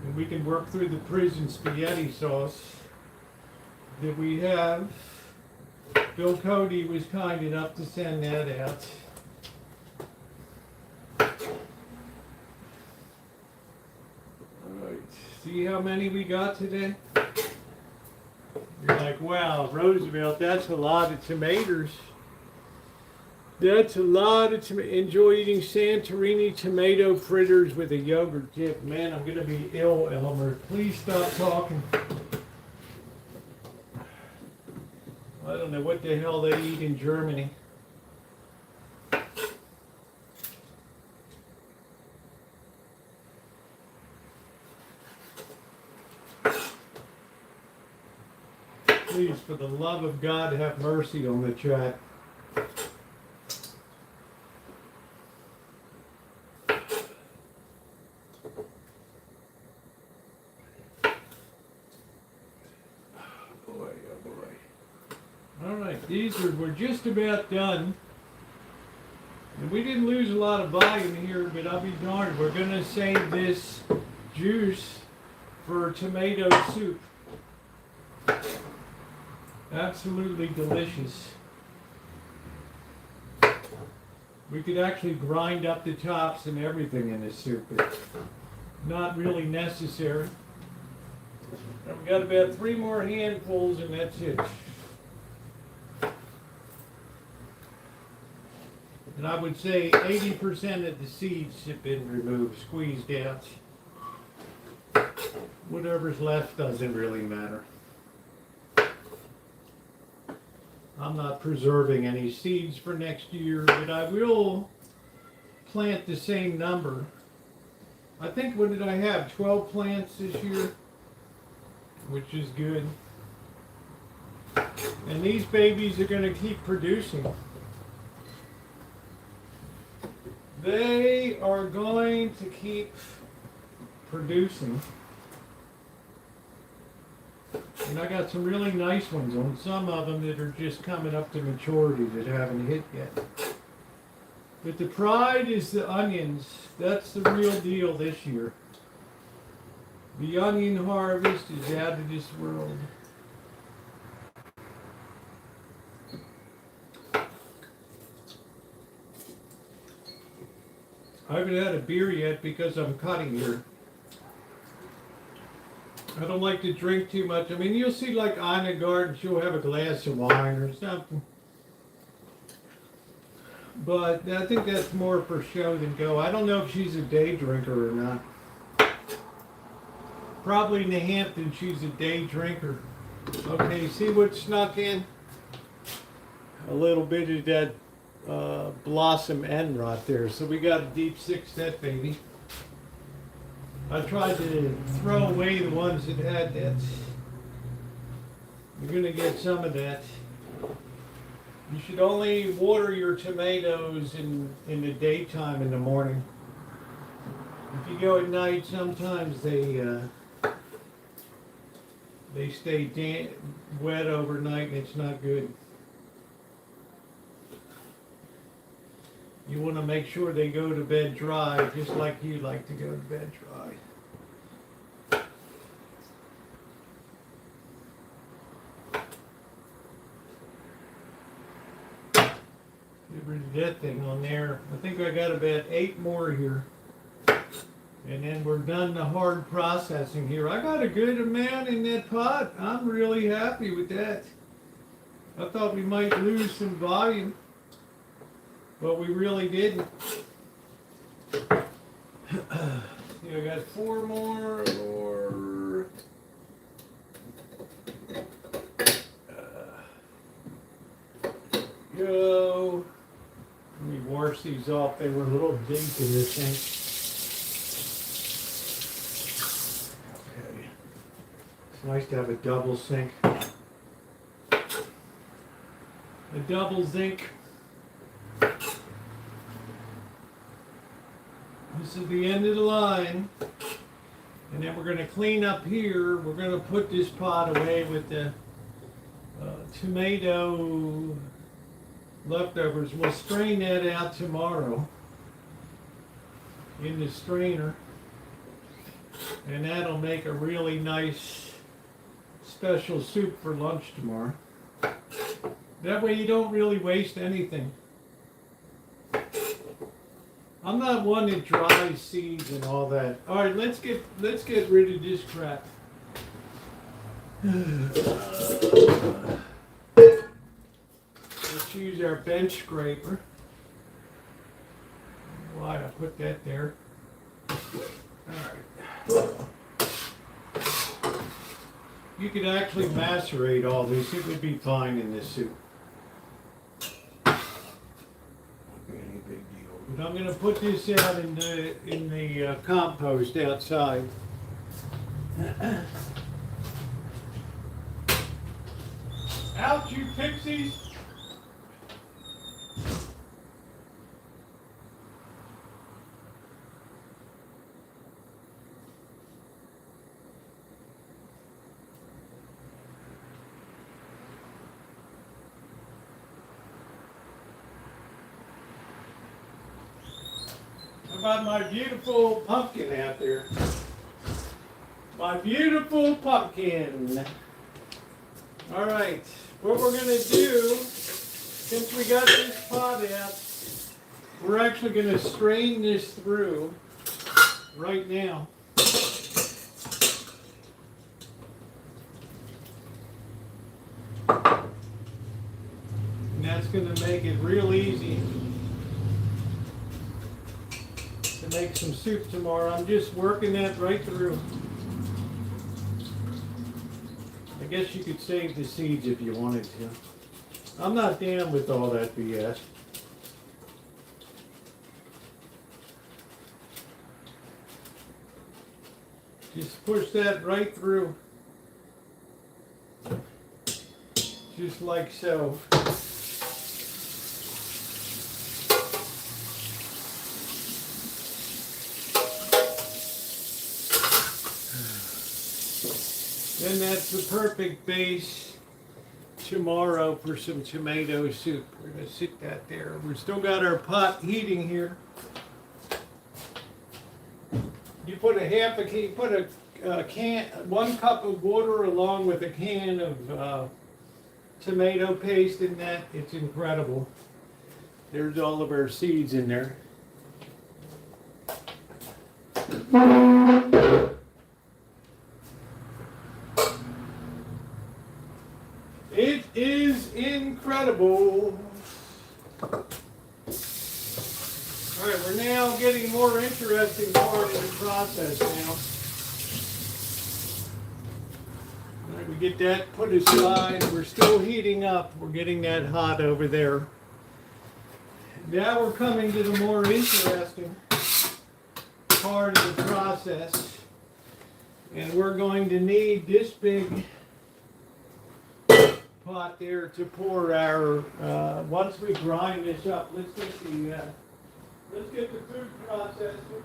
Speaker 1: and we can work through the prison spaghetti sauce that we have. Bill Cody was kind enough to send that out. Alright, see how many we got today? You're like, wow, Roosevelt, that's a lot of tomatoes. That's a lot of tomatoes. Enjoy eating Santorini tomato fritters with a yogurt dip. Man, I'm going to be ill, Elmer. Please stop talking. I don't know what the hell they eat in Germany. Please, for the love of God, have mercy on the chat. We're just about done. And we didn't lose a lot of volume here, but I'll be darned. We're going to save this juice for tomato soup. Absolutely delicious. We could actually grind up the tops and everything in this soup. It's not really necessary. And we've got about 3 more handfuls and that's it. And I would say 80% of the seeds have been removed, squeezed out. Whatever's left doesn't really matter. I'm not preserving any seeds for next year, but I will plant the same number. I think, what did I have, 12 plants this year? Which is good. And these babies are going to keep producing. They are going to keep producing. And I got some really nice ones on some of them that are just coming up to maturity that haven't hit yet. But the pride is the onions. That's the real deal this year. The onion harvest is out of this world. I haven't had a beer yet because I'm cutting here. I don't like to drink too much. I mean, you'll see like Ina Garden, she'll have a glass of wine or something. But I think that's more for show than go. I don't know if she's a day drinker or not. Probably in the Hamptons, she's a day drinker. Okay, see what snuck in? A little bit of that blossom end right there. So we got a deep 6 set, baby. I tried to throw away the ones that had that. You're going to get some of that. You should only water your tomatoes in the daytime in the morning. If you go at night, sometimes they stay wet overnight and it's not good. You want to make sure they go to bed dry, just like you like to go to bed dry. that thing on there. I think I got about 8 more here. And then we're done the hard processing here. I got a good amount in that pot. I'm really happy with that. I thought we might lose some volume, but we really didn't. Yeah, I got 4 more. Go. Let me wash these off. They were a little deep in this thing. Okay. It's nice to have a double sink. A double zinc. This is the end of the line. And then we're going to clean up here. We're going to put this pot away with the tomato leftovers. We'll strain that out tomorrow in the strainer, and that'll make a really nice special soup for lunch tomorrow. That way you don't really waste anything. I'm not one that dries seeds and all that. All right, let's get rid of this crap. Let's use our bench scraper. Why I put that there? Alright. You could actually macerate all this. It would be fine in this soup. Not any big deal. But I'm going to put this out in the compost outside. Out, you pixies! How about my beautiful pumpkin out there? My beautiful pumpkin. All right, what we're going to do, since we got this pot out, we're actually going to strain this through right now. And that's going to make it real easy to make some soup tomorrow. I'm just working that right through. I guess you could save the seeds if you wanted to. I'm not down with all that BS. Just push that right through. Just like so. And that's the perfect base tomorrow for some tomato soup. We're going to sit that there. We've still got our pot heating here. You put a can, 1 cup of water along with a can of tomato paste in that. It's incredible. There's all of our seeds in there. It is incredible. All right, we're now getting more interesting part of the process now. All right, we get that put aside. We're still heating up. We're getting that hot over there. Now we're coming to the more interesting part of the process. And we're going to need this big pot there to pour our, once we grind this up, let's get the food processor.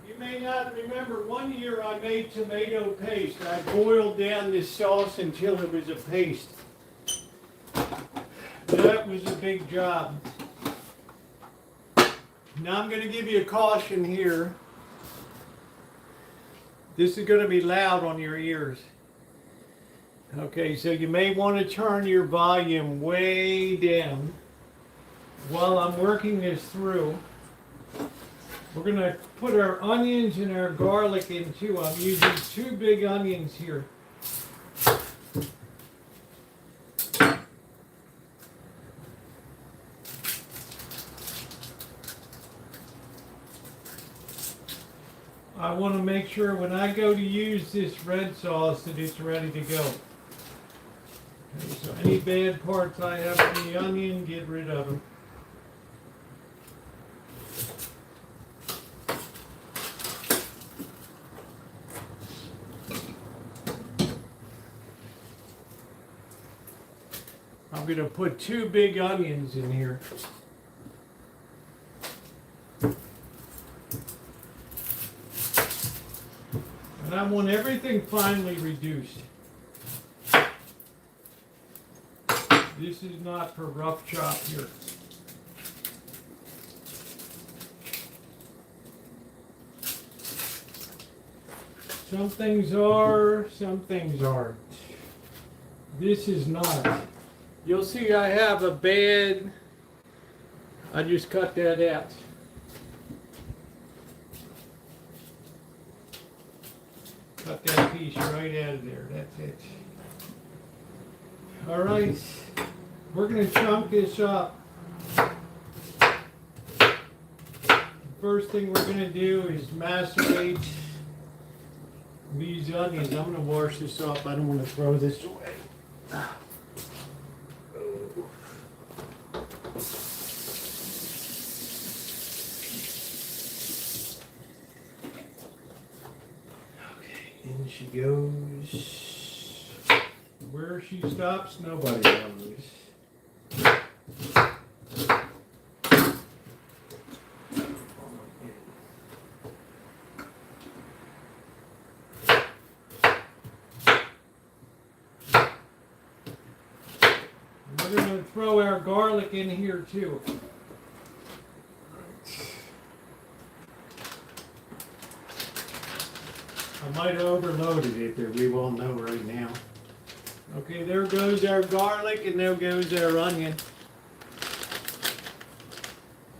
Speaker 1: You may not remember, one year I made tomato paste. I boiled down this sauce until it was a paste. That was a big job. Now I'm going to give you a caution here. This is going to be loud on your ears. Okay, so you may want to turn your volume way down while I'm working this through. We're going to put our onions and our garlic in too. I'm using 2 big onions here. I want to make sure when I go to use this red sauce that it's ready to go. Okay, so any bad parts I have in the onion, get rid of them. I'm going to put 2 big onions in here. And I want everything finely reduced. This is not for rough chop here. Some things are, some things aren't. This is not. You'll see I have a bad, I just cut that out. Cut that piece right out of there, that's it. All right, we're gonna chunk this up. First thing we're gonna do is macerate these onions. I'm gonna wash this off, I don't wanna throw this away. In she goes. Where she stops, nobody knows. We're going to throw our garlic in here too. I might have overloaded it there, we won't know right now. Okay, there goes our garlic and there goes our onion.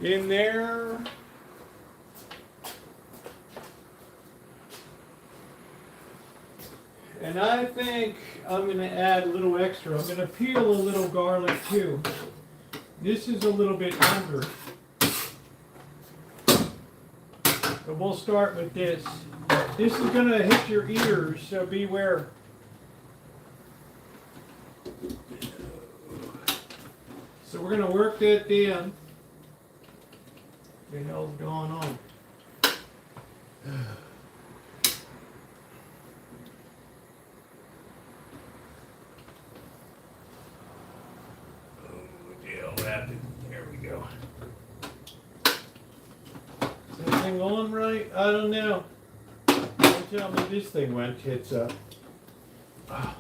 Speaker 1: In there. And I think I'm going to add a little extra. I'm going to peel a little garlic too. This is a little bit under. But we'll start with this. This is going to hit your ears, so beware. So we're going to work that down. What the hell's going on? There we go. Is that thing on right? I don't know. Don't tell me this thing went tits up. Oh.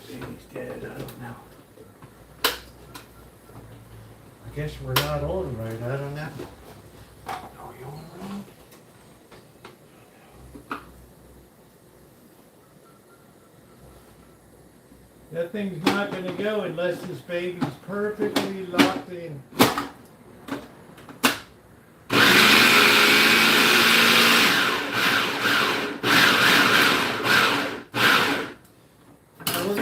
Speaker 1: Baby's dead. I don't know. I guess we're not on right. I don't know. Are we on right? That thing's not going to go unless this baby's perfectly locked in.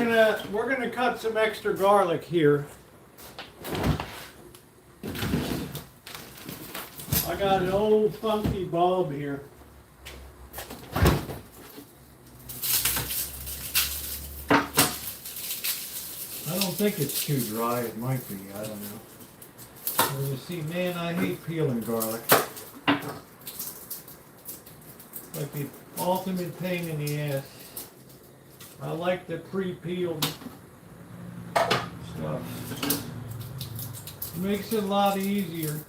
Speaker 1: Now we're gonna cut some extra garlic here. I got an old funky bulb here. I don't think it's too dry. It might be. I don't know. Well, you see, man, I hate peeling garlic. Like the ultimate pain in the ass. I like the pre-peeled stuff. It makes it a lot easier.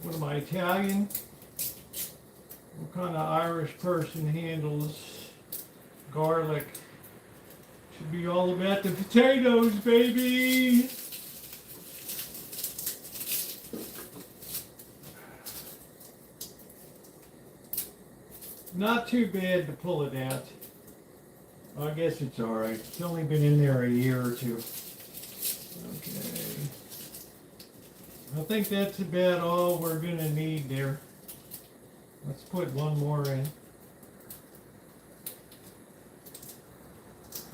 Speaker 1: What am I, Italian? What kind of Irish person handles garlic? Should be all about the potatoes, baby! Not too bad to pull it out. I guess it's all right. It's only been in there a year or two. Okay. I think that's about all we're going to need there. Let's put one more in.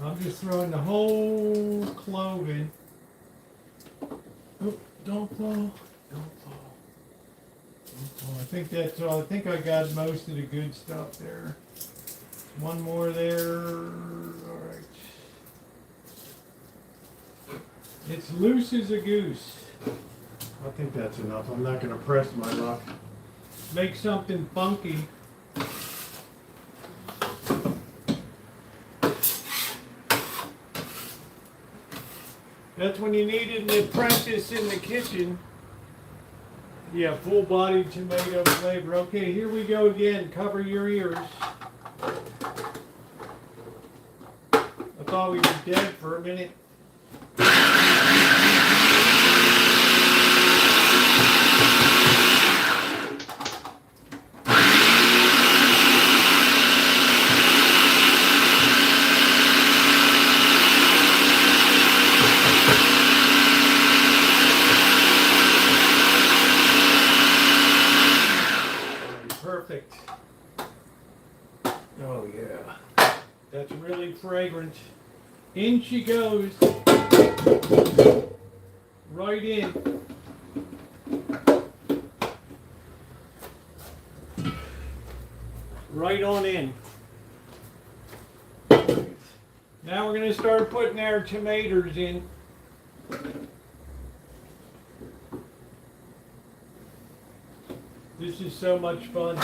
Speaker 1: I'm just throwing the whole clove in. Oh, don't fall. Don't fall. Don't fall. I think that's all. I think I got most of the good stuff there. One more there. All right. It's loose as a goose. I think that's enough. I'm not going to press my luck. Make something funky. That's when you need an apprentice in the kitchen. Yeah, full-bodied tomato flavor. Okay, here we go again. Cover your ears. I thought we were dead for a minute. Perfect. Oh yeah. That's really fragrant. In she goes. Right in. Right on in. Now we're going to start putting our tomatoes in. This is so much fun.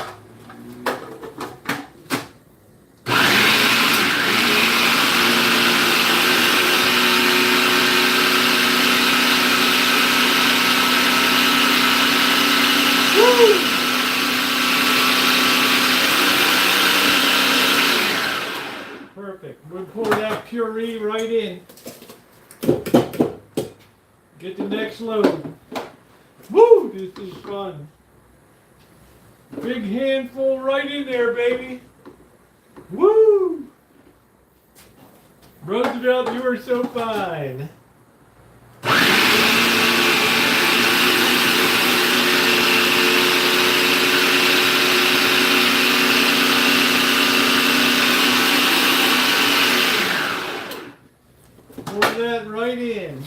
Speaker 1: Woo! Perfect. We'll pour that puree right in. Get the next load. Woo! This is fun. Big handful right in there, baby. Woo! Roosevelt, you are so fine. Pour that right in.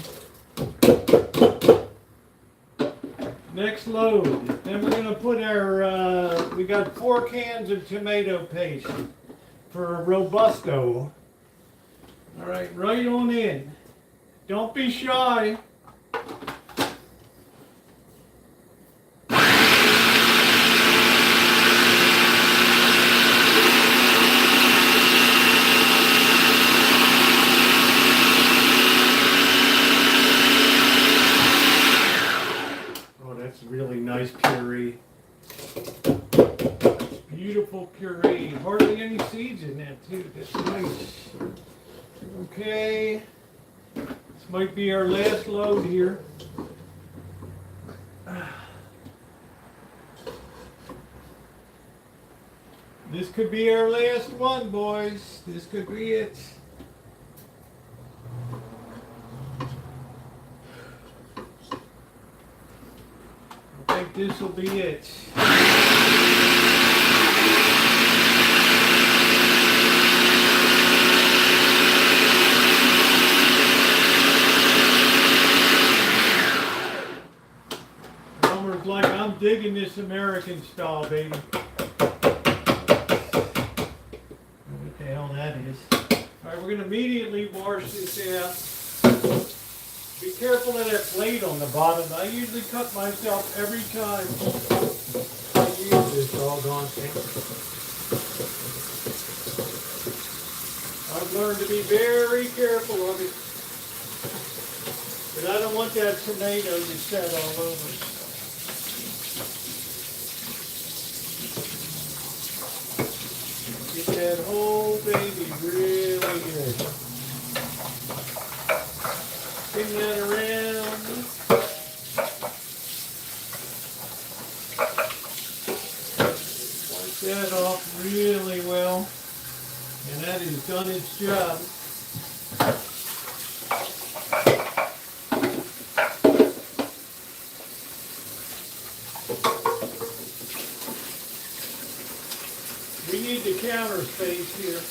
Speaker 1: Next load. Then we're going to put our, we got 4 cans of tomato paste for Robusto. All right, right on in. Don't be shy. Really nice puree. Beautiful puree. Hardly any seeds in that too. That's nice. Okay. This might be our last load here. This could be our last one, boys. This could be it. I think this will be it. Homer's like, I'm digging this American style, baby. What the hell that is. Alright, we're going to immediately wash this out. Be careful of that blade on the bottom. I usually cut myself every time I use this doggone thing. I've learned to be very careful of it. But I don't want that tomato to set all over. Get that whole baby really good. Spin that around. Wipe that off really its job. We need the counter space here.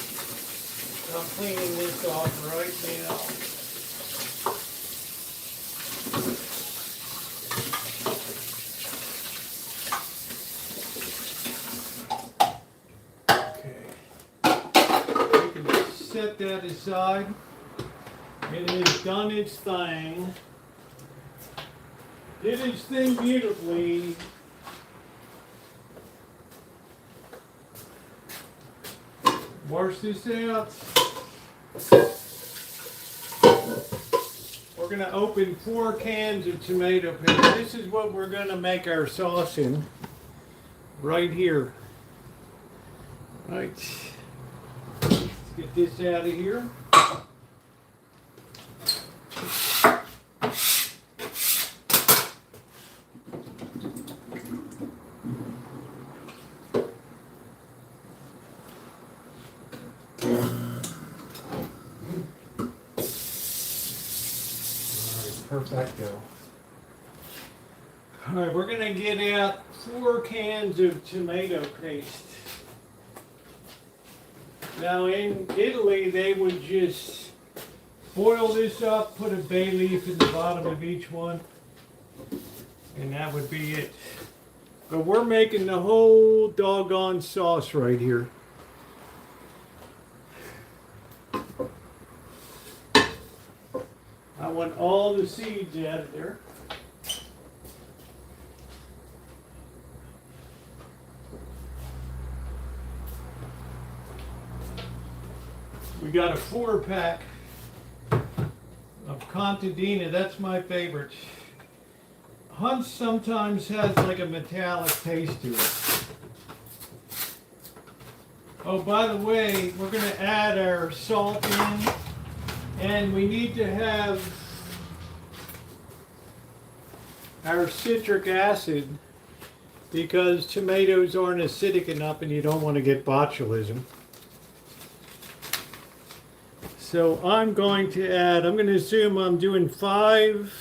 Speaker 1: I'm cleaning this off right now. Set that aside. It has done its thing. Did its thing beautifully. Wash this out. We're going to open 4 cans of tomato paste. This is what we're going to make our sauce in. Right here. Right. Get this out of here. Perfecto. All right, we're going to get out 4 cans of tomato paste. Now in Italy, they would just boil this up, put a bay leaf in the bottom of each one, and that would be it. But we're making the whole doggone sauce right here. I want all the seeds out of there. We got a 4-pack of contadina. That's my favorite. Hunt's sometimes has like a metallic taste to it. Oh, by the way, we're going to add our salt in, and we need to have our citric acid because tomatoes aren't acidic enough and you don't want to get botulism. So I'm going to add, I'm going to assume I'm doing 5.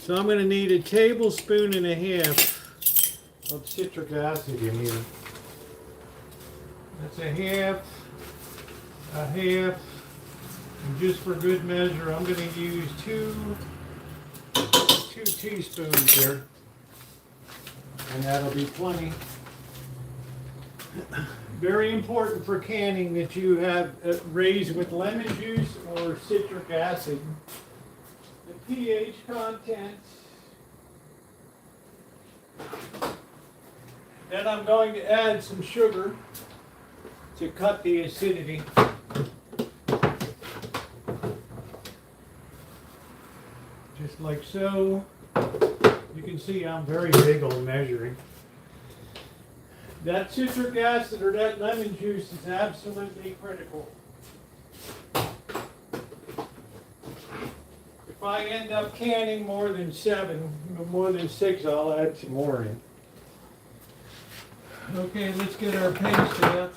Speaker 1: So I'm going to need 1.5 tablespoons of citric acid in here. That's a half, and just for good measure, I'm going to use 2 teaspoons there, and that'll be plenty. Very important for canning that you have raised with lemon juice or citric acid. The pH content. Then I'm going to add some sugar to cut the acidity. Just like so. You can see I'm very big on measuring. That citric acid or that lemon juice is absolutely critical. If I end up canning more than 6, I'll add some more in. Okay, let's get our paste out.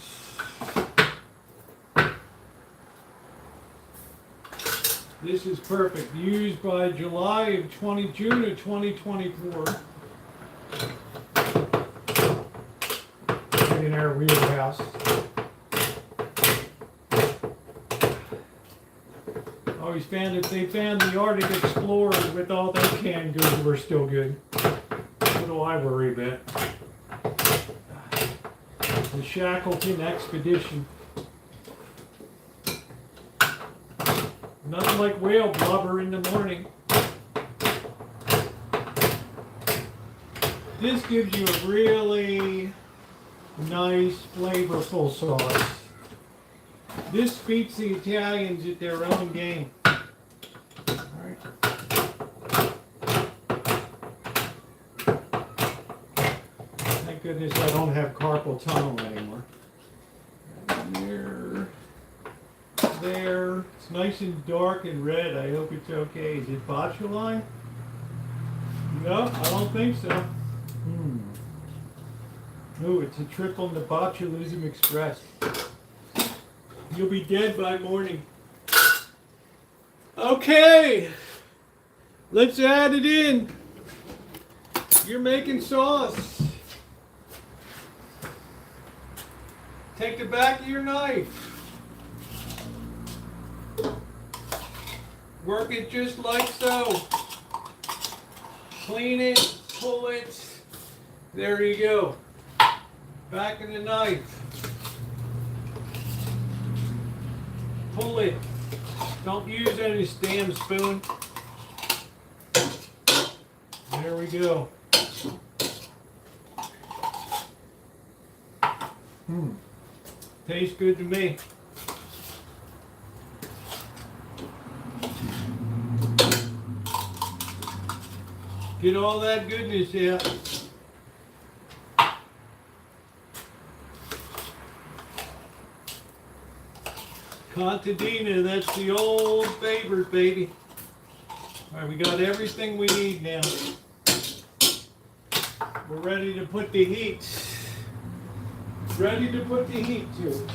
Speaker 1: This is perfect. Used by June of 2024. In our wheelhouse. Always found if they found the Arctic explorers with all their canned goods, we're still good. What do I worry about? The Shackleton expedition. Nothing like whale blubber in the morning. This gives you a really nice, flavorful sauce. This beats the Italians at their own game. Alright. Thank goodness I don't have carpal tunnel anymore. There. It's nice and dark and red. I hope it's okay. Is it botuline? No, I don't think so. Ooh, it's a triple botulism express. You'll be dead by morning. Okay, let's add it in. You're making sauce. Take the back of your knife. Work it just like so. Clean it, pull it. There you go. Back of the knife. Pull it. Don't use any damn spoon. There we go. Tastes good to me. Get all that goodness out. Contadina, that's the old favorite, baby. All right, we got everything we need now. We're ready to put the heat. Ready to put the heat to it.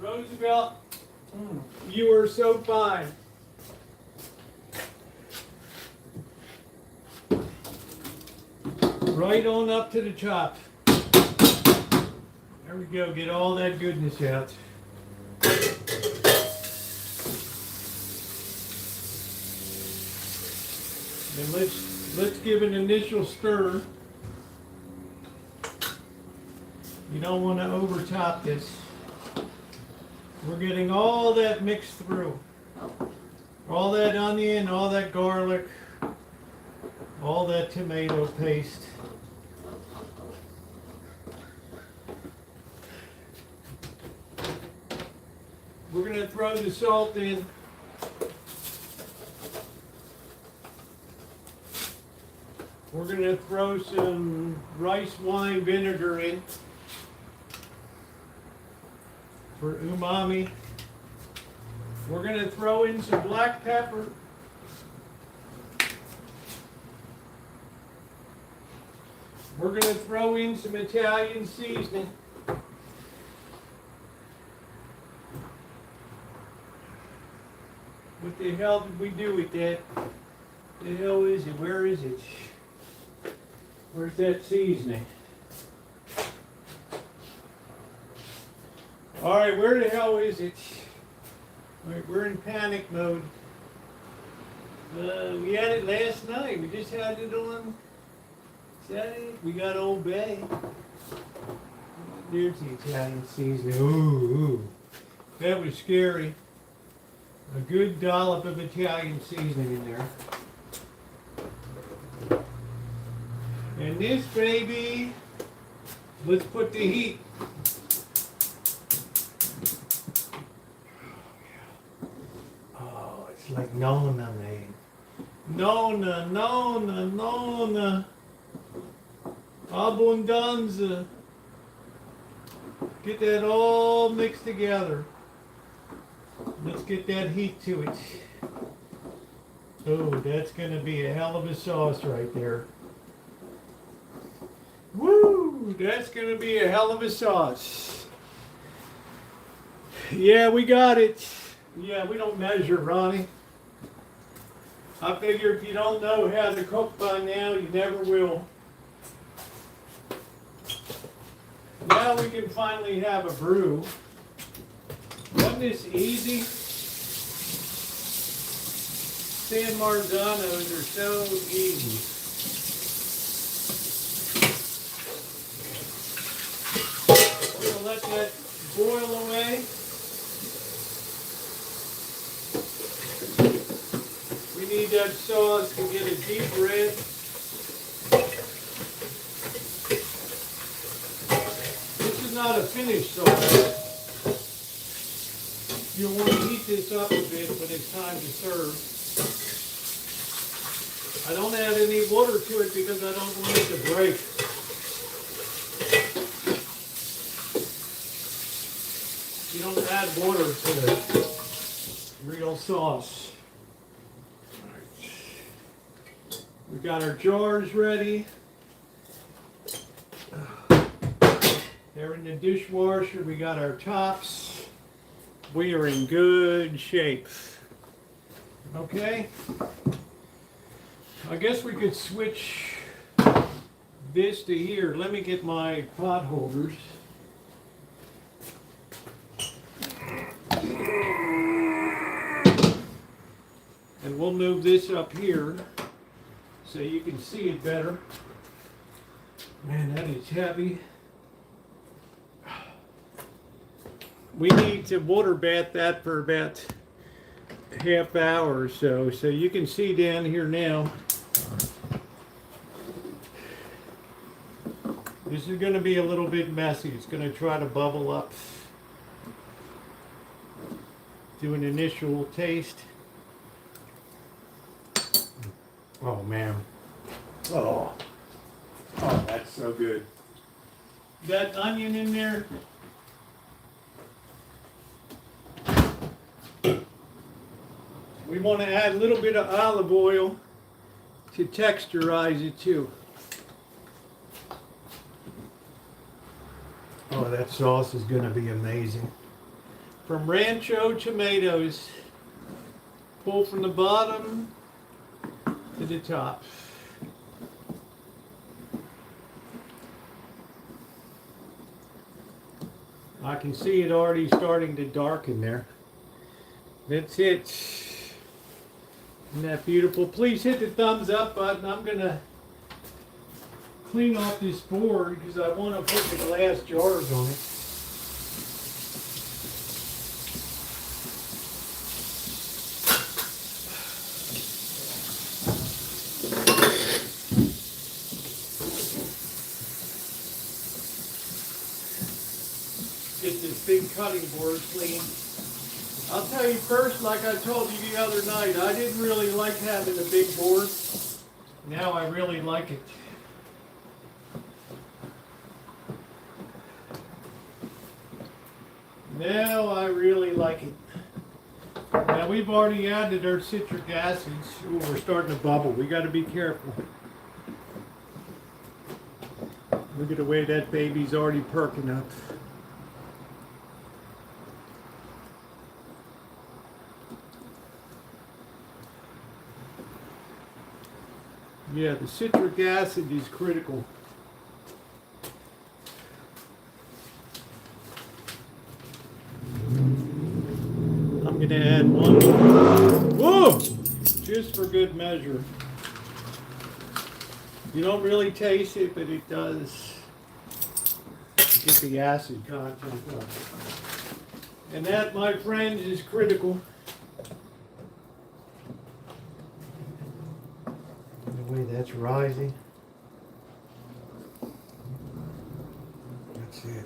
Speaker 1: Roosevelt, you are so fine. Right on up to the chop. There we go, get all that goodness out. And let's give an initial stir. You don't want to overtop this. We're getting all that mixed through. All that onion, all that garlic, all that tomato paste. We're going to throw the salt in. We're going to throw some rice wine vinegar in for umami. We're going to throw in some black pepper. We're going to throw in some Italian seasoning. What the hell did we do with that? The hell is it? Where is it? Where's that seasoning? All right, where the hell is it? All right, we're in panic mode. We had it last night. We just had it on Saturday. We got Old Bay. There's the Italian seasoning. Ooh, that was scary. A good dollop of Italian seasoning in there. And this baby, let's put the heat. Oh, it's like Nona, man. Nona, Nona, Nona. Abundanza. Get that all mixed together. Let's get that heat to it. Oh, that's going to be a hell of a sauce right there. Woo! That's going to be a hell of a sauce. Yeah, we got it. Yeah, we don't measure, Ronnie. I figure if you don't know how to cook by now, you never will. Now we can finally have a brew. Wasn't this easy? San Marzanos are so easy. We're going to let that boil away. We need that sauce to get a deep red. This is not a finished sauce. You'll want to heat this up a bit when it's time to serve. I don't add any water to it because I don't want it to break. You don't add water to the real sauce. Right. We got our jars ready. They're in the dishwasher. We got our tops. We are in good shape. Okay. I guess we could switch this to here. Let me get my pot holders. And we'll move this up here so you can see it better. Man, that is heavy. We need to water bath that for about half hour or so you can see down here now. This is going to be a little bit messy. It's going to try to bubble up. Do an initial taste. Oh man. Oh, that's so good. That onion in there. We want to add a little bit of olive oil to texturize it too. Oh, that sauce is going to be amazing. From Rancho tomatoes, pull from the bottom to the top. I can see it already starting to darken there. That's it. Isn't that beautiful? Please hit the thumbs up button. I'm going to clean off this board because I want to put the glass jars on it. Get this big cutting board clean. I'll tell you first, like I told you the other night, I didn't really like having a big board. Now I really like it. Now I really like it. Now we've already added our citric acids. Ooh, we're starting to bubble. We got to be careful. Look at the way that baby's already perking up. Yeah, the citric acid is critical. I'm going to add one. Whoa! Just for good measure. You don't really taste it, but it does get the acid content up. And that, my friends, is critical. The way that's rising. That's it.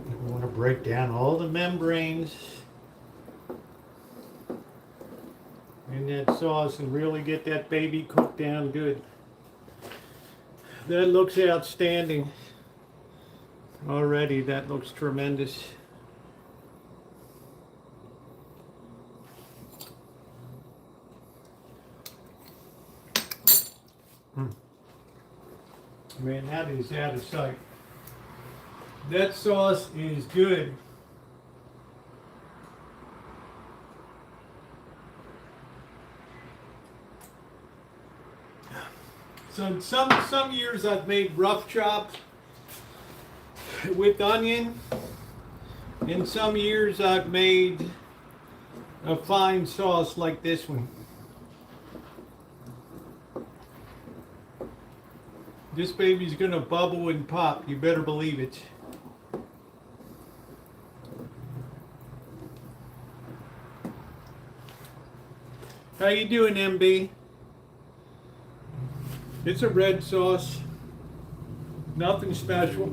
Speaker 1: We want to break down all the membranes in that sauce and really get that baby cooked down good. That looks outstanding. Already, that looks tremendous. Man, that is out of sight. That sauce is good. So some years I've made rough chop with onion. In some years I've made a fine sauce like this one. This baby's gonna bubble and pop, you better believe it. How you doing, MB? It's a red sauce. Nothing special.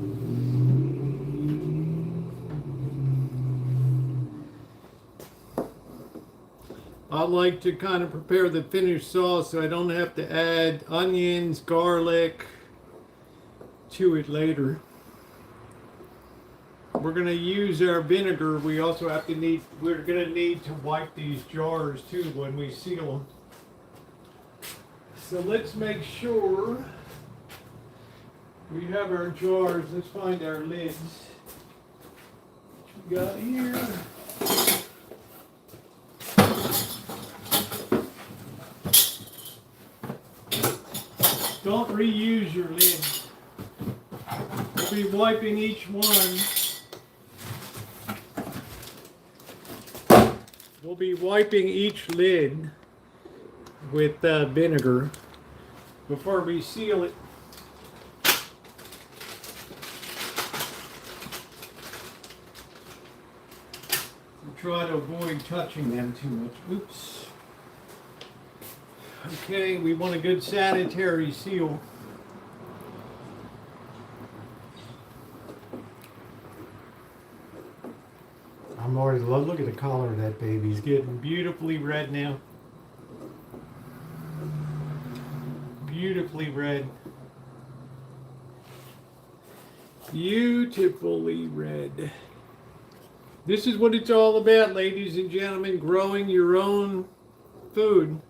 Speaker 1: I like to kind of prepare the finished sauce so I don't have to add onions, garlic to it later. We're going to use our vinegar. We also have to we're going to need to wipe these jars too when we seal them. So let's make sure we have our jars. Let's find our lids. What we got here? Don't reuse your lids. We'll be wiping each one. We'll be wiping each lid with vinegar before we seal it. We try to avoid touching them too much. Oops. Okay, we want a good sanitary seal. I'm already look at the color of that baby. He's getting beautifully red now. Beautifully red. Beautifully red. This is what it's all about, ladies and gentlemen, growing your own food.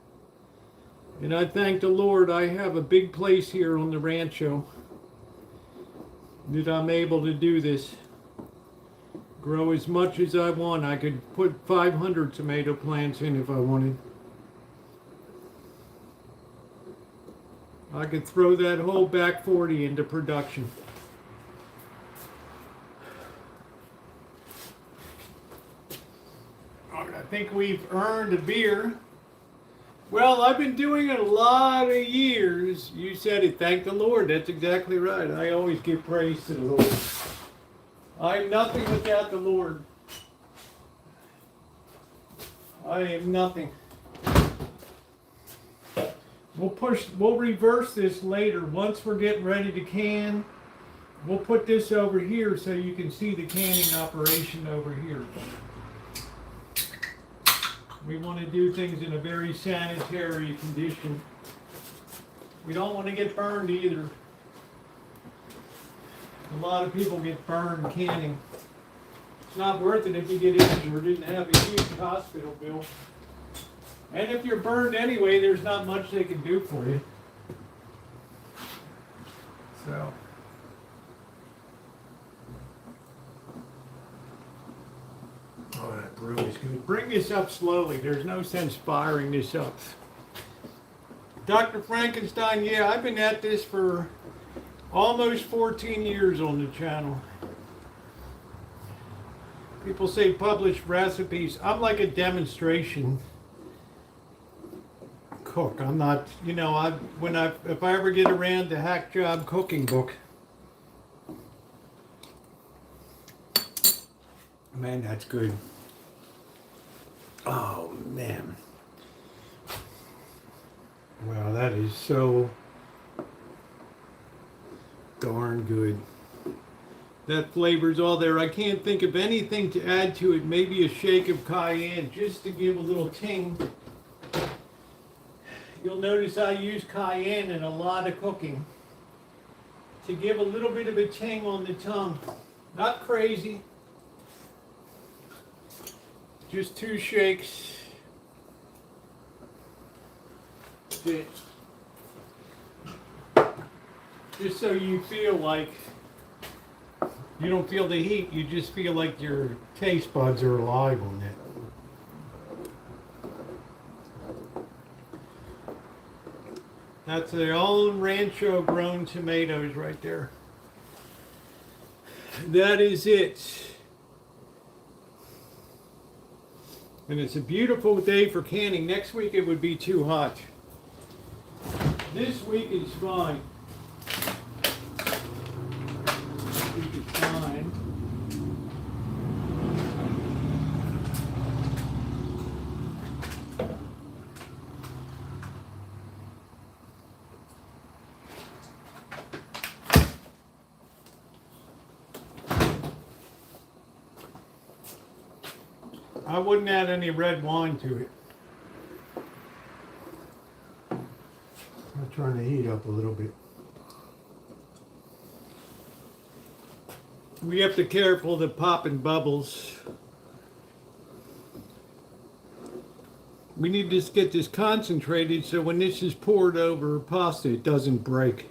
Speaker 1: And I thank the Lord I have a big place here on the Rancho that I'm able to do this. Grow as much as I want. I could put 500 tomato plants in if I wanted. I could throw that whole back 40 into production. I think we've earned a beer. Well, I've been doing it a lot of years. You said it, thank the Lord. That's exactly right. I always give praise to the Lord. I'm nothing without the Lord. I am nothing. We'll reverse this later. Once we're getting ready to can, we'll put this over here so you can see the canning operation over here. We want to do things in a very sanitary condition. We don't want to get burned either. A lot of people get burned canning. It's not worth it if you get injured and have a huge hospital bill. And if you're burned anyway, there's not much they can do for you. So. Oh, that brew is good. Bring this up slowly. There's no sense firing this up. Dr. Frankenstein, yeah, I've been at this for almost 14 years on the channel. People say publish recipes. I'm like a demonstration cook. I'm not, you know, if I ever get around the hack job cooking book, man, that's good. Oh, man. Wow, that is so darn good. That flavor's all there. I can't think of anything to add to it. Maybe a shake of cayenne just to give a little ting. You'll notice I use cayenne in a lot of cooking to give a little bit of a ting on the tongue. Not crazy. Just 2 shakes. Just so you feel like you don't feel the heat, you just feel like your taste buds are alive on it. That's their own Rancho grown tomatoes right there. That is it. And it's a beautiful day for canning. Next week it would be too hot. This week is fine. This week is fine. I wouldn't add any red wine to it. I'm trying to heat up a little bit. We have to be careful of popping bubbles. We need to just get this concentrated so when this is poured over pasta, it doesn't break.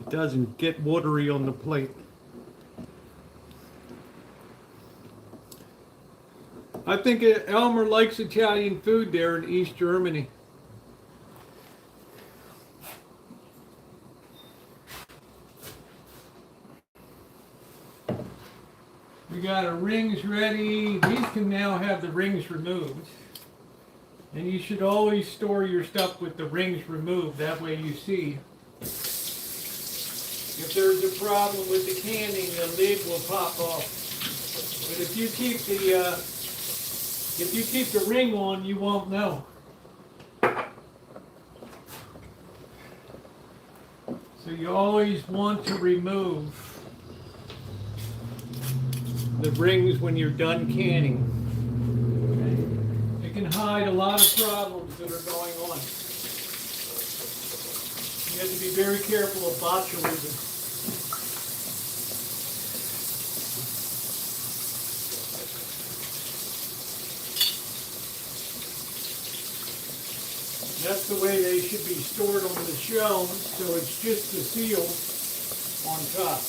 Speaker 1: It doesn't get watery on the plate. I think Elmer likes Italian food there in East Germany. We got our rings ready. These can now have the rings removed. And you should always store your stuff with the rings removed. That way you see. If there's a problem with the canning, the lid will pop off. But if you keep the ring on, you won't know. So you always want to remove the rings when you're done canning. Okay? It can hide a lot of problems that are going on. You have to be very careful of botulism. That's the way they should be stored on the shelves, so it's just the seal on top.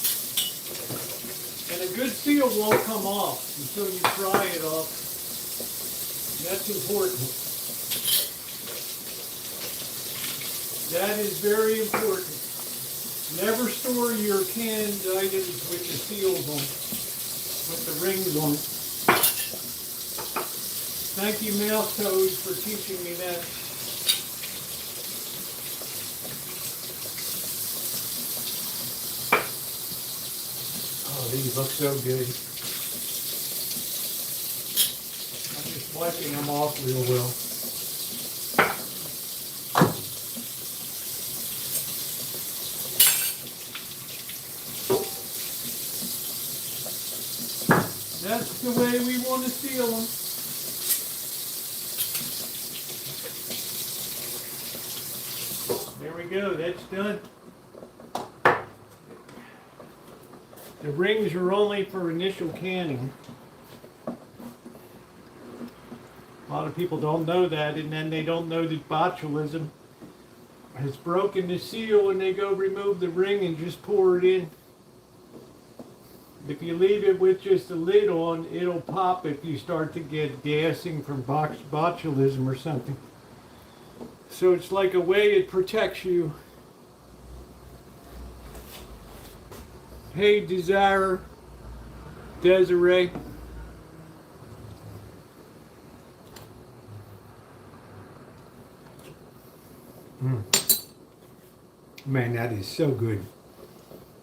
Speaker 1: And a good seal won't come off until you pry it off. That's important. That is very important. Never store your canned items with the seals on, with the rings on. Thank you, Mouse Toes, for teaching me that. These look so good. I'm just wiping them off real well. That's the way we want to seal them. There we go, that's done. The rings are only for initial canning. A lot of people don't know that, and then they don't know that botulism has broken the seal and they go remove the ring and just pour it in. If you leave it with just the lid on, it'll pop if you start to get gassing from botulism or something. So it's like a way it protects you. Hey, Desiree. Man, that is so good.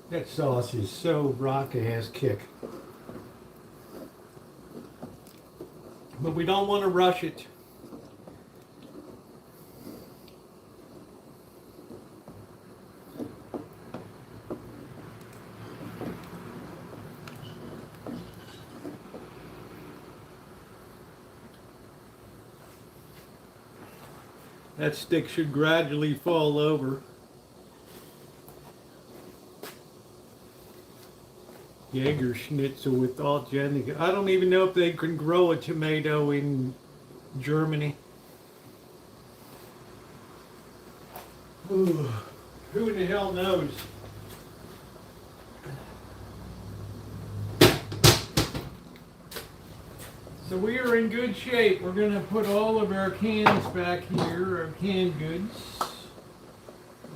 Speaker 1: That sauce is so rock-ass kick. But we don't want to rush it. That stick should gradually fall over. Jaeger schnitzel with authentic. I don't even know if they can grow a tomato in Germany. Ooh, who the hell knows? So we are in good shape. We're going to put all of our cans back here, our canned goods.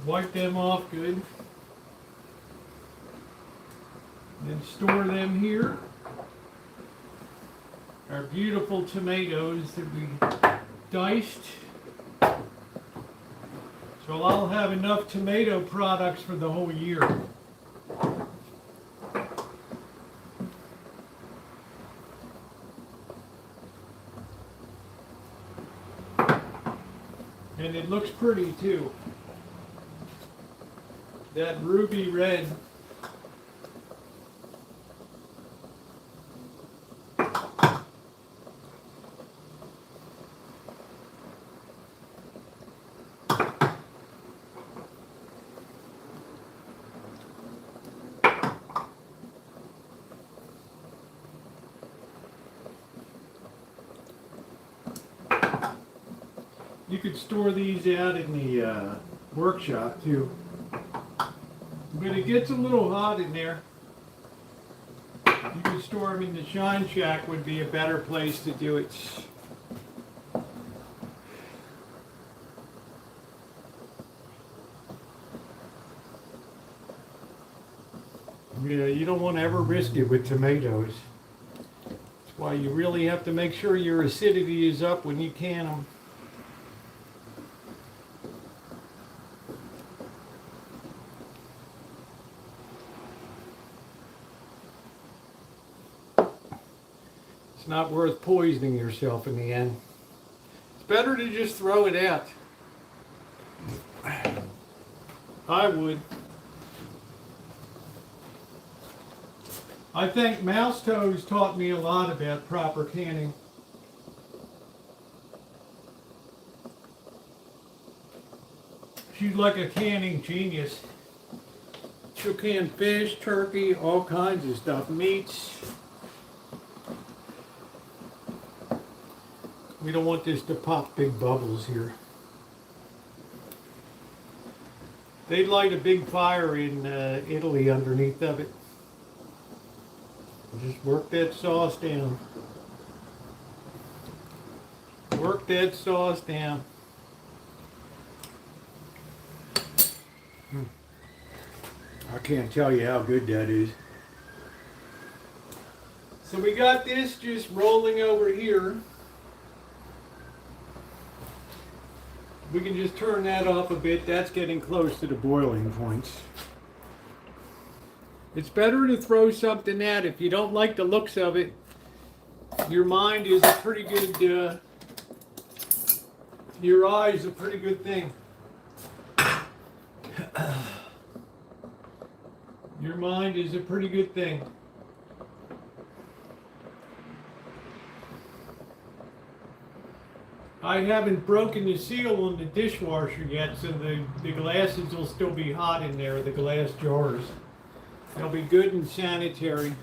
Speaker 1: Wipe them off good. Then store them here. Our beautiful tomatoes that we diced. So I'll have enough tomato products for the whole year. And it looks pretty too. That ruby red. You could store these out in the workshop too. But it gets a little hot in there. You could store them in the shine shack would be a better place to do it. Yeah, you don't want to ever risk it with tomatoes. That's why you really have to make sure your acidity is up when you can them. It's not worth poisoning yourself in the end. It's better to just throw it out. I would. I think Mouse Toes taught me a lot about proper canning. She's like a canning genius. She'll can fish, turkey, all kinds of stuff, meats. We don't want this to pop big bubbles here. They light a big fire in Italy underneath of it. Just work that sauce down. Work that sauce down. I can't tell you how good that is. So we got this just rolling over here. We can just turn that off a bit. That's getting close to the boiling points. It's better to throw something out. If you don't like the looks of it, your mind is a pretty good, your eye is a pretty good thing. Your mind is a pretty good thing. I haven't broken the seal on the dishwasher yet, so the glasses will still be hot in there, the glass jars. They'll be good and sanitary.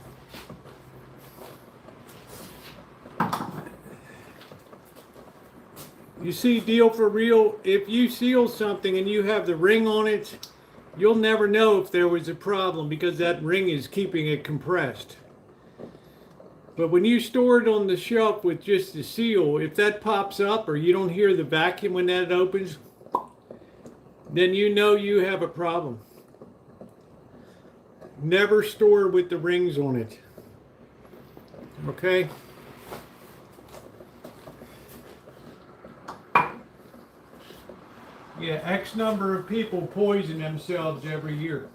Speaker 1: You see, deal for real, if you seal something and you have the ring on it, you'll never know if there was a problem because that ring is keeping it compressed. But when you store it on the shelf with just the seal, if that pops up or you don't hear the vacuum when that opens, then you know you have a problem. Never store with the rings on it. Okay? Yeah, X number of people poison themselves every year.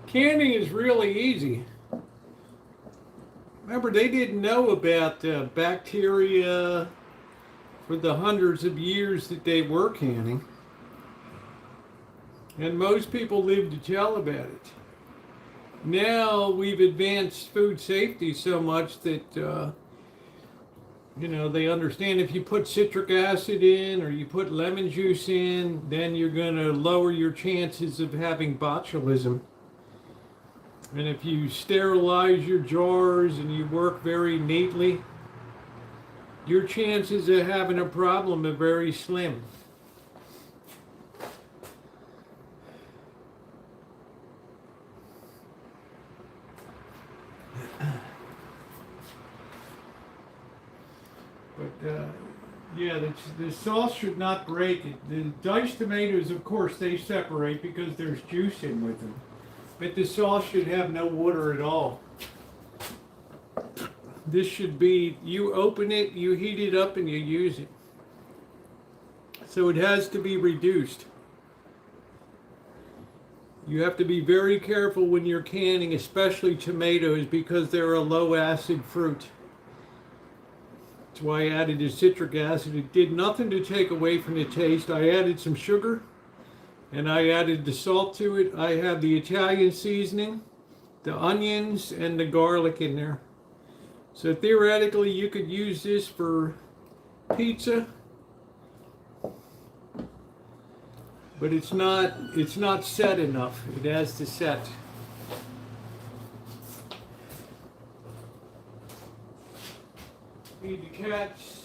Speaker 1: Canning is really easy. Remember, they didn't know about bacteria for the hundreds of years that they were canning. And most people live to tell about it. Now we've advanced food safety so much that, you know, they understand if you put citric acid in or you put lemon juice in, then you're going to lower your chances of having botulism. And if you sterilize your jars and you work very neatly, your chances of having a problem are very slim. But yeah, the sauce should not break it. The diced tomatoes, of course, they separate because there's juice in with them. But the sauce should have no water at all. This should be, you open it, you heat it up, and you use it. So it has to be reduced. You have to be very careful when you're canning, especially tomatoes, because they're a low acid fruit. That's why I added the citric acid. It did nothing to take away from the taste. I added some sugar. And I added the salt to it. I have the Italian seasoning, the onions, and the garlic in there. So theoretically, you could use this for pizza. but it's not set enough. It has to set. Feed the cats.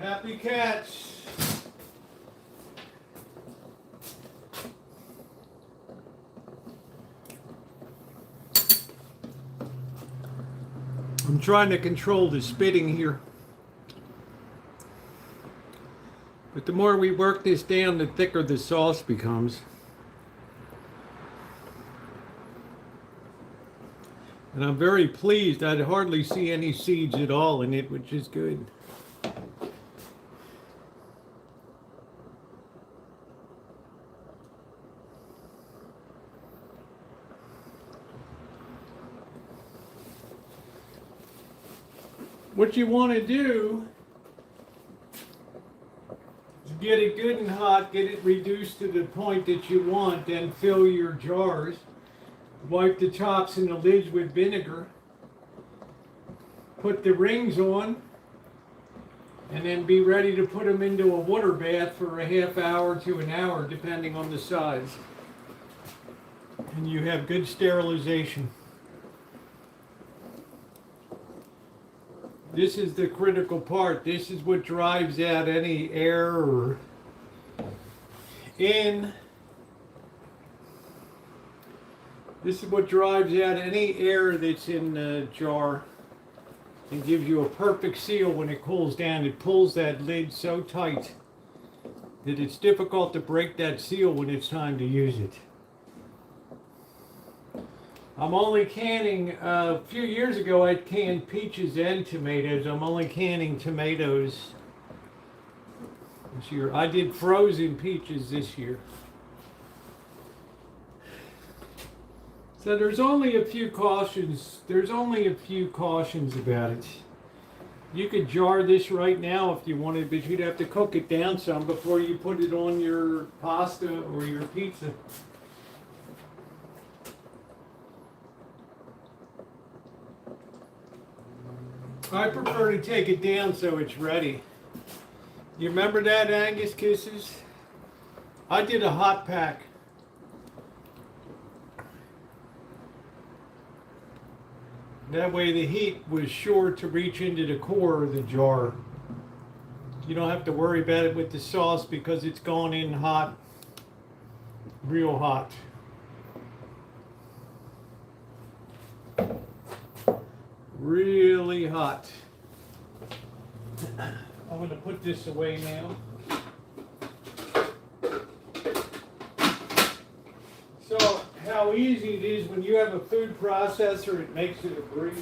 Speaker 1: Happy cats. I'm trying to control the spitting here. But the more we work this down, the thicker the sauce becomes. And I'm very pleased. I'd hardly see any seeds at all in it, which is good. What you want to do is get it good and hot, get it reduced to the point that you want, then fill your jars. Wipe the tops and the lids with vinegar. Put the rings on, and then be ready to put them into a water bath for a half hour to an hour, depending on the size. And you have good sterilization. This is the critical part. This is what drives out any air or in. This is what drives out any air that's in the jar and gives you a perfect seal when it cools down. It pulls that lid so tight that it's difficult to break that seal when it's time to use it. I'm only canning, a few years ago I canned peaches and tomatoes. I'm only canning tomatoes this year. I did frozen peaches this year. So there's only a few cautions. There's only a few cautions about it. You could jar this right now if you wanted, but you'd have to cook it down some before you put it on your pasta or your pizza. I prefer to take it down so it's ready. You remember that, Angus Kisses? I did a hot pack. That way the heat was sure to reach into the core of the jar. You don't have to worry about it with the sauce because it's gone in hot, real hot. Really hot. I'm going to put this away now. So, how easy it is when you have a food processor, it makes it a breeze.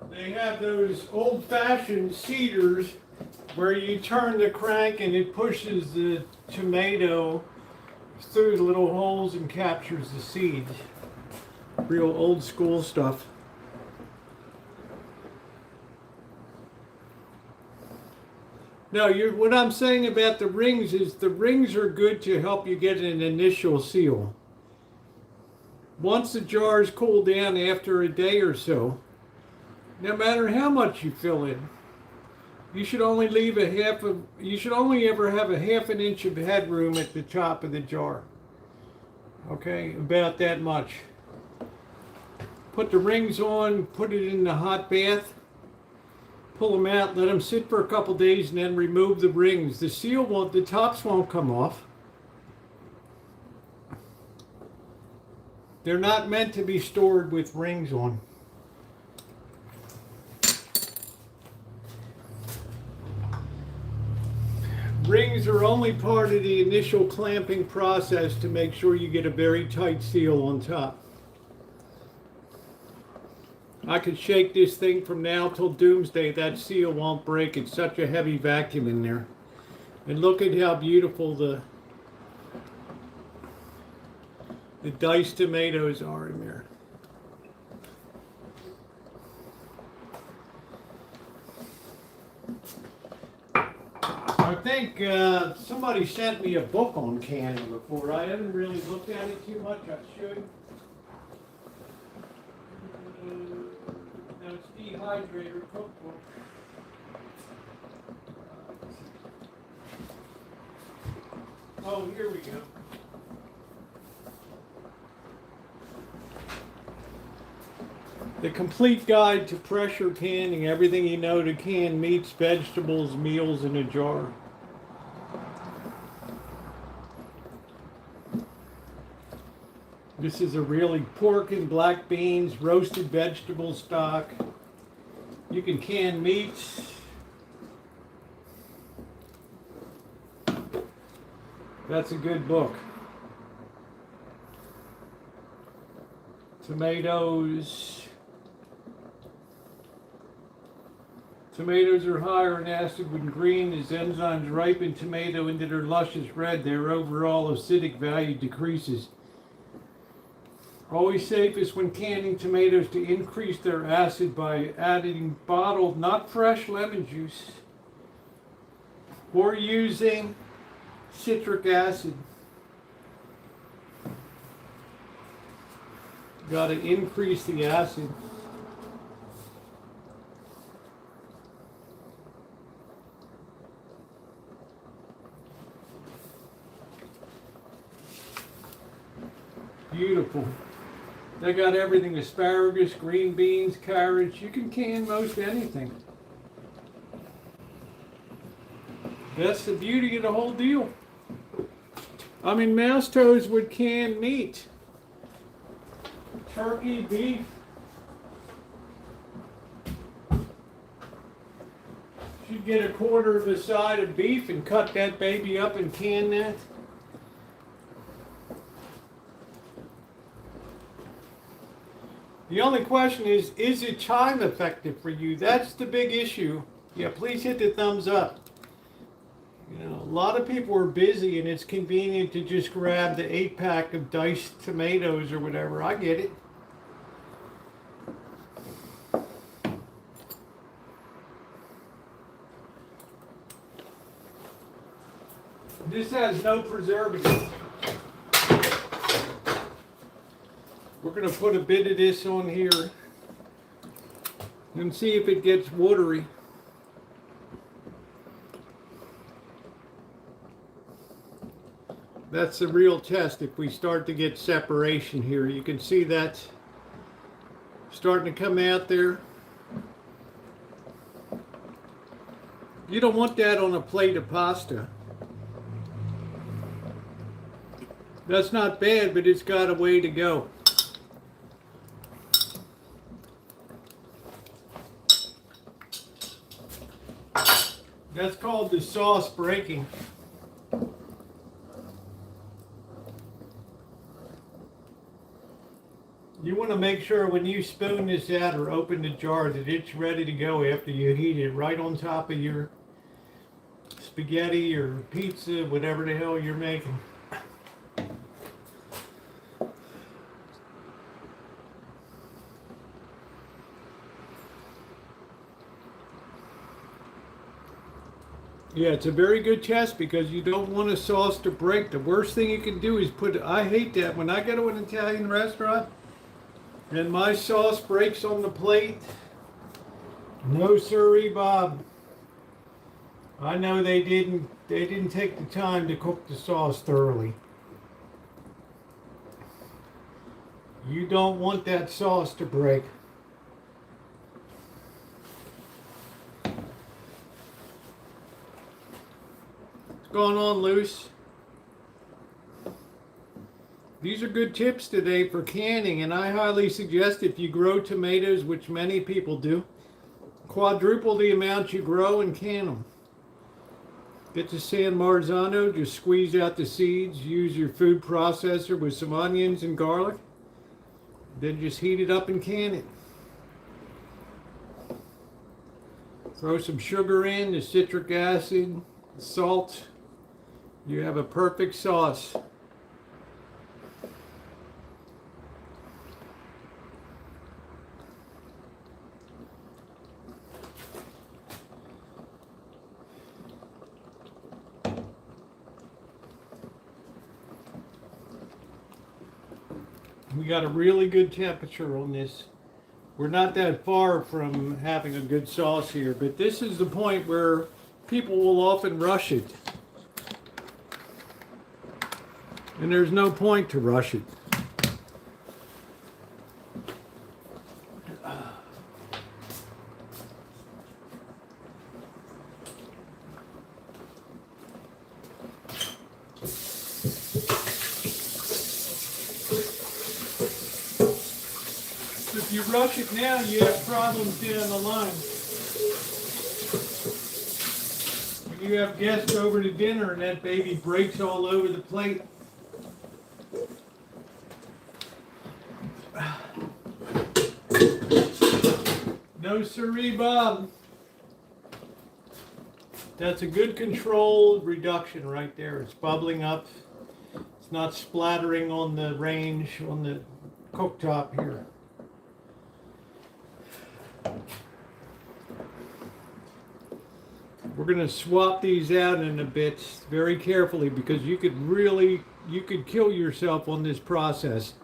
Speaker 1: They have those old-fashioned seeders where you turn the crank and it pushes the tomato through the little holes and captures the seeds. Real old school stuff. Now, what I'm saying about the rings is the rings are good to help you get an initial seal. Once the jars cool down after a day or so, no matter how much you fill in, you should only leave you should only ever have a half an inch of headroom at the top of the jar. Okay, about that much. Put the rings on, put it in the hot bath, pull them out, let them sit for a couple days, and then remove the rings. The tops won't come off. They're not meant to be stored with rings on. Rings are only part of the initial clamping process to make sure you get a very tight seal on top. I could shake this thing from now till doomsday. That seal won't break. It's such a heavy vacuum in there. And look at how beautiful the diced tomatoes are in there. I think somebody sent me a book on canning before. I haven't really looked at it too much. I should. That's Dehydrator Cookbook. Oh, here we go. The Complete Guide to Pressure Canning. Everything you know to can meats, vegetables, meals in a jar. This is a really pork and black beans, roasted vegetable stock. You can can meats. That's a good book. Tomatoes. Tomatoes are higher in acid when green as enzymes ripen tomato into their luscious red. Their overall acidic value decreases. Always safest when canning tomatoes to increase their acid by adding bottled, not fresh lemon juice, or using citric acid. Got to increase the acid. Beautiful. They got everything: asparagus, green beans, carrots. You can can most anything. That's the beauty of the whole deal. I mean, mouse toes would can meat. Turkey, beef. You'd get a quarter of a side of beef and cut that baby up and can that. The only question is it time effective for you? That's the big issue. Yeah, please hit the thumbs up. You know, a lot of people are busy and it's convenient to just grab the 8-pack of diced tomatoes or whatever. I get it. This has no preservatives. We're going to put a bit of this on here and see if it gets watery. That's the real test. If we start to get separation here, you can see that starting to come out there. You don't want that on a plate of pasta. That's not bad, but it's got a way to go. That's called the sauce breaking. You want to make sure when you spoon this out or open the jar that it's ready to go after you heat it right on top of your spaghetti or pizza, whatever the hell you're making. Yeah, it's a very good test because you don't want a sauce to break. The worst thing you can do is I hate that when I go to an Italian restaurant and my sauce breaks on the plate. No siree, Bob. I know they didn't take the time to cook the sauce thoroughly. You don't want that sauce to break. Going on, Luce? These are good tips today for canning, and I highly suggest if you grow tomatoes, which many people do, quadruple the amount you grow and can them. Get the San Marzano, just squeeze out the seeds, use your food processor with some onions and garlic, then just heat it up and can it. Throw some sugar in, the citric acid, the salt. You have a perfect sauce. We got a really good temperature on this. We're not that far from having a good sauce here, but this is the point where people will often rush it. And there's no point to rush it. If you rush it now, you have problems down the line. When you have guests over to dinner and that baby breaks all over the plate. No siree, Bob. That's a good controlled reduction right there. It's bubbling up. It's not splattering on the range, on the cooktop here. We're going to swap these out in a bit very carefully because you could kill yourself on this process.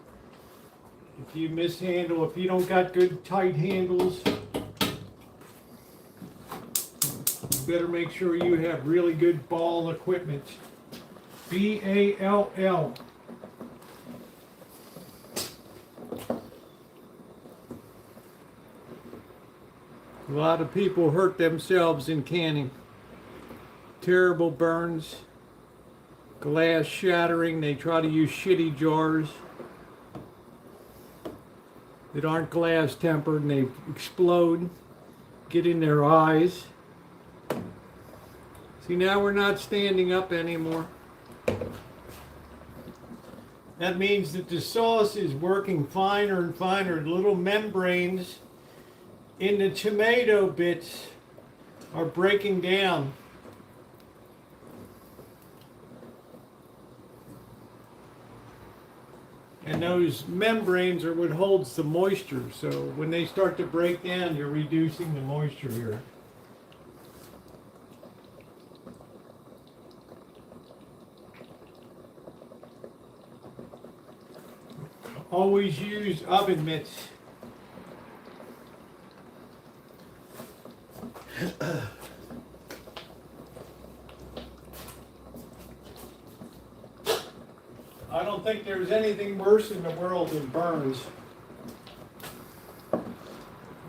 Speaker 1: If you mishandle, if you don't got good tight handles, you better make sure you have really good ball equipment. B-A-L-L. A lot of people hurt themselves in canning. Terrible burns, glass shattering. They try to use shitty jars that aren't glass tempered and they explode, get in their eyes. See, now we're not standing up anymore. That means that the sauce is working finer and finer. The little membranes in the tomato bits are breaking down. And those membranes are what holds the moisture. So when they start to break down, you're reducing the moisture here. Always use oven mitts. I don't think there's anything worse in the world than burns.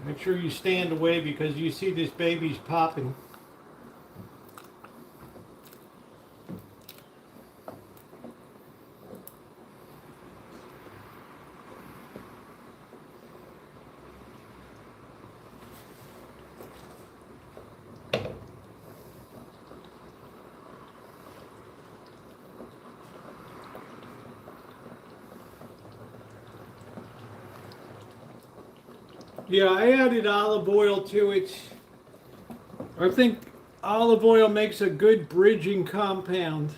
Speaker 1: Make sure you stand away because you see this baby's popping. Yeah, I added olive oil to it. I think olive oil makes a good bridging compound.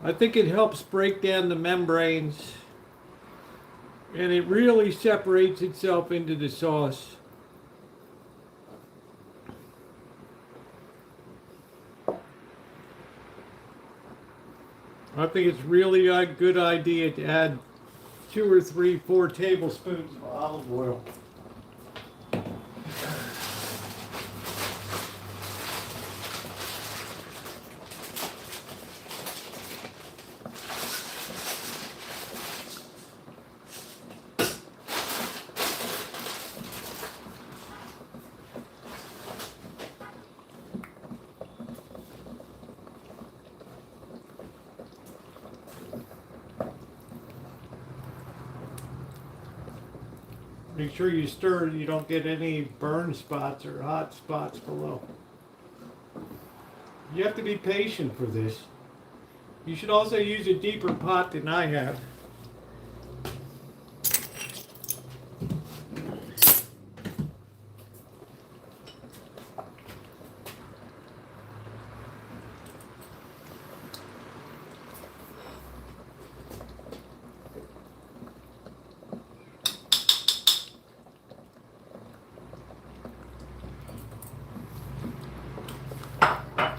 Speaker 1: I think it helps break down the membranes. And it really separates itself into the sauce. I think it's really a good idea to add 2 or 3, 4 tablespoons of olive oil. Make sure you stir and you don't get any burn spots or hot spots below. You have to be patient for this. You should also use a deeper pot than I have.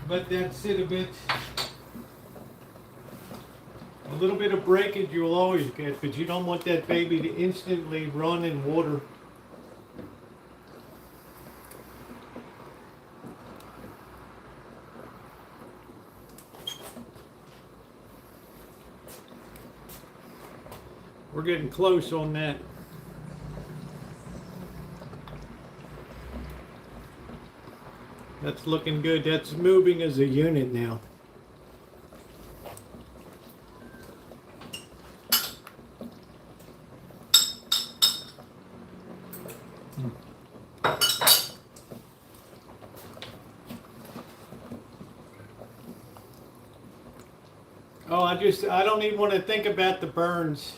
Speaker 1: Let that sit a bit. A little bit of breakage you'll always get, but you don't want that baby to instantly run in water. We're getting close on that. That's looking good. That's moving as a unit now. Oh, I don't even want to think about the burns.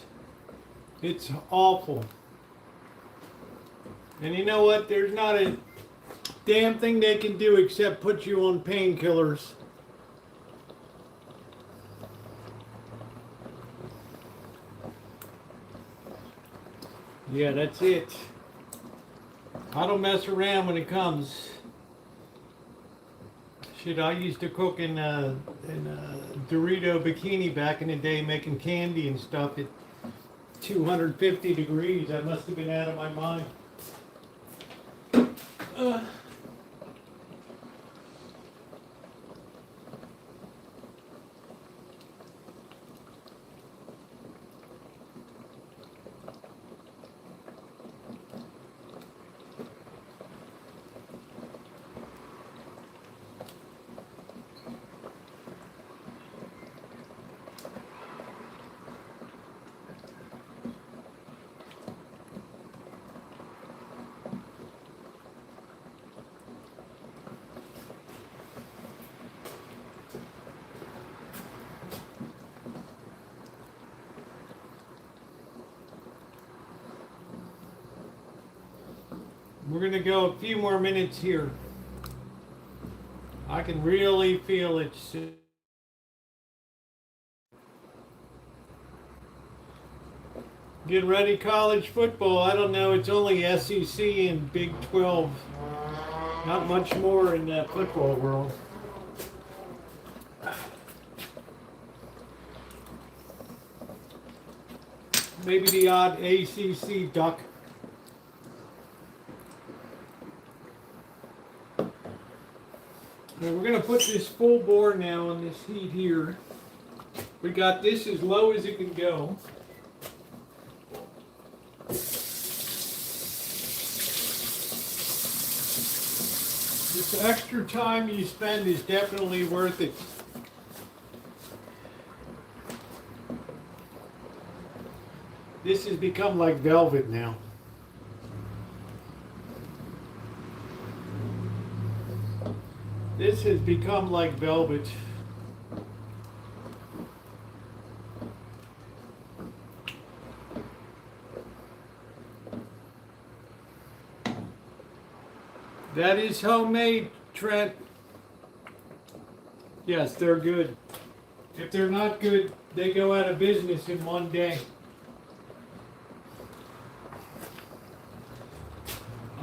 Speaker 1: It's awful. And you know what? There's not a damn thing they can do except put you on painkillers. Yeah, that's it. I don't mess around when it comes. Shit, I used to cook in a Dorito bikini back in the day, making candy and stuff at 250 degrees. I must have been out of my mind. We're going to go a few more minutes here. I can really feel it. Get ready, college football. I don't know, it's only SEC and Big 12. Not much more in that football world. Maybe the odd ACC duck. Now we're going to put this full bore now on this heat here. We got this as low as it can go. This extra time you spend is definitely worth it. This has become like velvet now. This has become like velvet. That is homemade, Trent. Yes, they're good. If they're not good, they go out of business in one day.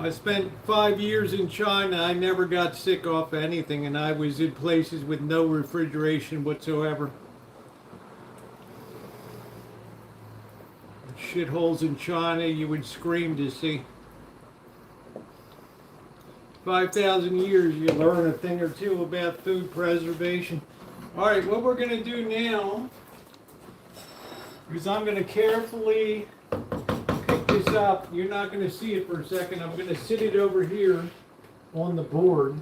Speaker 1: I spent 5 years in China. I never got sick off anything, and I was in places with no refrigeration whatsoever. Shitholes in China you would scream to see. 5,000 years you learn a thing or two about food preservation. Alright, what we're going to do now is I'm going to carefully pick this up. You're not going to see it for a second. I'm going to sit it over here on the board.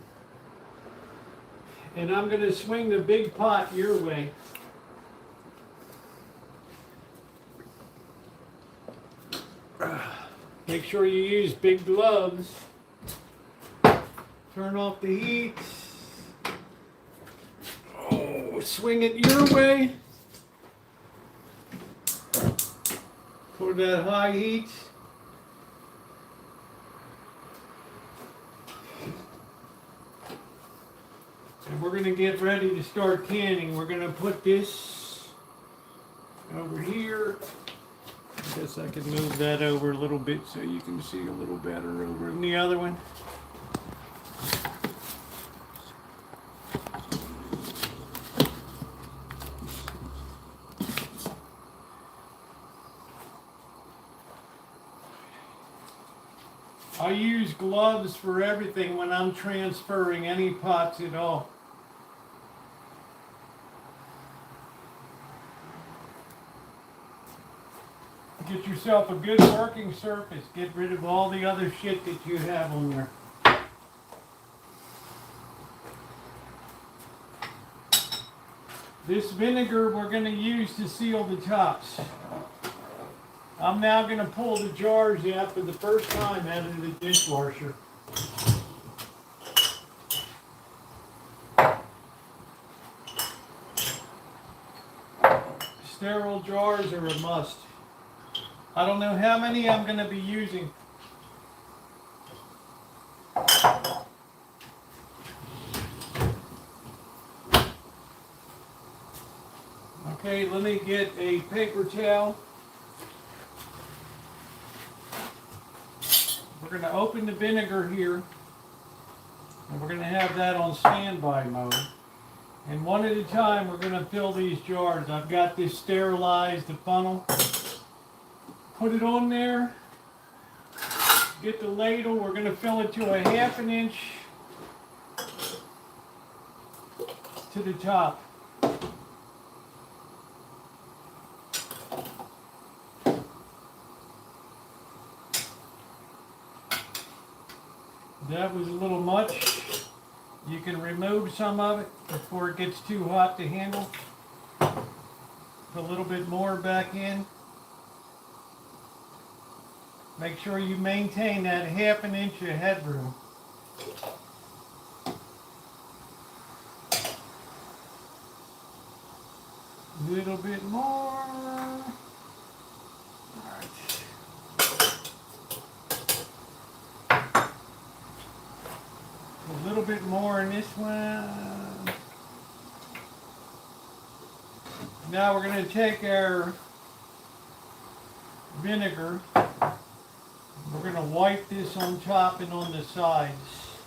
Speaker 1: And I'm going to swing the big pot your way. Make sure you use big gloves. Turn off the heat. Oh, swing it your way. For that high heat. And we're going to get ready to start canning. We're going to put this over here. I guess I can move that over a little bit so you can see a little better over in the other one. I use gloves for everything when I'm transferring any pots at all. Get yourself a good working surface. Get rid of all the other shit that you have on there. This vinegar we're going to use to seal the tops. I'm now going to pull the jars out for the first time out of the dishwasher. Sterile jars are a must. I don't know how many I'm going to be using. Okay, let me get a paper towel. We're going to open the vinegar here, and we're going to have that on standby mode. And one at a time, we're going to fill these jars. I've got this sterilized, the funnel. Put it on there. Get the ladle. We're going to fill it to a 1/2 inch to the top. That was a little much. You can remove some of it before it gets too hot to handle. Put a little bit more back in. Make sure you maintain that 1/2 inch of headroom. A little bit more. A little bit more in this one. Now we're going to take our vinegar. We're going to wipe this on top and on the sides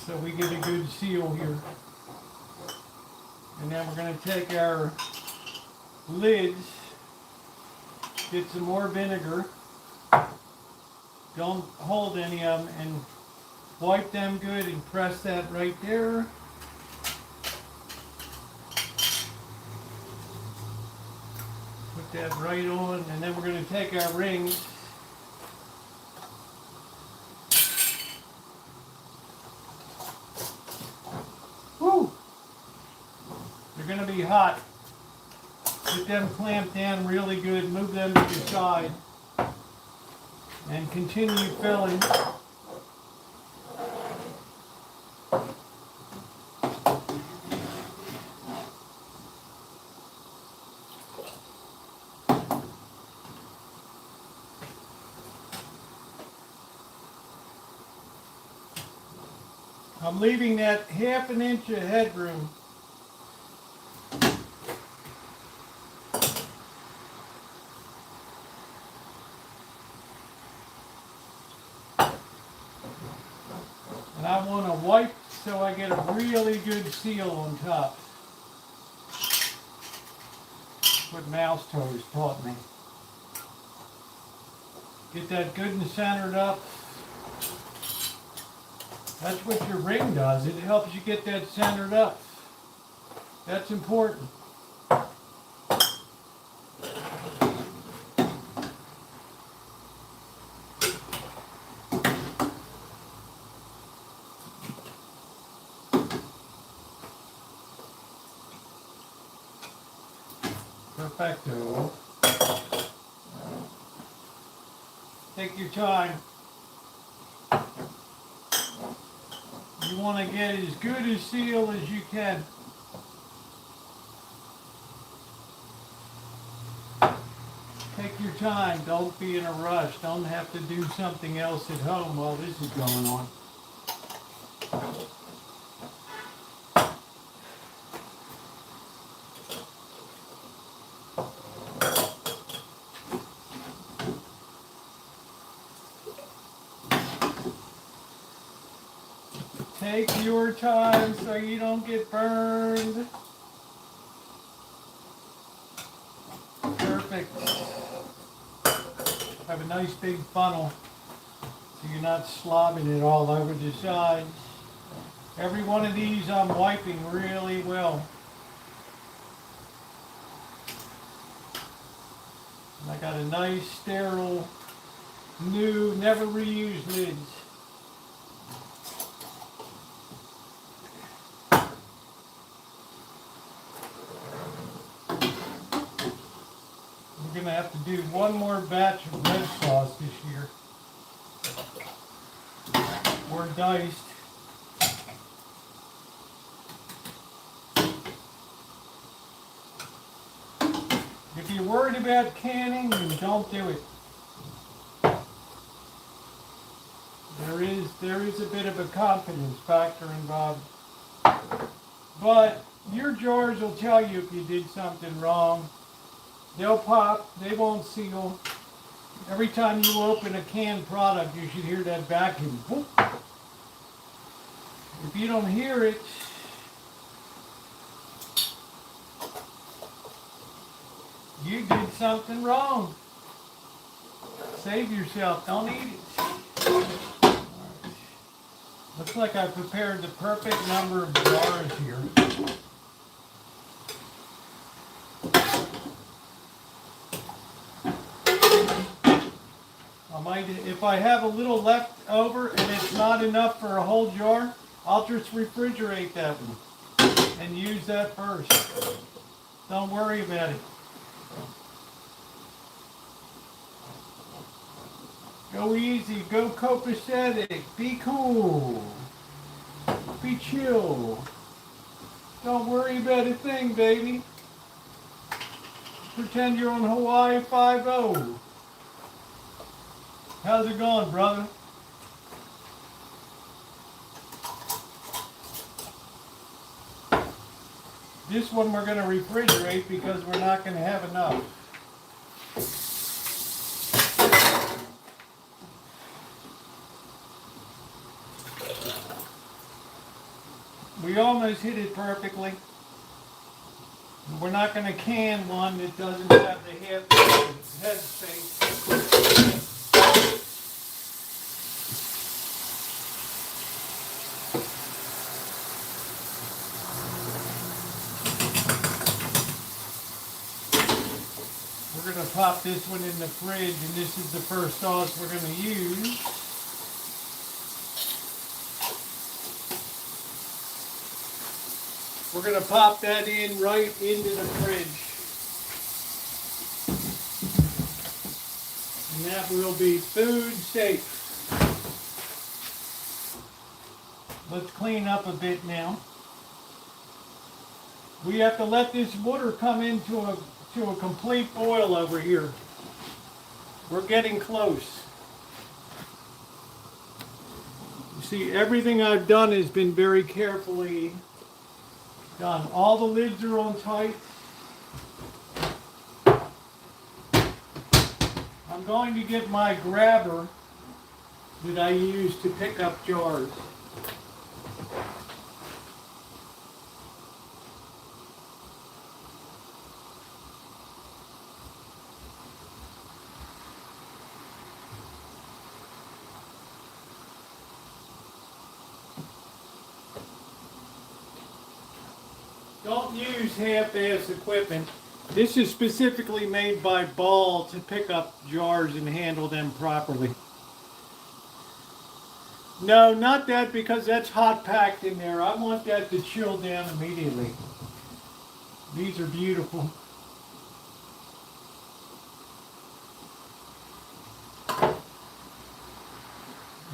Speaker 1: so we get a good seal here. And then we're going to take our lids, get some more vinegar. Don't hold any of them, and wipe them good and press that right there. Put that right on, and then we're going to take our rings. Woo! They're going to be hot. Get them clamped down really good. Move them to the side. And continue filling. I'm leaving that 1/2 inch of headroom. And I want to wipe so I get a really good seal on top. What mouse toes taught me. Get that good and centered up. That's what your ring does. It helps you get that centered up. That's important. Perfecto. Take your time. You want to get as good a seal as you can. Take your time. Don't be in a rush. Don't have to do something else at home while this is going on. Take your time so you don't get burned. Perfect. Have a nice big funnel. so you're not slobbing it all over the sides. Every one of these I'm wiping really well. And I got a nice sterile, new, never reused lids. We're gonna have to do one more batch of red sauce this year. We're diced. If you're worried about canning, then don't do it. There is a bit of a confidence factor involved. But your jars will tell you if you did something wrong. They'll pop, they won't seal. Every time you open a canned product, you should hear that vacuum. Whoop. If you don't hear it, you did something wrong. Save yourself, don't eat it. Right. Looks like I prepared the perfect number of jars here. If I have a little left over and it's not enough for a whole jar, I'll just refrigerate that one and use that first. Don't worry about it. Go easy, go copacetic, be cool, be chill. Don't worry about a thing, baby. Pretend you're on Hawaii 5-0. How's it going, brother? This one we're going to refrigerate because we're not going to have enough. We almost hit it perfectly. We're not going to can one that doesn't have the head space. We're going to pop this one in the fridge, and this is the first sauce we're going to use. We're going to pop that in right into the fridge. And that will be food safe. Let's clean up a bit now. We have to let this water come into a complete boil over here. We're getting close. You see, everything I've done has been very carefully done. All the lids are on tight. I'm going to get my grabber that I use to pick up jars. Don't use half-ass equipment. This is specifically made by Ball to pick up jars and handle them properly. No, not that, because that's hot packed in there. I want that to chill down immediately. These are beautiful.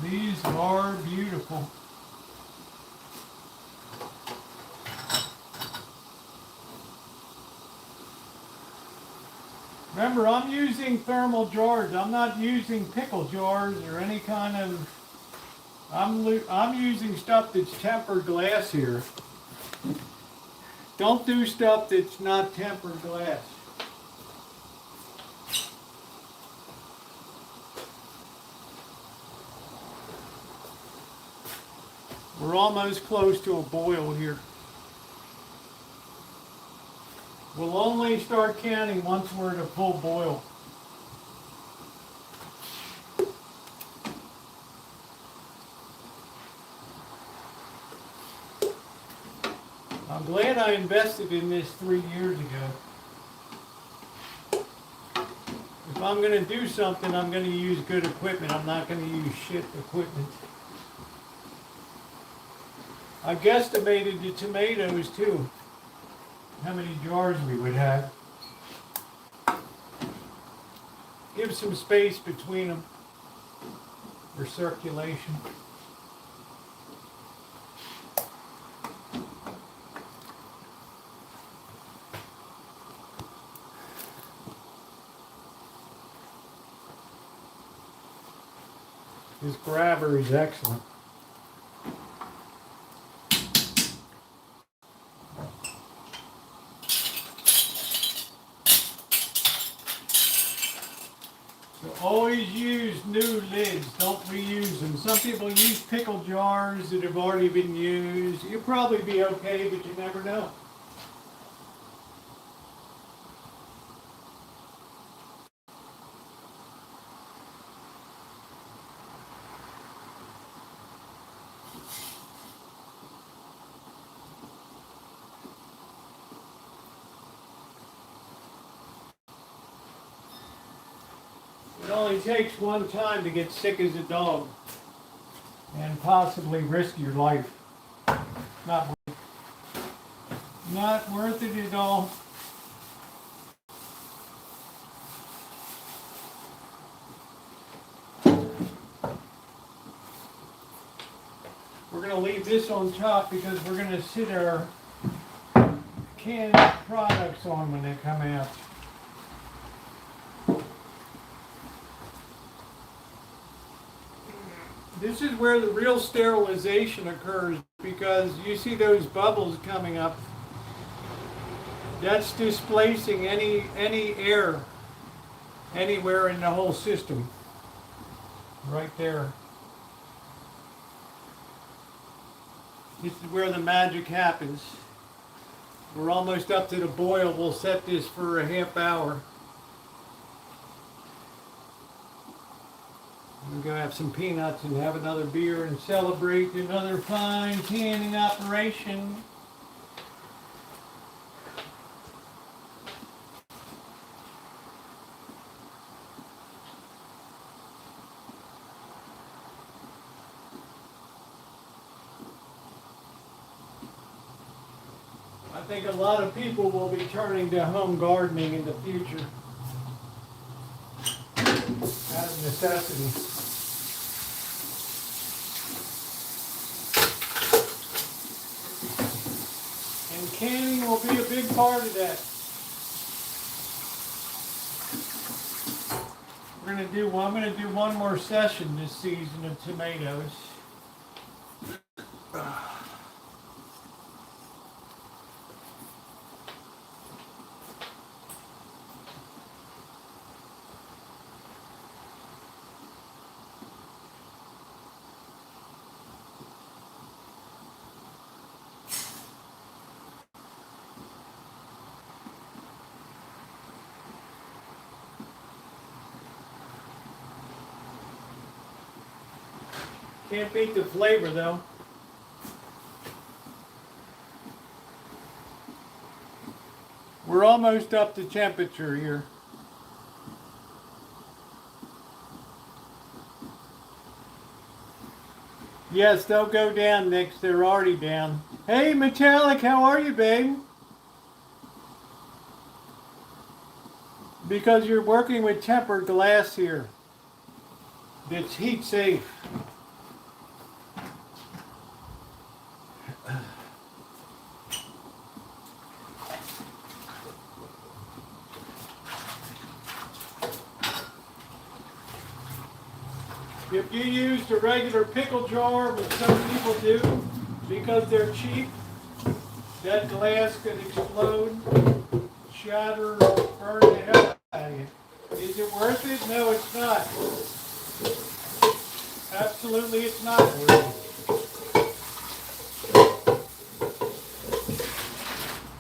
Speaker 1: These are beautiful. Remember, I'm using thermal jars. I'm not using pickle jars or any kind of... I'm using stuff that's tempered glass here. Don't do stuff that's not tempered glass. We're almost close to a boil here. We'll only start canning once we're at a full boil. I'm glad I invested in this 3 years ago. If I'm going to do something, I'm going to use good equipment. I'm not going to use shit equipment. I guesstimated the tomatoes too. How many jars we would have. Give some space between them for circulation. This grabber is excellent. So always use new lids, don't reuse them. Some people use pickle jars that have already been used. You'll probably be okay, but you never know. It only takes one time to get sick as a dog and possibly risk your life. Not worth it at all. We're going to leave this on top because we're going to sit our canned products on when they come out. This is where the real sterilization occurs, because you see those bubbles coming up. That's displacing any air anywhere in the whole system. Right there. This is where the magic happens. We're almost up to the boil. We'll set this for a half hour. We're going to have some peanuts and have another beer and celebrate another fine canning operation. I think a lot of people will be turning to home gardening in the future out of necessity. And canning will be a big part of that. I'm going to do one more session this season of tomatoes. Can't beat the flavor though. We're almost up to temperature here. Yes, they'll go down next. They're already down. Hey, Metallic, how are you, babe? Because you're working with tempered glass here. It's heat safe. If you used a regular pickle jar, which some people do, because they're cheap, that glass could explode, shatter, burn the hell out of you. Is it worth it? No, it's not. Absolutely, it's not worth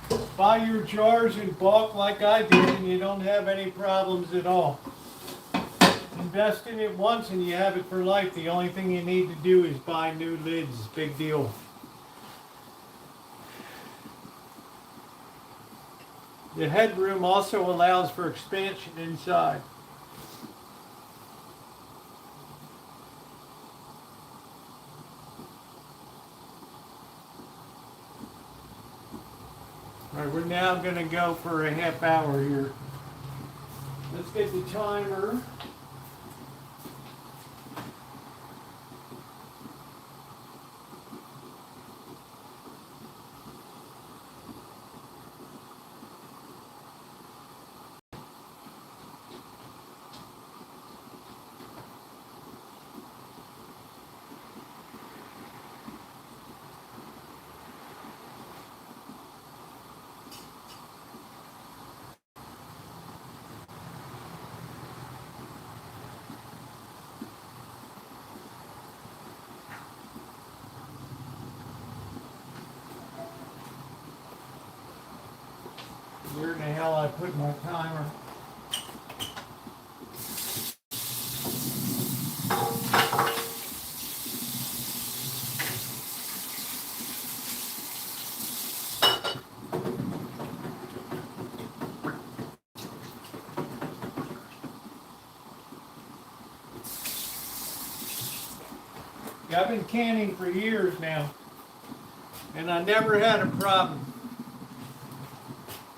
Speaker 1: it. Buy your jars in bulk like I did, and you don't have any problems at all. Invest in it once and you have it for life. The only thing you need to do is buy new lids. Big deal. The headroom also allows for expansion inside. All right, we're now going to go for a half hour here. Let's get the timer. Where in the hell I put my timer? Yeah, I've been canning for years now, and I never had a problem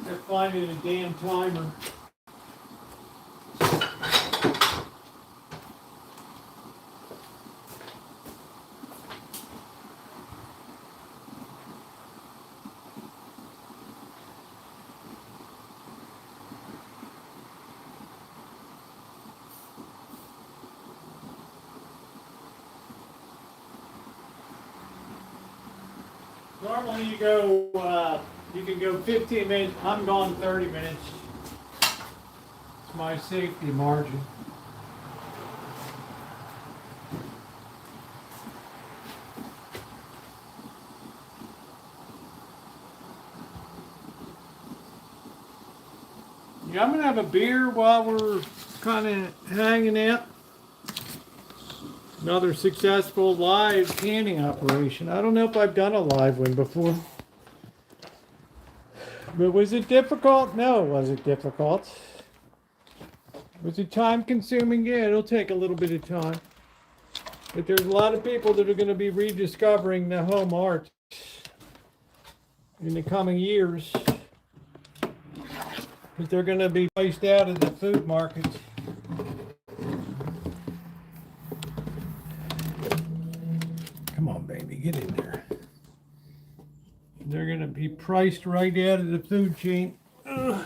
Speaker 1: with finding a damn timer. Normally you can go 15 minutes. I'm gone 30 minutes. It's my safety margin. Yeah, I'm gonna have a beer while we're kind of hanging out. Another successful live canning operation. I don't know if I've done a live one before. But was it difficult? No, it wasn't difficult. Was it time consuming? Yeah, it'll take a little bit of time. But there's a lot of people that are going to be rediscovering the home art in the coming years. Because they're going to be priced out of the food market. Come on, baby, get in there. They're going to be priced right out of the food chain. Ugh.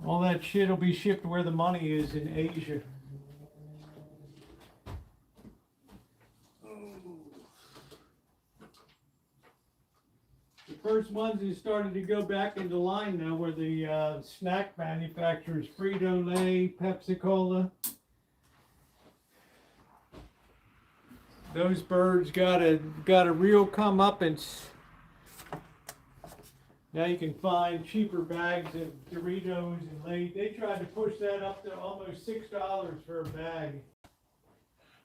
Speaker 1: All that shit will be shipped where the money is in Asia. The first ones that started to go back into line now were the snack manufacturers, Frito-Lay, Pepsi-Cola. Those birds got a real comeuppance. Now you can find cheaper bags of Doritos and Lay's. They tried to push that up to almost $6 for a bag.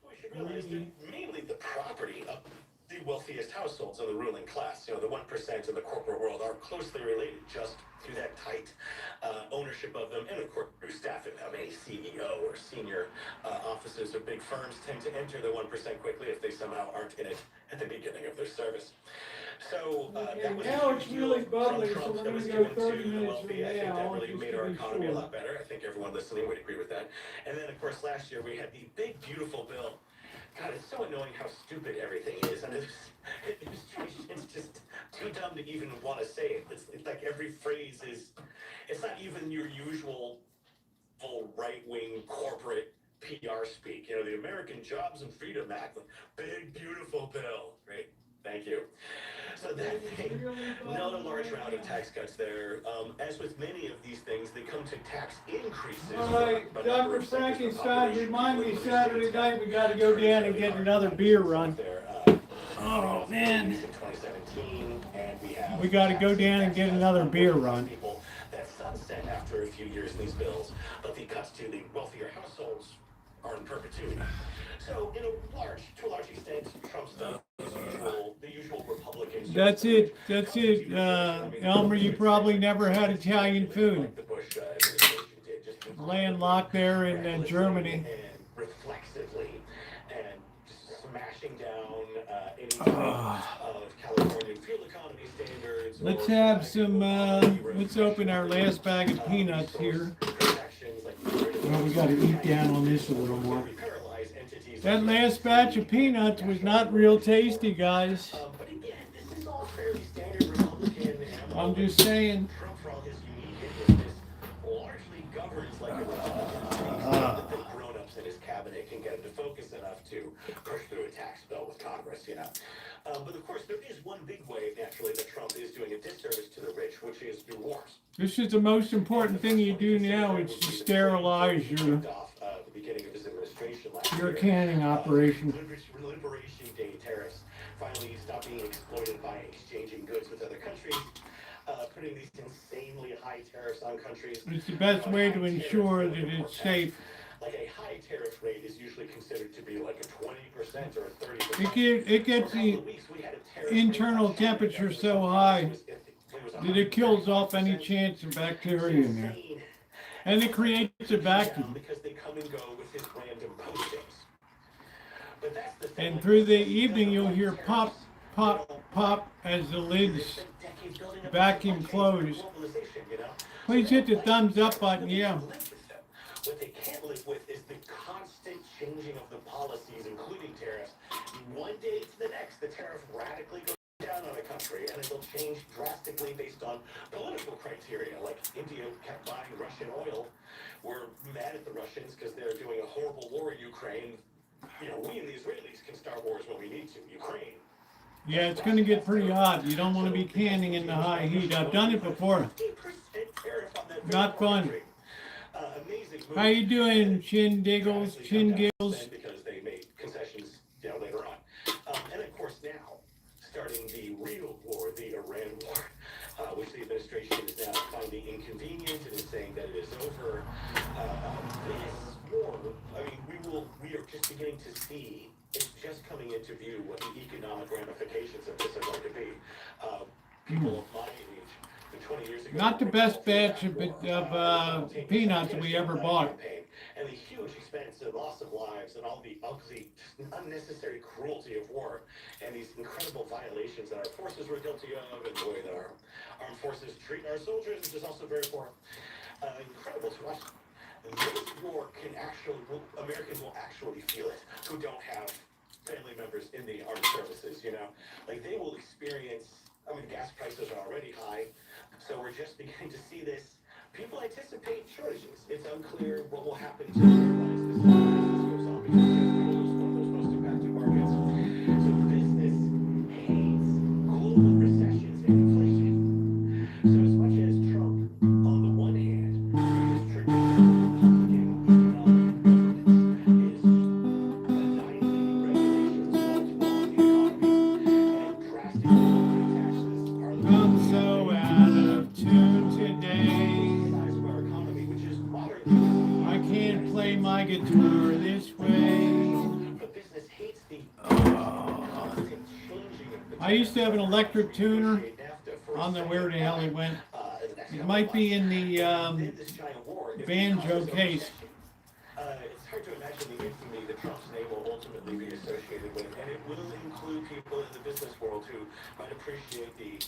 Speaker 2: We should realize that mainly the property of the wealthiest households of the ruling class, the 1% in the corporate world, are closely related just through that tight ownership of them, and of course through staffing them. Any CEO or senior offices of big firms tend to enter the 1% quickly if they somehow aren't in it at the beginning of their service. So that was
Speaker 1: now
Speaker 2: a
Speaker 1: it's
Speaker 2: huge
Speaker 1: really
Speaker 2: deal
Speaker 1: bubbly,
Speaker 2: from
Speaker 1: so
Speaker 2: Trump
Speaker 1: we're
Speaker 2: that
Speaker 1: going
Speaker 2: was
Speaker 1: to go
Speaker 2: given
Speaker 1: 30
Speaker 2: to the
Speaker 1: minutes from
Speaker 2: wealthy. I think that
Speaker 1: now,
Speaker 2: really
Speaker 1: just
Speaker 2: made
Speaker 1: to
Speaker 2: our
Speaker 1: be
Speaker 2: economy a
Speaker 1: sure.
Speaker 2: lot better. I think everyone listening would agree with that. And then, of course, last year we had the big, beautiful bill. God, it's so annoying how stupid everything is. And it's just too dumb to even want to say it. It's like every phrase is, it's not even your usual full right-wing corporate PR speak. The American Jobs and Freedom Act, big, beautiful bill. Great. Thank you. So that thing, another large round of tax cuts there. As with many of these things, they come to tax increases.
Speaker 1: All right, Dr. Frankenstein, remind me Saturday night we got to go down and get another beer run. Oh, man. We got to go down and get another beer run.
Speaker 2: That sunset after a few years in these bills, but the cuts to the wealthier households are in perpetuity. So, to a large extent, Trump's done the usual Republican.
Speaker 1: That's it. That's it. Elmer, you probably never had Italian food.
Speaker 2: Like the Bush administration did, just
Speaker 1: Landlocked there in Germany.
Speaker 2: and reflexively and smashing down any of California fuel economy standards.
Speaker 1: Let's have some, let's open our last bag of peanuts here. Well, we got to eat down on this a little more. That last batch of peanuts was not real tasty, guys.
Speaker 2: But again, this is all fairly standard Republican.
Speaker 1: I'm just saying.
Speaker 2: Trump, for all his unique hideousness, largely governs like a Republican. That the grown-ups in his cabinet can get him to focus enough to push through a tax bill with Congress, you know. But of course, there is one big way, naturally, that Trump is doing a disservice to the rich, which is through wars.
Speaker 1: This is the most important thing you do now. It's to sterilize your canning operation.
Speaker 2: Liberation Day tariffs finally stop being exploited by exchanging goods with other countries, putting these insanely high tariffs on countries.
Speaker 1: It's the best way to ensure that it's safe.
Speaker 2: Like a high tariff rate is usually considered to be like a 20% or a 30%.
Speaker 1: It gets the internal temperature so high that it kills off any chance of bacteria in there. And it creates a vacuum.
Speaker 2: Because they come and go with his random postings. But that's the thing.
Speaker 1: And through the evening, you'll hear pop, pop, pop as the lids vacuum close. Please hit the thumbs up button, yeah.
Speaker 2: What they can't live with is the constant changing of the policies, including tariffs. One day to the next, the tariff radically goes down on a country, and it'll change drastically based on political criteria. Like India kept buying Russian oil. We're mad at the Russians because they're doing a horrible war in Ukraine. You know, we and the Israelis can start wars when we need to. Ukraine.
Speaker 1: Yeah, it's going to get pretty hot. You don't want to be canning in the high heat. I've done it before. Not fun. How you doing, Chin Diggles, Chin Giggles?
Speaker 2: Because they made concessions, you know, later on. And of course now, starting the real war, the Iran war, which the administration is now finding inconvenient and is saying that it is over. This war, I mean, we are just beginning to see, it's just coming into view what the economic ramifications of this are going to be. People of my age, 20 years ago,
Speaker 1: not the best batch of peanuts we ever bought.
Speaker 2: And the huge expense and loss of lives and all the ugly, unnecessary cruelty of war and these incredible violations that our forces were guilty of and the way that our armed forces treat our soldiers, which is also very poor. Incredible to watch. This war can actually, Americans will actually feel it who don't have family members in the armed services, you know. Like they will experience, I mean, gas prices are already high. So we're just beginning to see this. People anticipate shortages. It's unclear what will happen to airlines as this goes on because fuel is one of those most impacted markets. So business hates global recessions and inflation. So as much as Trump, on the one hand, his traditional Republican economic governance is annihilating regulations, multiplying the economy, and drastically lowering taxes,
Speaker 1: I'm so out of tune today. I can't play my guitar this way. I used to have an electric tuner. I don't know where the hell he went. It might be in the banjo case.
Speaker 2: It's hard to imagine the infamy that Trump's name will ultimately be associated with, and it will include people in the business world who might appreciate the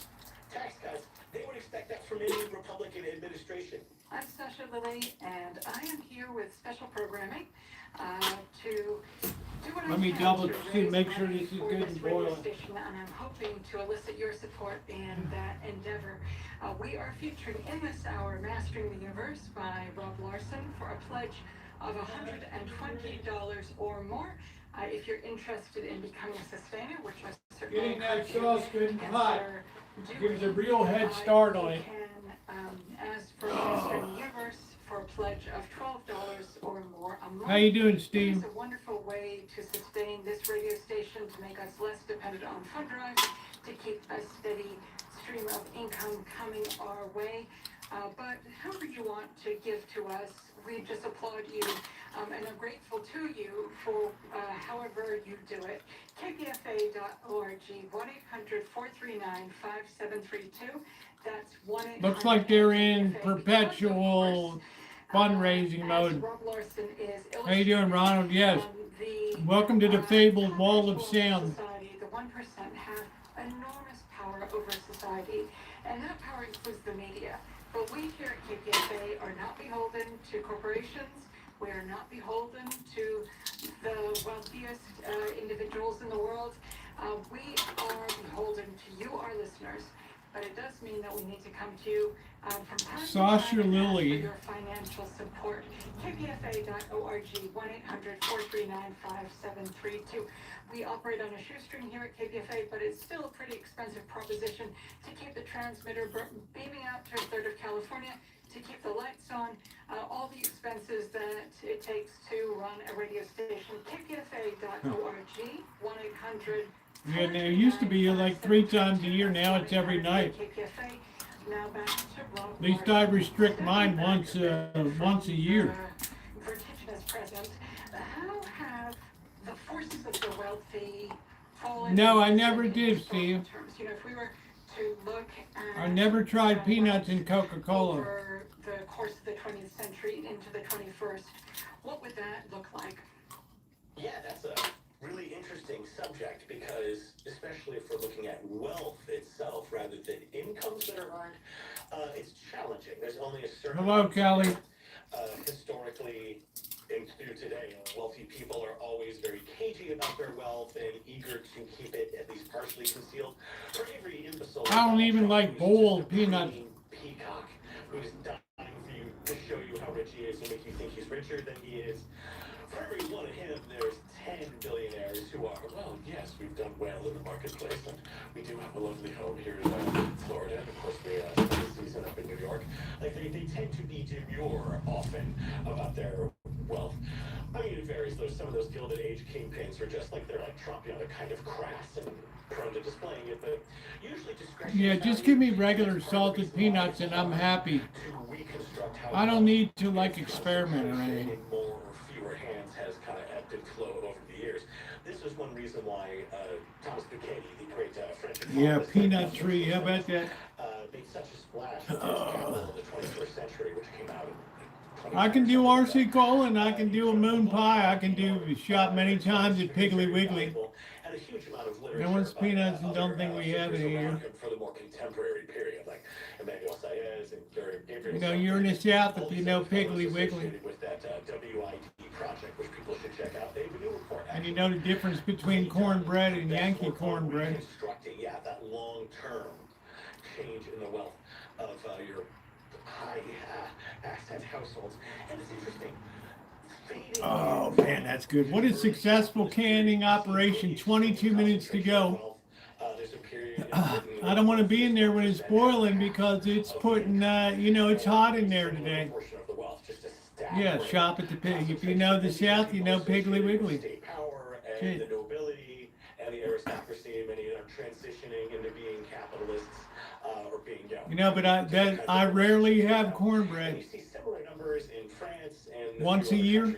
Speaker 2: tax cuts. They would expect that from any Republican administration.
Speaker 3: I'm Sasha Lilly, and I am here with special programming to do what I
Speaker 1: Let me
Speaker 3: can
Speaker 1: double
Speaker 3: to
Speaker 1: check,
Speaker 3: raise
Speaker 1: make sure
Speaker 3: money
Speaker 1: this is
Speaker 3: for
Speaker 1: good
Speaker 3: this
Speaker 1: and
Speaker 3: radio
Speaker 1: boiling.
Speaker 3: station, and I'm hoping to elicit your support in that endeavor. We are featuring in this hour Mastering the Universe by Rob Larson for a pledge of $120 or more. If you're interested in becoming a sustainer, which I certainly
Speaker 1: Getting that
Speaker 3: encourage you
Speaker 1: sauce good and hot
Speaker 3: to
Speaker 1: gives a real head start on it.
Speaker 3: ask for Mastering the Universe for a pledge of $12 or more a month.
Speaker 1: How you doing,
Speaker 3: It
Speaker 1: Steve?
Speaker 3: is a wonderful way to sustain this radio station, to make us less dependent on fund drives, to keep a steady stream of income coming our way. But however you want to give to us, we just applaud you and are grateful to you for however you do it. kpfa.org, 1-800-439-5732. That's 1-800.
Speaker 1: Looks like they're in perpetual fundraising
Speaker 3: as
Speaker 1: mode.
Speaker 3: Rob Larson is
Speaker 1: How you doing, Ronald? Yes. Welcome to the fabled wall of sound.
Speaker 3: Society, the 1% have enormous power over society, and that power includes the media. But we here at KPFA are not beholden to corporations. We are not beholden to the wealthiest individuals in the world. We are beholden to you, our listeners. But it does mean that we need to come to you from time to time
Speaker 1: Sasha
Speaker 3: and ask
Speaker 1: Lilly.
Speaker 3: for your financial support. kpfa.org, 1-800-439-5732. We operate on a shoestring here at KPFA, but it's still a pretty expensive proposition to keep the transmitter beaming out to a third of California, to keep the lights on, all the expenses that it takes to run a radio station. kpfa.org, 1-800.
Speaker 1: Yeah, there used to be like 3 times a year. Now it's every night. At least I restrict mine once a year.
Speaker 3: Vertiginous present. How have the forces of the wealthy fallen?
Speaker 1: No, I never did, Steve.
Speaker 3: You know, if we were to look at
Speaker 1: I never tried peanuts and Coca-Cola.
Speaker 3: over the course of the 20th century into the 21st, what would that look like?
Speaker 2: Yeah, that's a really interesting subject because, especially if we're looking at wealth itself rather than incomes that are earned, it's challenging. There's only a certain.
Speaker 1: Hello, Kelly.
Speaker 2: Historically, and through today, wealthy people are always very cagey about their wealth and eager to keep it at least partially concealed. For every imbecile,
Speaker 1: I don't even like boiled peanuts.
Speaker 2: Peacock who's dying for you to show you how rich he is and make you think he's richer than he is. For every one of him, there's 10 billionaires who are, well, yes, we've done well in the marketplace, and we do have a lovely home here in Florida, and of course we spend the season up in New York. Like, they tend to be demure often about their wealth. I mean, it varies, though. Some of those Gilded Age kingpins are just like, they're like Trump, you know, they're kind of crass and prone to displaying it, but usually discretion.
Speaker 1: Yeah, just give me regular salted peanuts and I'm happy. I don't need to like experiment or anything.
Speaker 2: More or fewer hands has kind of ebbed and flowed over the years. This is one reason why Thomas Piketty, the great French economist,
Speaker 1: Yeah, peanut tree. How about that?
Speaker 2: Made such a splash with his Capital of the 21st Century, which came out in
Speaker 1: I can do RC Cola and I can do a moon pie. I can do shop many times at Piggly Wiggly.
Speaker 2: And a huge amount of literature
Speaker 1: There was peanuts and don't think we have it here.
Speaker 2: for the more contemporary period, like Emmanuel Saez and Gabriel.
Speaker 1: You know, you're in the South if you know Piggly Wiggly.
Speaker 2: With that WID project, which people should check out. They have a new report.
Speaker 1: And you know the difference between cornbread and Yankee cornbread.
Speaker 2: Reconstructing, yeah, that long-term change in the wealth of your high asset households. And it's interesting.
Speaker 1: Oh man, that's good. What a successful canning operation. 22 minutes to go. I don't want to be in there when it's boiling because it's putting, you know, it's hot in there today. Yeah, shop at the pig. If you know the South, you know Piggly Wiggly.
Speaker 2: And the nobility and the aristocracy, many are transitioning into being capitalists or being,
Speaker 1: you know, but I rarely have cornbread.
Speaker 2: You see similar numbers in France and
Speaker 1: once a year.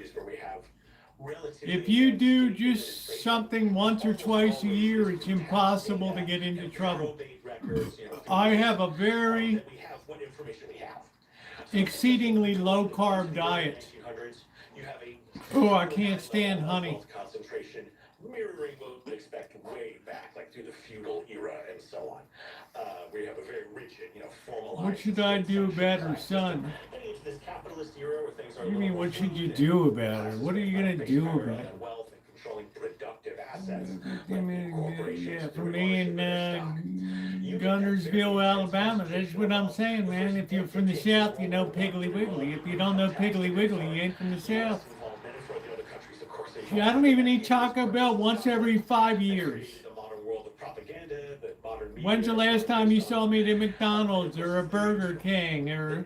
Speaker 1: If you do just something once or twice a year, it's impossible to get into trouble. I have a very exceedingly low carb diet. Oh, I can't stand honey.
Speaker 2: Mirroring what we expect way back, like through the feudal era and so on. We have a very rigid, you know, formalized.
Speaker 1: What should I do about her son?
Speaker 2: This capitalist era where things are.
Speaker 1: You mean what should you do about her? What are you gonna do about it?
Speaker 2: Wealth and controlling productive assets.
Speaker 1: Yeah, for me in Gunnersville, Alabama, that's what I'm saying, man. If you're from the South, you know Piggly Wiggly. If you don't know Piggly Wiggly, you ain't from the South. Yeah, I don't even eat Taco Bell once every 5 years. When's the last time you saw me at a McDonald's or a Burger King or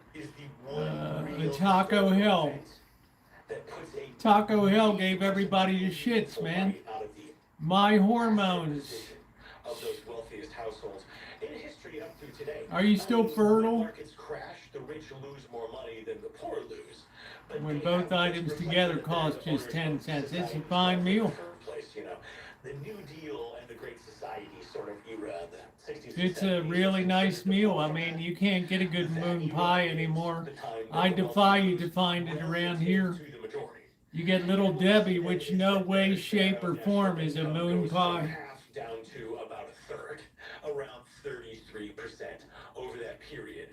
Speaker 1: a Taco Hell? Taco Hell gave everybody the shits, man. My hormones.
Speaker 2: Of those wealthiest households in history up through today.
Speaker 1: Are you still fertile?
Speaker 2: When markets crash, the rich lose more money than the poor lose. But
Speaker 1: When both items together cost just 10 cents, it's a fine meal.
Speaker 2: Place, you know, the New Deal and the Great Society sort of era, the 60s.
Speaker 1: It's a really nice meal. I mean, you can't get a good moon pie anymore. I defy you to find it around here. You get Little Debbie, which no way, shape, or form is a moon pie.
Speaker 2: Down to about a third, around 33% over that period.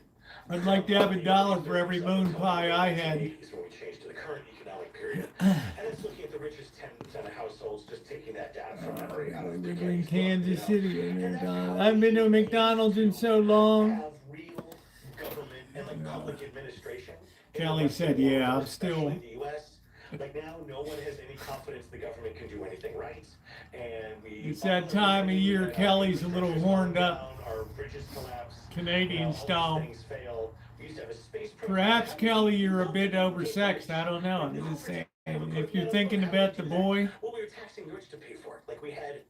Speaker 1: I'd like to have $1 for every moon pie I had.
Speaker 2: When we changed to the current economic period, and it's looking at the richest 10% of households, just taking that data from memory.
Speaker 1: We're in Kansas City. I haven't been to a McDonald's in so long.
Speaker 2: Have real government and like public administration.
Speaker 1: Kelly said, "Yeah, I'm still."
Speaker 2: In the U.S. Like now, no one has any confidence the government can do anything right, and
Speaker 1: it's that time of year. Kelly's a little horned up,
Speaker 2: our bridges collapse,
Speaker 1: Canadian style.
Speaker 2: Things fail. We used to have a space
Speaker 1: Perhaps, Kelly, you're a bit oversexed. I don't know. I'm just saying. If you're thinking about the boy,
Speaker 2: well, we were taxing the rich to pay for it. Like we had,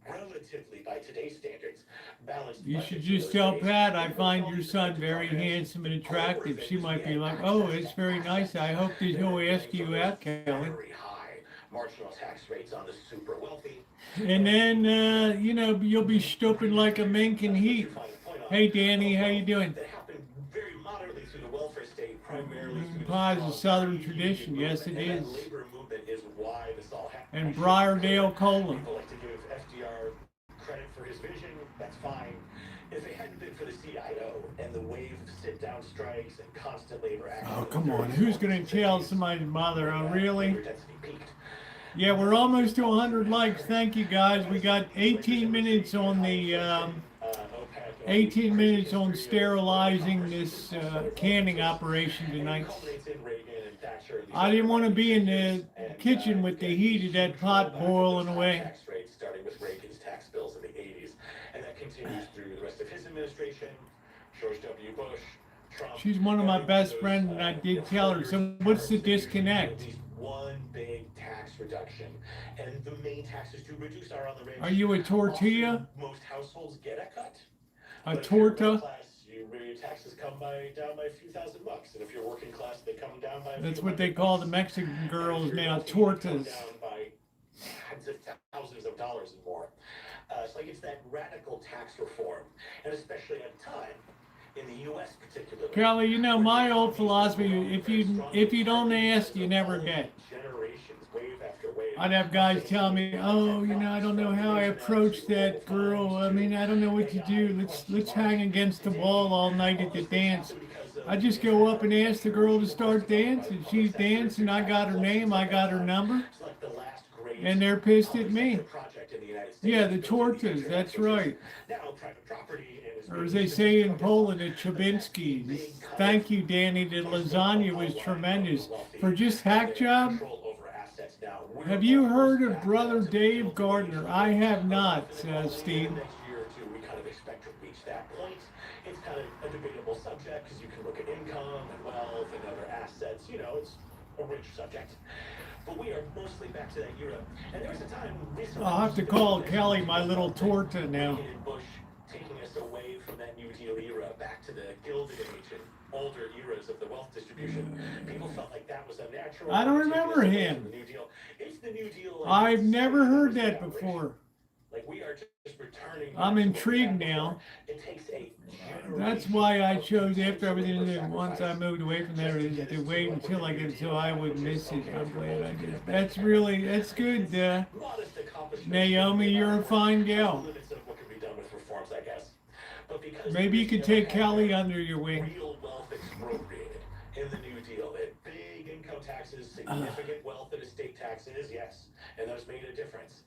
Speaker 2: relatively by today's standards, balanced.
Speaker 1: You should just tell Pat I find your son very handsome and attractive. She might be like, "Oh, it's very nice. I hope that he'll ask you out, Kelly."
Speaker 2: Very high marginal tax rates on the super wealthy.
Speaker 1: And then, you know, you'll be stooping like a mink in heat. Hey, Danny, how you doing?
Speaker 2: That happened very moderately through the welfare state, primarily through
Speaker 1: Pie is a Southern tradition. Yes, it is.
Speaker 2: labor movement is why this all happened.
Speaker 1: And Briardale Cola.
Speaker 2: People like to give FDR credit for his vision. That's fine. If it hadn't been for the CIO and the wave of sit-down strikes and constant labor action.
Speaker 1: Oh, come on. Who's going to tell somebody's mother? Oh, really? Yeah, we're almost to 100 likes. Thank you, guys. We got 18 minutes on the 18 minutes on sterilizing this canning operation tonight. I didn't want to be in the kitchen with the heat of that pot boiling away.
Speaker 2: Starting with Reagan's tax bills in the 80s, and that continues through the rest of his administration. George W. Bush, Trump.
Speaker 1: She's one of my best friends, and I did tell her. So what's the disconnect?
Speaker 2: One big tax reduction, and the main taxes to reduce are on the rich.
Speaker 1: Are you a tortilla?
Speaker 2: Most households get a cut.
Speaker 1: A torta?
Speaker 2: Your taxes come down by a few $1,000, and if you're working class, they come down by.
Speaker 1: That's what they call the Mexican girls now, tortas.
Speaker 2: Down by thousands of dollars and more. So like it's that radical tax reform, and especially at a time in the U.S. particularly.
Speaker 1: Kelly, you know my old philosophy: if you don't ask, you never get.
Speaker 2: Generations, wave after wave.
Speaker 1: I'd have guys tell me, "Oh, you know, I don't know how I approach that girl. I mean, I don't know what to do. Let's hang against the wall all night at the dance." I just go up and ask the girl to start dancing. She's dancing. I got her name. I got her number. And they're pissed at me. Yeah, the tortas. That's right. Or as they say in Poland, the Chabinski. Thank you, Danny. The lasagna was tremendous. For just hack job? Have you heard of Brother Dave Gardner? I have not, Steve.
Speaker 2: It's kind of a debatable subject because you can look at income and wealth and other assets. You know, it's a rich subject. But we are mostly back to that era. And there was a time recently.
Speaker 1: I'll have to call Kelly my little torta now.
Speaker 2: Bush taking us away from that New Deal era back to the Gilded Age and older eras of the wealth distribution. People felt like that was a natural.
Speaker 1: I don't remember him.
Speaker 2: The New Deal. It's the New Deal.
Speaker 1: I've never heard that before.
Speaker 2: Like we are just returning.
Speaker 1: I'm intrigued now.
Speaker 2: It takes a
Speaker 1: That's why I chose, after everything that once I moved away from there, is to wait until I get so I would miss it. I'm glad I did. That's good. Naomi, you're a fine gal. Maybe you could take Kelly under your wing.
Speaker 2: Real wealth expropriated in the New Deal. Big income taxes, significant wealth and estate taxes, yes, and those made a difference.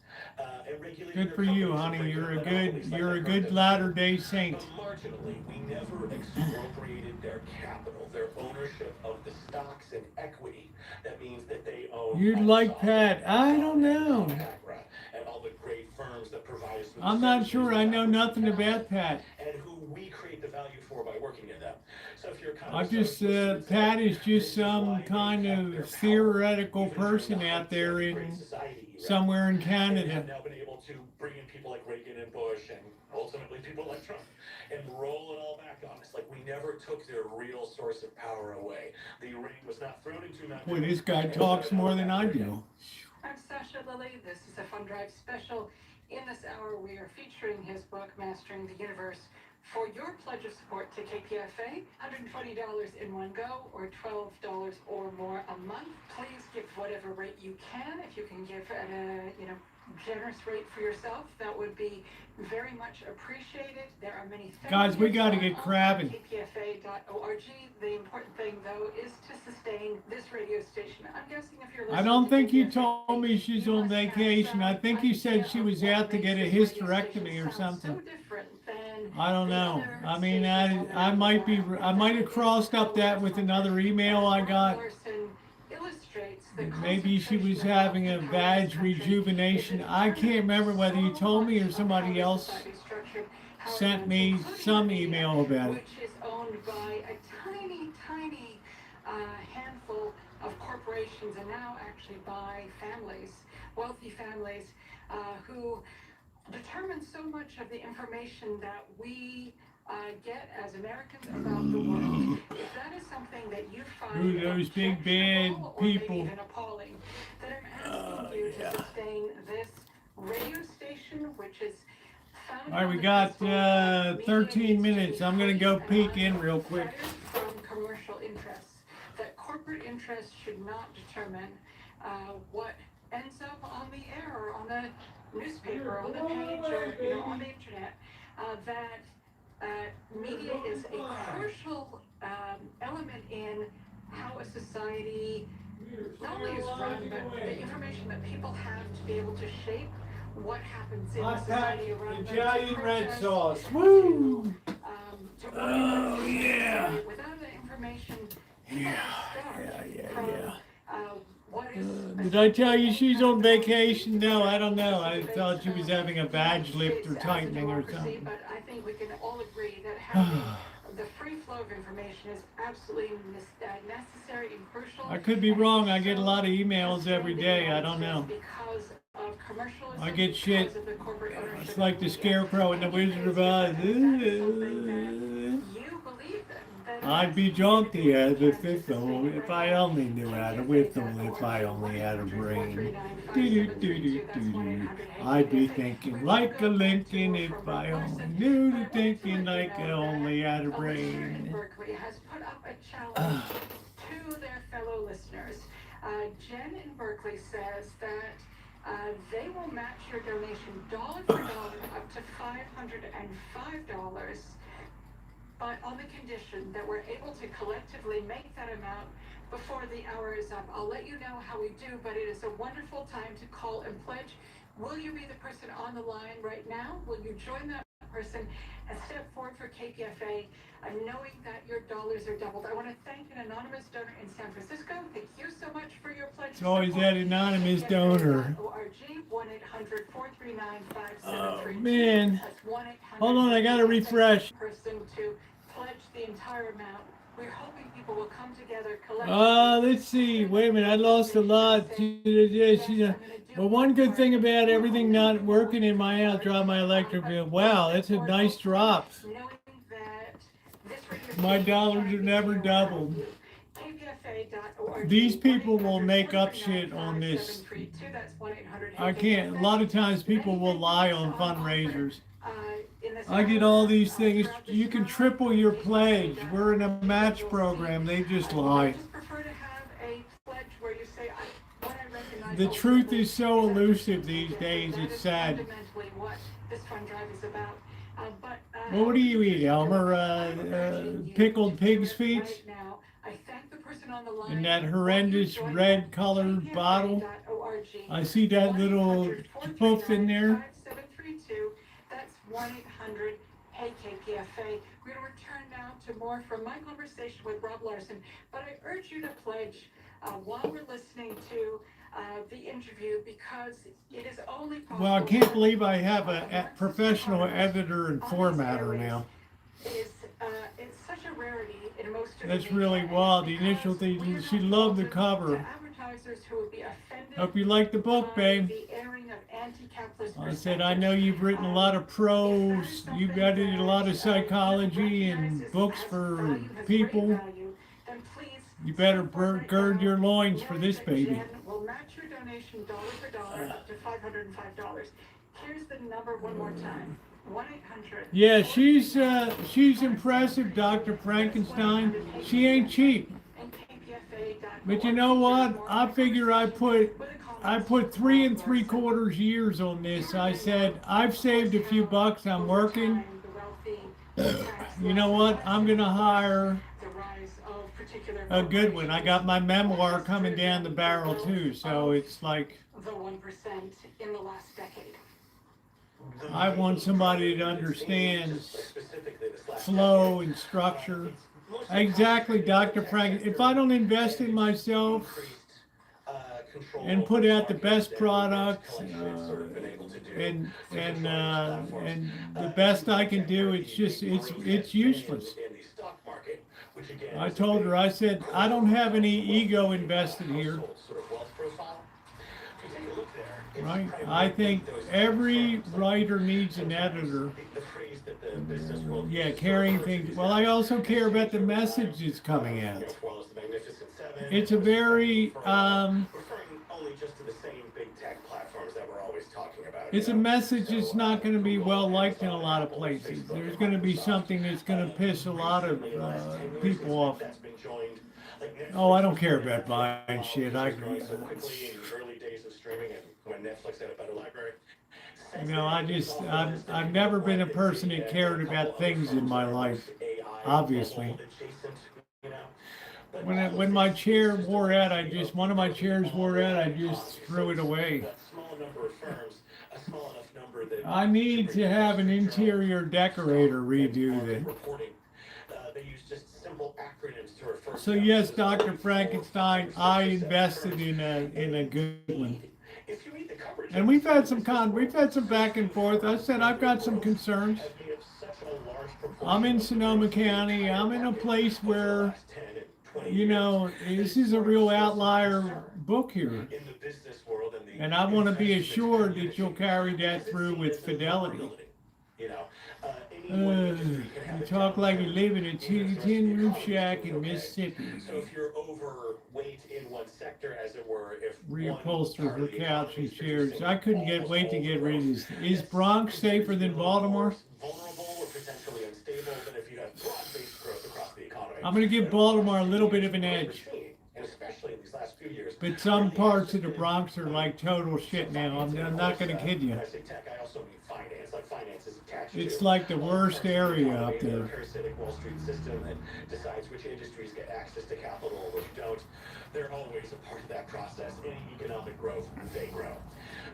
Speaker 1: Good for you, honey. You're a good Latter-day Saint.
Speaker 2: Marginally, we never expropriated their capital, their ownership of the stocks and equity. That means that they own.
Speaker 1: You'd like Pat. I don't know.
Speaker 2: And all the great firms that provide us with.
Speaker 1: I'm not sure. I know nothing about Pat.
Speaker 2: And who we create the value for by working in them. So if you're kind
Speaker 1: I just Pat is just some kind of theoretical person out there in somewhere in Canada.
Speaker 2: Have now been able to bring in people like Reagan and Bush and ultimately people like Trump. and roll it all back on us. Like we never took their real source of power away. The ring was not thrown into Mount
Speaker 1: Boy, this guy talks more than I do.
Speaker 3: I'm Sasha Lilly. This is a Fun Drive special. In this hour, we are featuring his book, Mastering the Universe. For your pledge of support to KPFA, $120 in one go or $12 or more a month. Please give whatever rate you can. If you can give at a generous rate for yourself, that would be very much appreciated. There are many things.
Speaker 1: Guys, we got to get crabbing.
Speaker 3: KPFA.org. The important thing, though, is to sustain this radio station. I'm guessing if you're listening,
Speaker 1: I don't think you told me she's on vacation. I think you said she was out to get a hysterectomy or something. I don't know. I mean, I might have crossed up that with another email I got. Maybe she was having a vag rejuvenation. I can't remember whether you told me or somebody else sent me some email about it.
Speaker 3: Which is owned by a tiny handful of corporations, and now actually by families, wealthy families, who determine so much of the information that we get as Americans about the world. If that is something that you find
Speaker 1: Ooh, those big bad people.
Speaker 3: Or maybe even appalling, then I'm asking you to sustain this radio station, which is founded.
Speaker 1: All right, we got 13 minutes. I'm going to go peek in real quick.
Speaker 3: From commercial interests, that corporate interests should not determine what ends up on the air or on the newspaper, on the page, or on the internet. That media is a crucial element in how a society not only is run, but the information that people have to be able to shape what happens in society around them.
Speaker 1: Italian red sauce. Woo!
Speaker 3: Oh,
Speaker 1: yeah.
Speaker 3: Without the information,
Speaker 1: Yeah.
Speaker 3: what is
Speaker 1: Did I tell you she's on vacation? No, I don't know. I thought she was having a badge lift or tightening or something.
Speaker 3: But I think we can all agree that having the free flow of information is absolutely necessary and crucial.
Speaker 1: I could be wrong. I get a lot of emails every day. I don't know.
Speaker 3: Because of commercialism,
Speaker 1: I get shit.
Speaker 3: because of the corporate ownership.
Speaker 1: It's like the Scarecrow and the Wizard of Oz. I'd be jaunty as a thistle if I only knew how to whistle, if I only had a brain. Do-do-do-do-do-do. I'd be thinking like a Lincoln if I only knew to thinking like I only had a brain.
Speaker 3: Berkeley has put up a challenge to their fellow listeners. Jen in Berkeley says that they will match your donation dollar for dollar up to $505. But on the condition that we're able to collectively make that amount before the hour is up. I'll let you know how we do, but it is a wonderful time to call and pledge. Will you be the person on the line right now? Will you join that person and step forward for KPFA, knowing that your dollars are doubled? I want to thank an anonymous donor in San Francisco. Thank you so much for your pledge.
Speaker 1: It's always that anonymous donor. Oh man. Hold on, I gotta refresh.
Speaker 3: Person to pledge the entire amount. We're hoping people will come together
Speaker 1: let's see. Wait a minute, I lost a lot. But one good thing about everything not working in my house, drop my electric bill. Wow, that's a nice drop. My dollars are never doubled. These people will make up shit on this. I can't. A lot of times people will lie on fundraisers. I get all these things. You can triple your pledge. We're in a match program. They just lie. The truth is so elusive these days. It's sad. What do you eat, Elmer? Pickled pig's feet? In that horrendous red colored bottle? I see that little poof in there.
Speaker 3: That's 1-800-HEY-KPFA. We're going to return now to more from my conversation with Rob Larson, but I urge you to pledge while we're listening to the interview, because it is only possible.
Speaker 1: Well, I can't believe I have a professional editor and formatter now.
Speaker 3: It's such a rarity in most of
Speaker 1: That's really wild. The initial thing, she loved the cover.
Speaker 3: advertisers who would be offended
Speaker 1: Hope you like the book, babe.
Speaker 3: the airing of anti-capitalist
Speaker 1: I said, I know you've written a lot of prose, you've got a lot of psychology and books for people. You better gird your loins for this baby.
Speaker 3: We'll match your donation dollar for dollar up to $505. Here's the number one more time. 1-800.
Speaker 1: Yeah, she's impressive, Dr. Frankenstein. She ain't cheap. But you know what? I figure I put 3 3/4 years on this. I said, I've saved a few bucks, I'm working. You know what? I'm gonna hire a good one. I got my memoir coming down the barrel too, so it's like
Speaker 3: the 1% in the last decade.
Speaker 1: I want somebody that understands flow and structure. Exactly, Dr. Frank. If I don't invest in myself and put out the best products and the best I can do, it's useless. I told her, I said, I don't have any ego invested here. Right? I think every writer needs an editor. Yeah, carrying things. Well, I also care about the message that's coming out. It's a very, it's a message that's not going to be well liked in a lot of places. There's going to be something that's going to piss a lot of people off. Oh, I don't care about buying shit. I've never been a person that cared about things in my life, obviously. When my chair wore out, one of my chairs wore out, I just threw it away. I need to have an interior decorator redo that. So yes, Dr. Frankenstein, I invested in a good one. And we've had some back and forth. I said I've got some concerns. I'm in Sonoma County. I'm in a place where, this is a real outlier book here. And I want to be assured that you'll carry that through with fidelity. You talk like you live in a tin roof shack in Mississippi.
Speaker 2: So if you're overweight in one sector, as it were,
Speaker 1: reupholster for couch and chairs. I couldn't wait to get rid of this. Is Bronx safer than Baltimore?
Speaker 2: Vulnerable or potentially unstable than if you have broad-based growth across the economy.
Speaker 1: I'm going to give Baltimore a little bit of an edge.
Speaker 2: And especially in these last few years.
Speaker 1: But some parts of the Bronx are like total shit now. I'm not going to kid you.
Speaker 2: I say tech, I also mean finance. Like finance is attached
Speaker 1: It's
Speaker 2: to
Speaker 1: like the worst area out
Speaker 2: a
Speaker 1: there.
Speaker 2: parasitic Wall Street system that decides which industries get access to capital, which don't. They're always a part of that process. Any economic growth, they grow.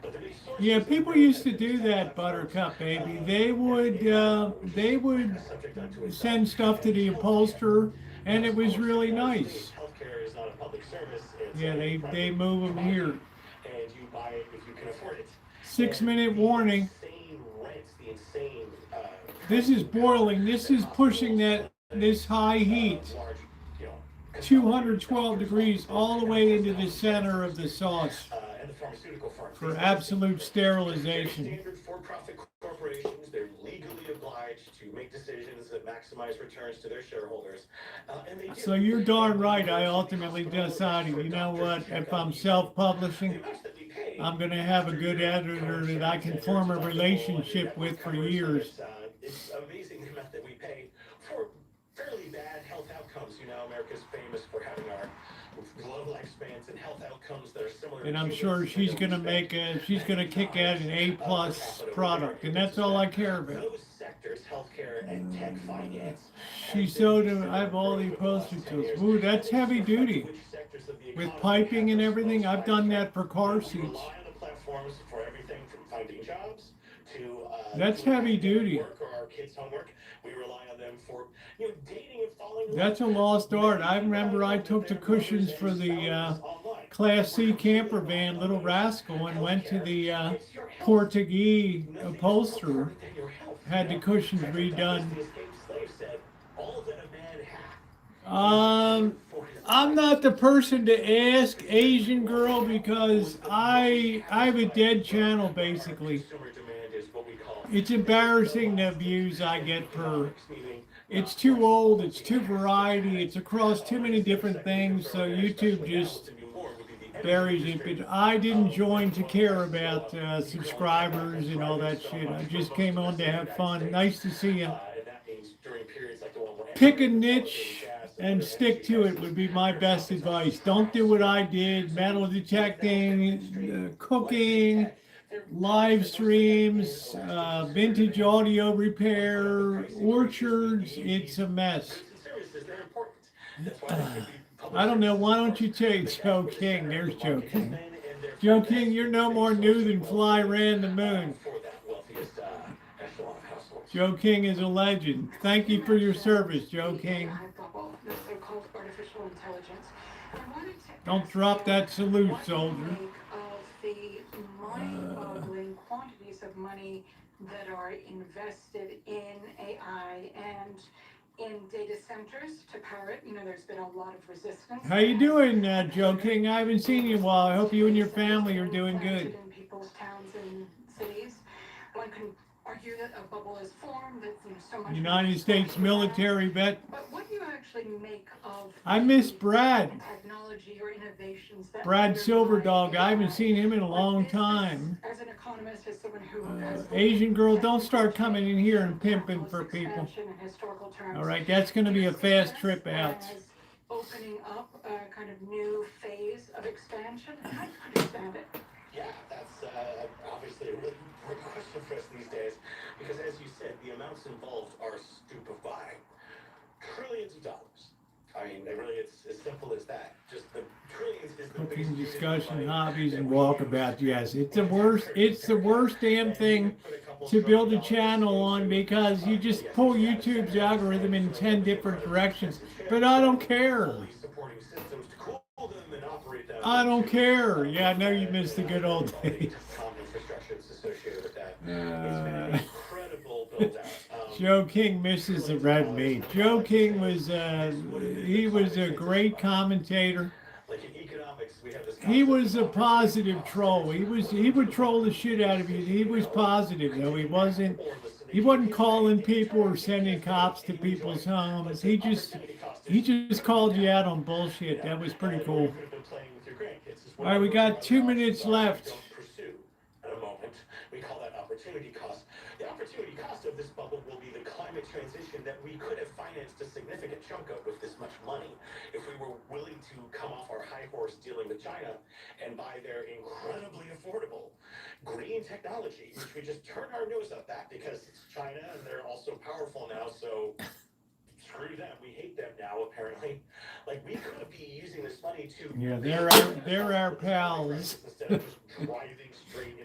Speaker 2: But the big source
Speaker 1: Yeah, people used to do that, Buttercup, baby. They would send stuff to the upholsterer, and it was really nice.
Speaker 2: Healthcare is not a public service.
Speaker 1: Yeah, they move them here.
Speaker 2: And you buy it if you can afford it.
Speaker 1: 6-minute warning.
Speaker 2: Insane rents, the insane.
Speaker 1: This is boiling. This is pushing this high heat, 212 degrees, all the way into the center of the sauce
Speaker 2: And the pharmaceutical firms.
Speaker 1: for absolute sterilization.
Speaker 2: Standard for-profit corporations, they're legally obliged to make decisions that maximize returns to their shareholders. And they do.
Speaker 1: So you're darn right. I ultimately decided, you know what? If I'm self-publishing, I'm going to have a good editor that I can form a relationship with for years.
Speaker 2: It's amazing the amount that we pay for fairly bad health outcomes. America's famous for having our low lifespans and health outcomes that are similar.
Speaker 1: And I'm sure she's going to kick out an A+ product, and that's all I care about.
Speaker 2: Those sectors, healthcare and tech finance.
Speaker 1: She sewed them. I have all the upholstery tools. Ooh, that's heavy duty. With piping and everything, I've done that for car seats.
Speaker 2: Rely on the platforms for everything from finding jobs to
Speaker 1: That's heavy duty.
Speaker 2: work or our kids' homework. We rely on them for dating and falling in love.
Speaker 1: That's a lost art. I remember I took the cushions for the Class C camper van, Little Rascal, and went to the Portuguese upholsterer. Had the cushions redone.
Speaker 2: The escaped slave said, all that a man
Speaker 1: I'm not the person to ask, Asian girl, because I have a dead channel basically.
Speaker 2: Consumer demand is what we call
Speaker 1: It's embarrassing the views I get per. It's too old, it's too variety, it's across too many different things, so YouTube just buries it. But I didn't join to care about subscribers and all that shit. I just came on to have fun. Nice to see you. Pick a niche and stick to it would be my best advice. Don't do what I did, metal detecting, cooking, live streams, vintage audio repair, orchards. It's a mess. I don't know. Why don't you take Joe King? There's Joe King. Joe King, you're no more new than Fly ran the moon. Joe King is a legend. Thank you for your service, Joe King. Don't drop that salute, soldier.
Speaker 3: The mind-boggling quantities of money that are invested in AI and in data centers to power it. You know, there's been a lot of resistance.
Speaker 1: How you doing, Joe King? I haven't seen you in a while. I hope you and your family are doing good.
Speaker 3: In people's towns and cities. One can argue that a bubble is formed, that so much
Speaker 1: United States military vet.
Speaker 3: But what do you actually make of
Speaker 1: I miss Brad.
Speaker 3: Technology or innovations that
Speaker 1: Brad Silverdog. I haven't seen him in a long time.
Speaker 3: As an economist, as someone who
Speaker 1: Asian girl, don't start coming in here and pimping for people. All right, that's going to be a fast trip out.
Speaker 3: Opening up a kind of new phase of expansion. How do you understand it?
Speaker 2: Yeah, that's obviously a really important question for us these days, because as you said, the amounts involved are stupefying. Trillions of dollars. I mean, it's as simple as that. Just the trillions is the
Speaker 1: Cooking,
Speaker 2: biggest
Speaker 1: discussion, hobbies, and walkabout. Yes, it's the worst. It's the worst damn thing to build a channel on, because you just pull YouTube's algorithm in 10 different directions. But I don't care. I don't care. Yeah, I know you missed the good old days. Joe King misses the red meat. Joe King was he was a great commentator. He was a positive troll. He would troll the shit out of you. He was positive though. He wasn't calling people or sending cops to people's homes. He just called you out on bullshit. That was pretty cool. All right, we got 2 minutes left.
Speaker 2: We call that opportunity cost. The opportunity cost of this bubble will be the climate transition that we could have financed a significant chunk of with this much money if we were willing to come off our high horse dealing with China and buy their incredibly affordable green technology, which we just turn our nose up at because it's China and they're also powerful now, so screw them. We hate them now, apparently. Like, we could be using this money to...
Speaker 1: Yeah, they're our pals.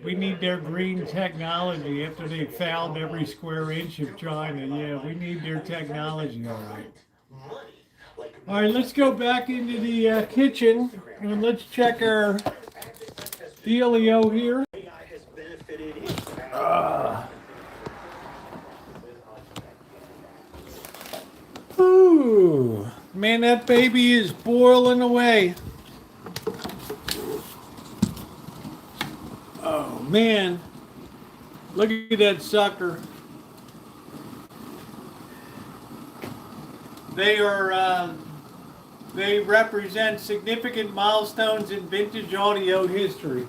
Speaker 1: We need their green technology after they found every square inch of China. Yeah, we need their technology, all right. All right, let's go back into the kitchen and let's check our dealio here. Ooh, man, that baby is boiling away. Oh, man. Look at that sucker. They represent significant milestones in vintage audio history.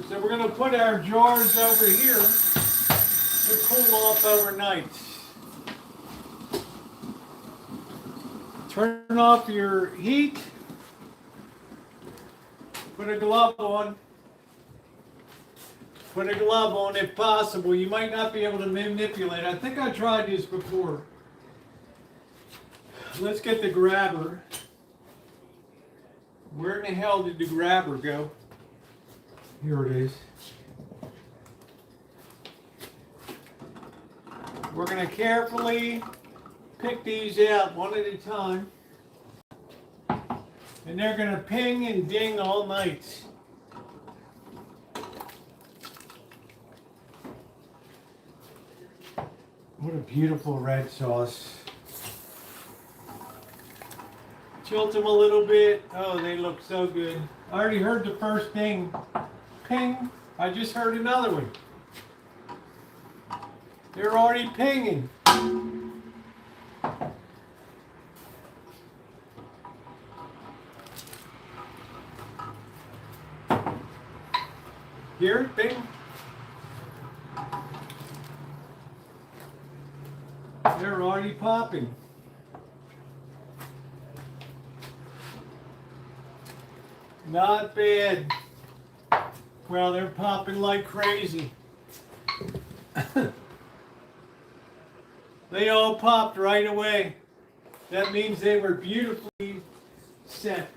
Speaker 1: So we're going to put our jars over here to cool off overnight. Turn off your heat. Put a glove on. Put a glove on if possible. You might not be able to manipulate. I think I tried this before. Let's get the grabber. Where in the hell did the grabber go? Here it is. We're going to carefully pick these out one at a time. And they're going to ping and ding all night. What a beautiful red sauce. Tilt them a little bit. Oh, they look so good. I already heard the first ding. Ping. I just heard another one. They're already pinging. Here, ping. They're already popping. Not bad. Well, they're popping like crazy. They all popped right away. That means they were beautifully set.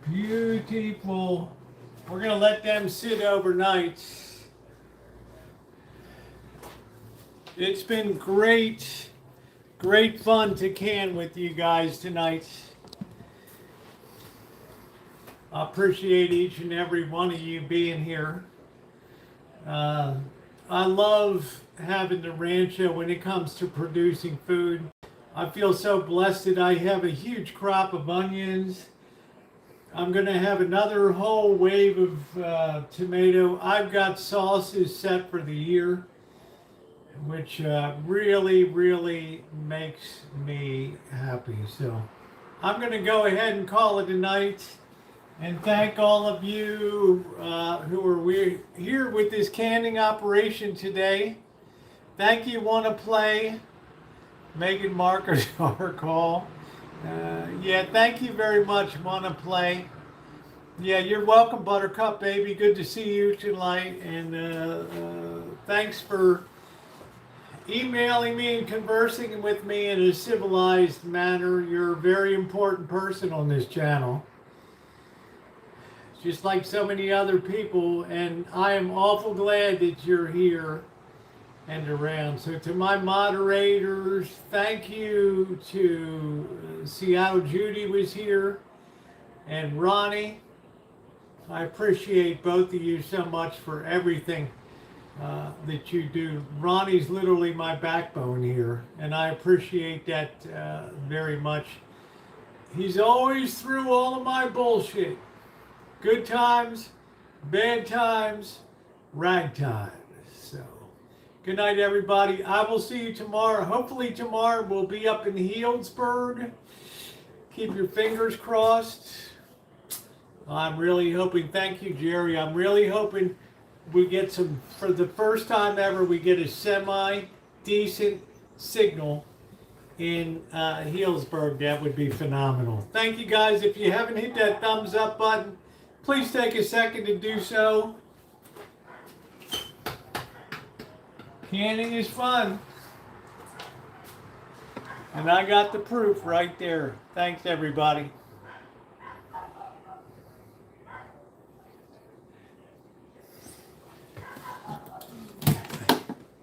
Speaker 1: Beautiful. We're going to let them sit overnight. It's been great fun to can with you guys tonight. I appreciate each and every one of you being here. I love having the Rancho when it comes to producing food. I feel so blessed that I have a huge crop of onions. I'm going to have another whole wave of tomato. I've got sauces set for the year, which really makes me happy. So I'm going to go ahead and call it a night and thank all of you who are here with this canning operation today. Thank you, Wanna Play. Megan Marker's our call. Yeah, thank you very much, Wanna Play. Yeah, you're welcome, Buttercup, baby. Good to see you tonight. And thanks for emailing me and conversing with me in a civilized manner. You're a very important person on this channel, just like so many other people. And I am awful glad that you're here and around. So to my moderators, thank you to Seattle Judy was here, and Ronnie. I appreciate both of you so much for everything that you do. Ronnie's literally my backbone here, and I appreciate that very much. He's always through all of my bullshit. Good times, bad times, ragtime. So, good night, everybody. I will see you tomorrow. Hopefully tomorrow we'll be up in Healdsburg. Keep your fingers crossed. I'm really hoping, thank you, Jerry. I'm really hoping we get some, for the first time ever, we get a semi-decent signal in Healdsburg. That would be phenomenal. Thank you, guys. If you haven't hit that thumbs up button, please take a second to do so. Canning is fun. And I got the proof right there. Thanks, everybody.